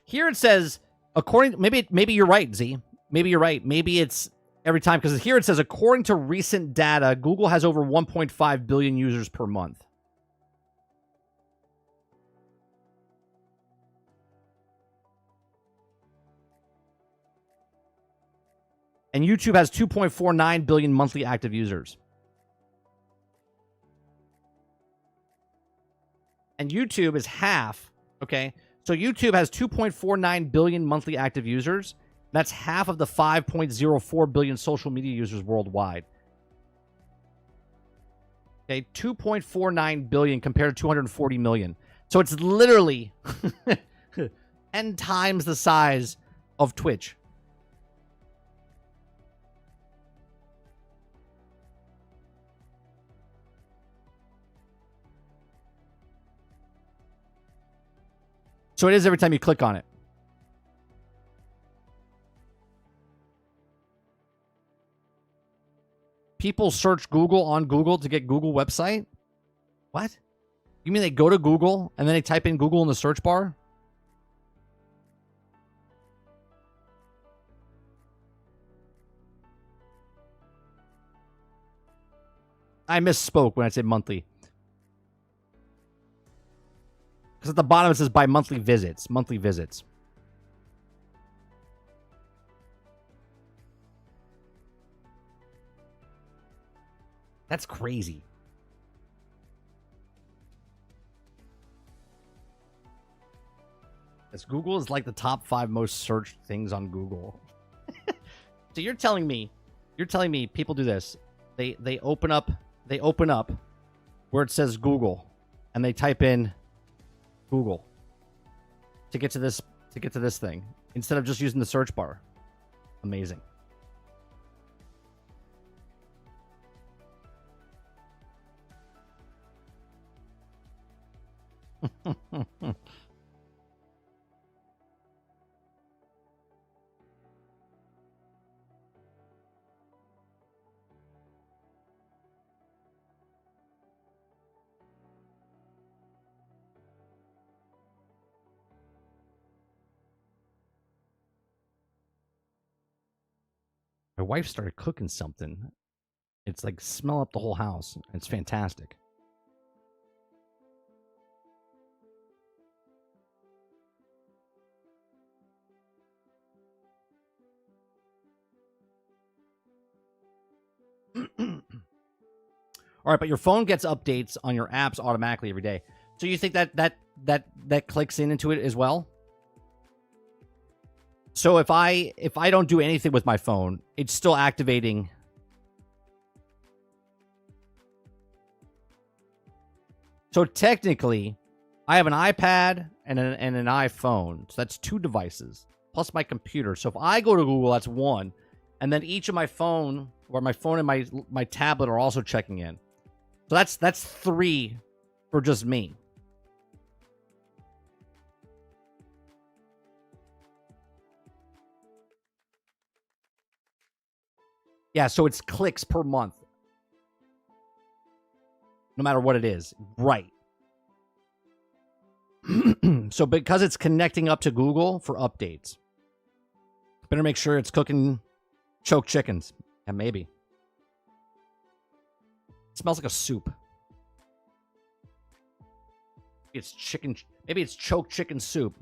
Here it says, maybe you're right, Z. Maybe you're right. Maybe it's every time, because here it says, according to recent data, Google has over 1.5 billion users per month. And YouTube has 2.49 billion monthly active users. And YouTube is half, okay? So YouTube has 2.49 billion monthly active users. That's half of the 5.04 billion social media users worldwide. Okay, 2.49 billion compared to 240 million. So it's literally 10 times the size of Twitch. So it is every time you click on it. People search Google on Google to get Google website? What? You mean they go to Google and then they type in Google in the search bar? I misspoke when I said monthly. Because at the bottom it says by monthly visits. Monthly visits. That's crazy. As Google is like the top 5 most searched things on Google. So you're telling me people do this. They open up where it says Google and they type in Google to get to this thing instead of just using the search bar. Amazing. My wife started cooking something. It's like smell up the whole house. It's fantastic. All right, but your phone gets updates on your apps automatically every day. So you think that clicks into it as well? So if I don't do anything with my phone, it's still activating. So technically, I have an iPad and an iPhone. So that's 2 devices plus my computer. So if I go to Google, that's 1, and then each of my phone and my tablet are also checking in. So that's 3 for just me. Yeah, so it's clicks per month. No matter what it is. Right. So because it's connecting up to Google for updates, better make sure it's cooking choke chickens. And maybe. It smells like a soup. It's chicken. Maybe it's choke chicken soup.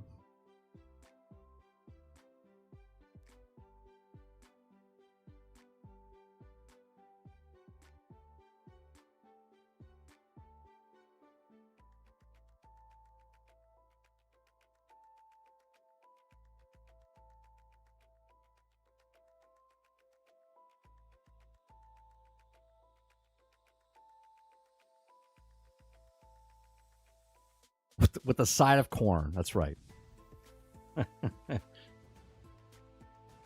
with the side of corn. That's right.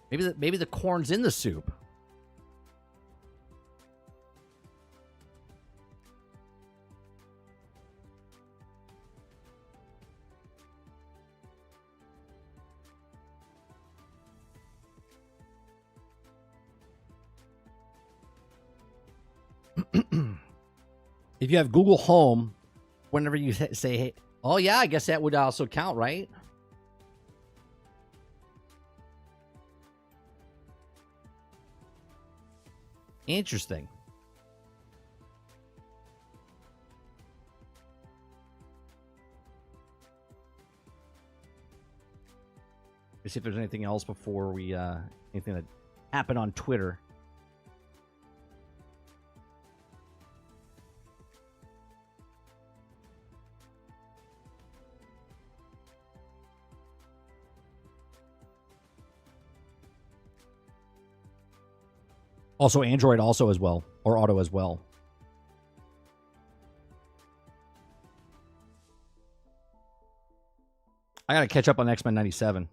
maybe the corn's in the soup. If you have Google Home, whenever you say, hey, oh yeah, I guess that would also count, right? Interesting. Let's see if there's anything else before we, anything that happened on Twitter. Also, Android also as well, or Auto as well. I gotta catch up on X-Men 97.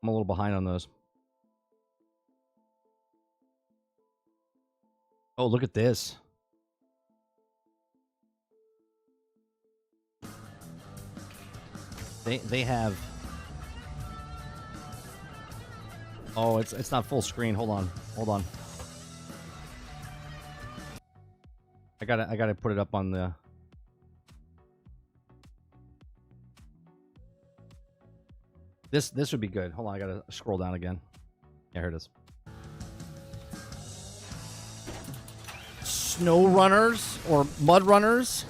I'm a little behind on those. Oh, look at this. They have... Oh, it's not full screen. Hold on. I gotta put it up on the... This would be good. Hold on, I gotta scroll down again. Yeah, here it is. Snow runners or mud runners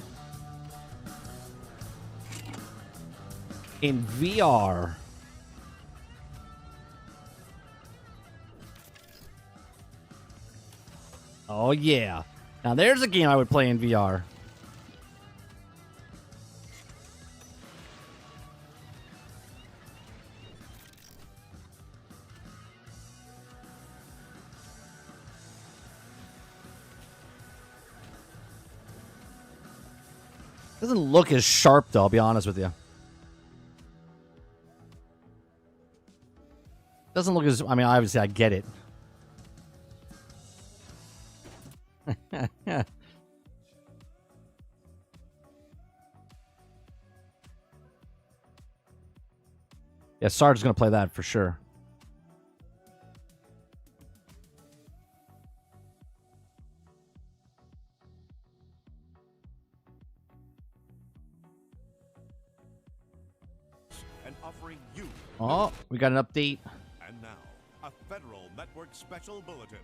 in VR. Oh, yeah. Now, there's a game I would play in VR. Doesn't look as sharp, though, I'll be honest with you. Doesn't look as... I mean, obviously, I get it. Yeah, Sarge's going to play that for sure. And offering you. Oh, we got an update. And now, a Federal Network special bulletin.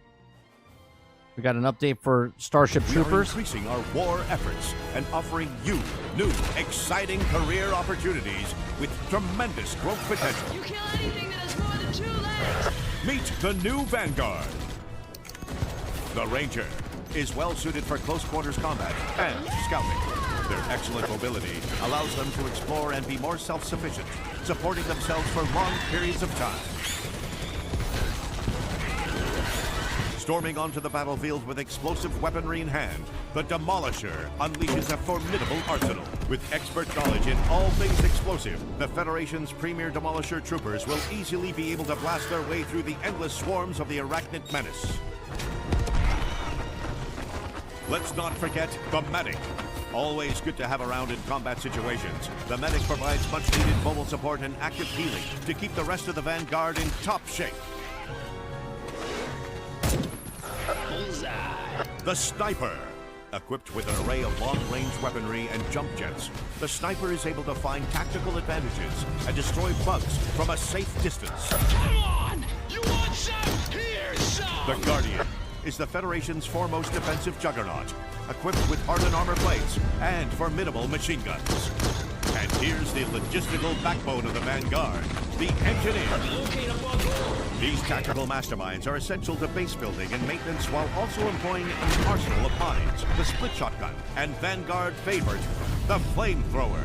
We got an update for Starship We Troopers. are increasing our war efforts and offering you new, exciting career opportunities with tremendous growth potential. You kill anything that has more than 2 legs. Meet the new Vanguard. The Ranger is well suited for close quarters combat and scouting. Their excellent mobility allows them to explore and be more self-sufficient, supporting themselves for long periods of time. Storming onto the battlefield with explosive weaponry in hand, the Demolisher unleashes a formidable arsenal. With expert knowledge in all things explosive, the Federation's premier Demolisher troopers will easily be able to blast their way through the endless swarms of the arachnid menace. Let's not forget the Medic. Always good to have around in combat situations. The Medic provides much-needed mobile support and active healing to keep the rest of the Vanguard in top shape. The Sniper. Equipped with an array of long-range weaponry and jump jets, the Sniper is able to find tactical advantages and destroy bugs from a safe distance. Come on! You want some? Here's some! The Guardian is the Federation's foremost defensive juggernaut, equipped with hardened armor plates and formidable machine guns. And here's the logistical backbone of the Vanguard, the Engineer. These tactical masterminds are essential to base building and maintenance while also employing an arsenal of mines, the split shotgun, and Vanguard favorite, the flamethrower.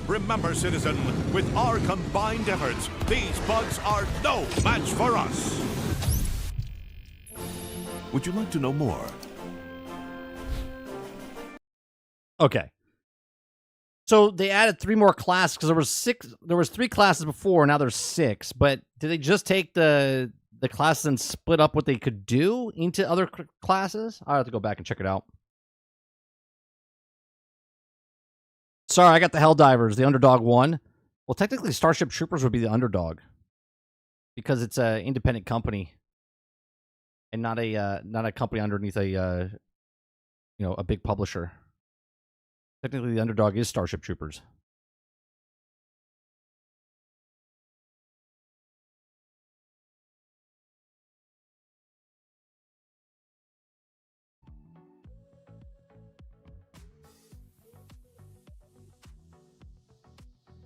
Remember, citizen, with our combined efforts, these bugs are no match for us. Would you like to know more? Okay. So they added 3 more classes because there was 3 classes before, now there's 6. But did they just take the classes and split up what they could do into other classes? I'll have to go back and check it out. Sorry, I got the Helldivers. The underdog won. Well, technically, Starship Troopers would be the underdog because it's an independent company and not a company underneath a a big publisher. Technically, the underdog is Starship Troopers.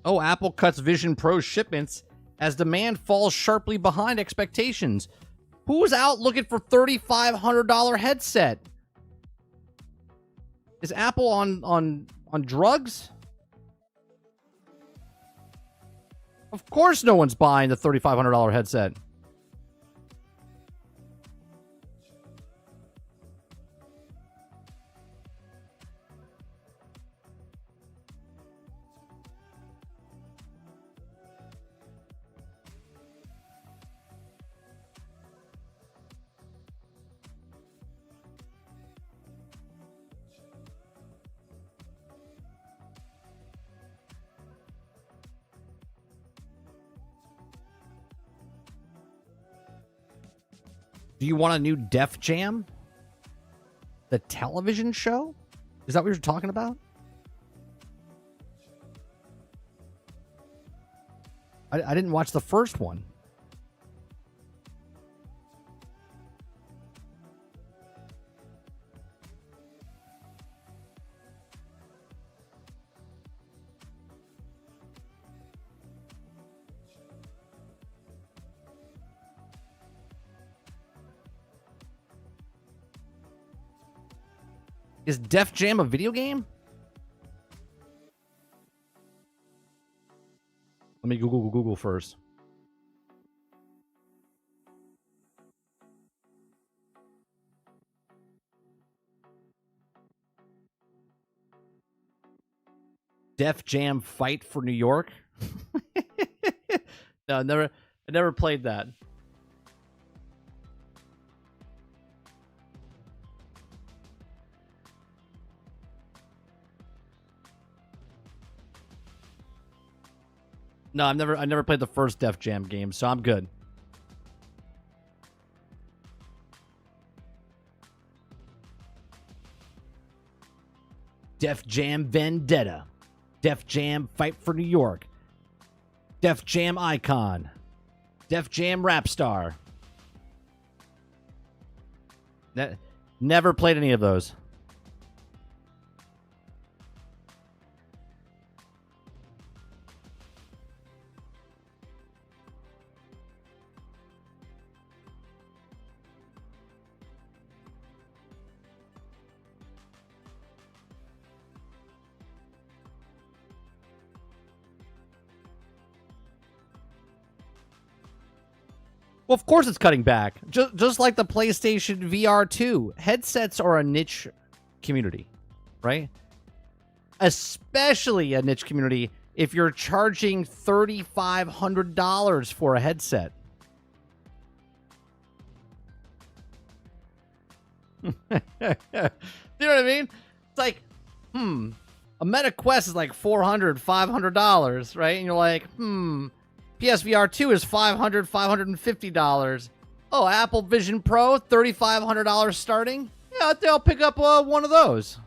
Oh, Apple cuts Vision Pro shipments as demand falls sharply behind expectations. Who's out looking for $3,500 headset? Is Apple on drugs? Of course no one's buying the $3,500 headset. Do you want a new Def Jam? The television show? Is that what you're talking about? I didn't watch the first one. Is Def Jam a video game? Let me Google first. Def Jam Fight for New York? No, I never played that. No, I never played the first Def Jam game, so I'm good. Def Jam Vendetta. Def Jam Fight for New York. Def Jam Icon. Def Jam Rap Star. Never played any of those. Well, of course it's cutting back. Just like the PlayStation VR 2. Headsets are a niche community, right? Especially a niche community if you're charging $3,500 for a headset. You know what I mean? It's like, a Meta Quest is like $400, $500, right? And you're like, PSVR 2 is $500, $550. Oh, Apple Vision Pro, $3,500 starting? Yeah, I think I'll pick up one of those.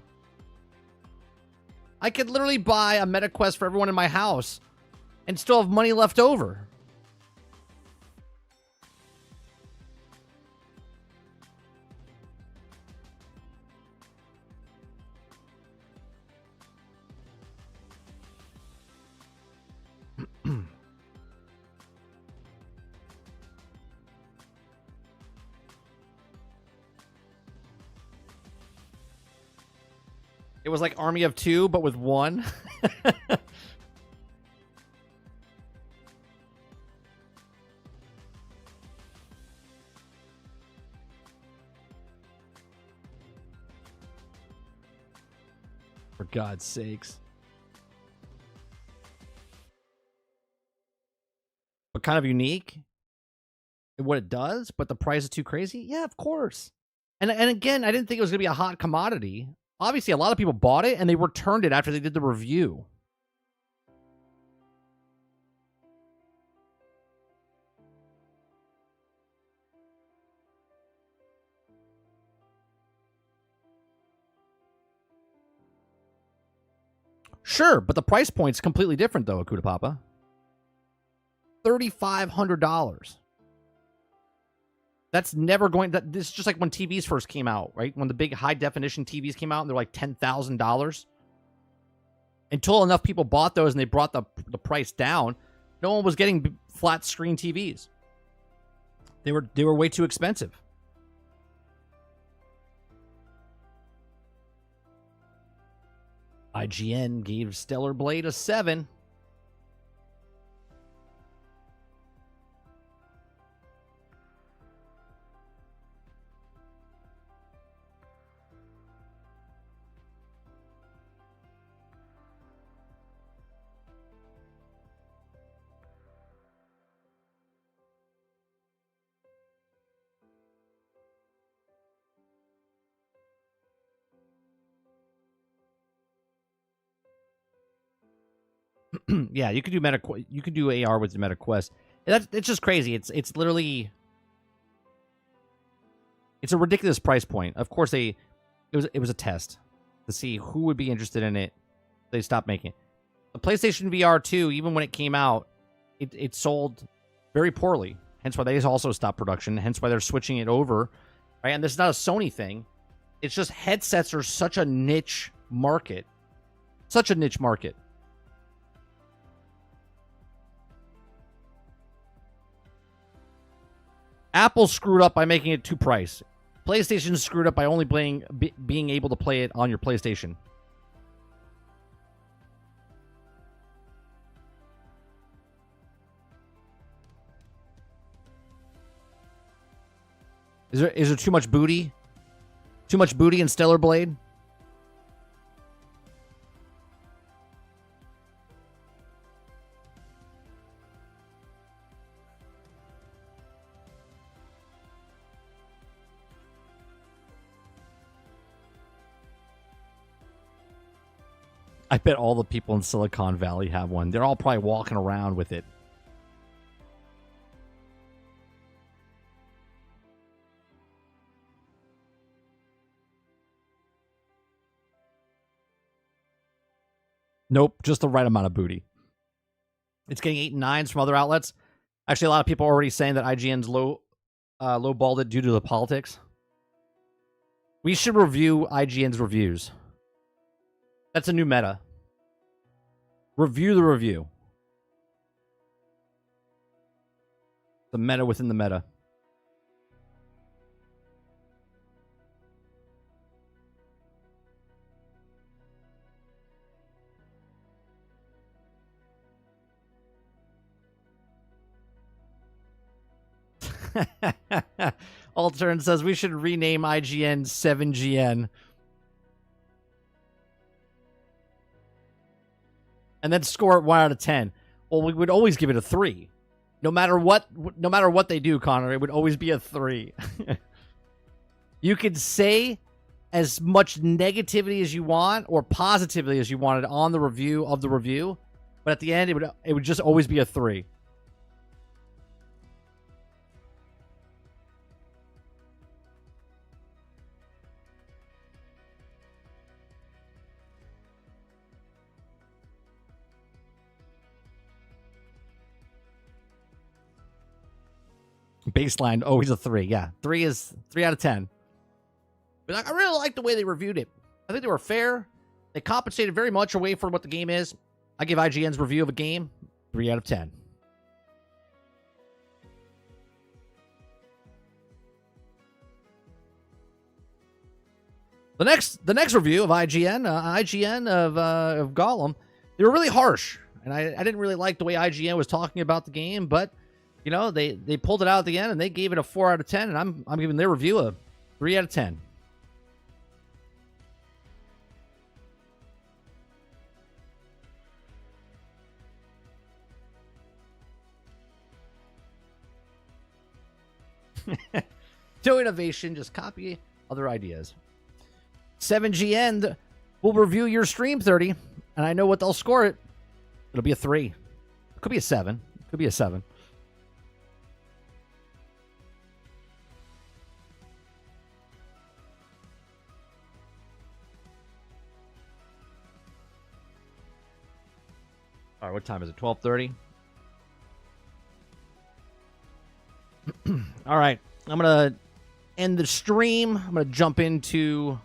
I could literally buy a Meta Quest for everyone in my house and still have money left over. It was like Army of Two, but with one. For God's sakes. kind of unique in what it does, but the price is too crazy. Yeah, of course. And again, I didn't think it was going to be a hot commodity. Obviously, a lot of people bought it and they returned it after they did the review. Sure, but the price point's completely different, though, Akuta Papa. $3,500. That's never going... This is just like when TVs first came out, right? When the big high-definition TVs came out, and they're like $10,000. Until enough people bought those and they brought the price down, no one was getting flat-screen TVs. They were way too expensive. IGN gave Stellar Blade a 7. Yeah, you could do you could do AR with the Meta Quest. It's just crazy. It's literally it's a ridiculous price point. Of course, it was a test to see who would be interested in it. They stopped making it. The PlayStation VR 2, even when it came out, it sold very poorly. Hence why they also stopped production. Hence why they're switching it over. Right, and this is not a Sony thing. It's just headsets are such a niche market, such a niche market. Apple screwed up by making it too pricey. PlayStation screwed up by only being able to play it on your PlayStation. Is there too much booty? Too much booty in Stellar Blade? I bet all the people in Silicon Valley have one. They're all probably walking around with it. Nope, just the right amount of booty. It's getting 8 and 9s from other outlets. Actually, a lot of people are already saying that IGN's low-balled it due to the politics. We should review IGN's reviews. That's a new meta. Review the review. The meta within the meta. Altern says we should rename IGN 7GN. And then score it 1 out of 10. Well, we would always give it a 3. No matter what they do, Connor, it would always be a 3. You could say as much negativity as you want or positivity as you wanted on the review of the review, but at the end it would just always be a 3. Baseline, always a 3. Yeah, 3 is 3 out of 10. But I really like the way they reviewed it. I think they were fair. They compensated very much away from what the game is. I give IGN's review of a game 3 out of 10. The next review of IGN of Gollum, they were really harsh, and I didn't really like the way IGN was talking about the game, but you know, they pulled it out at the end and they gave it a 4 out of 10, and I'm giving their review a 3 out of 10. No innovation, just copy other ideas. 7GN will review your stream 30, and I know what they'll score it. It'll be a 3. It could be a 7. It could be a 7. All right, what time is it? 12:30. All right, I'm gonna end the stream. I'm gonna jump into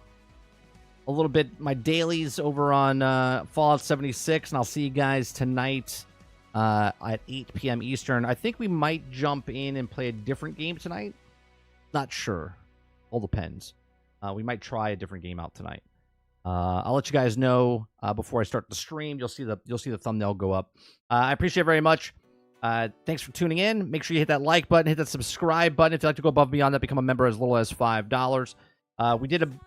a little bit my dailies over on Fallout 76, and I'll see you guys tonight at 8 p.m. Eastern. I think we might jump in and play a different game tonight. Not sure. All depends. We might try a different game out tonight. I'll let you guys know before I start the stream. You'll see the thumbnail go up. I appreciate it very much. Thanks for tuning in. Make sure you hit that like button, hit that subscribe button if you'd like to go above and beyond that. Become a member as little as $5. We did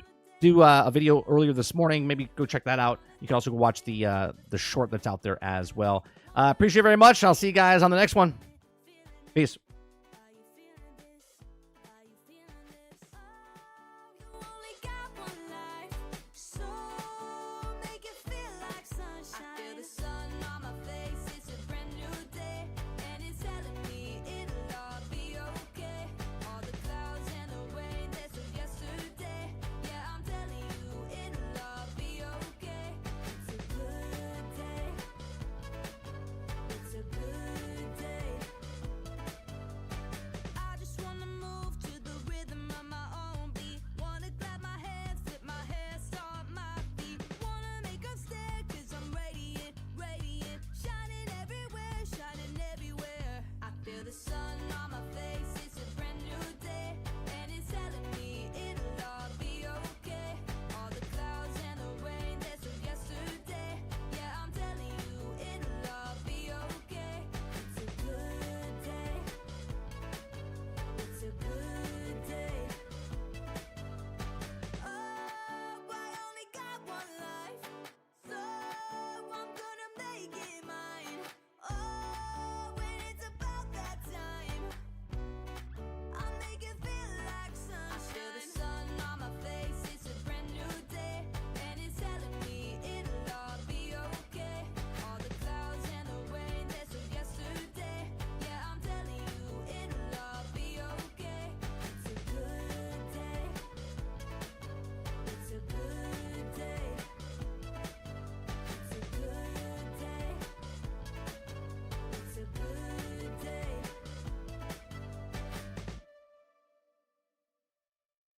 do a video earlier this morning. Maybe go check that out. You can also go watch the short that's out there as well. Appreciate it very much. I'll see you guys on the next one. Peace.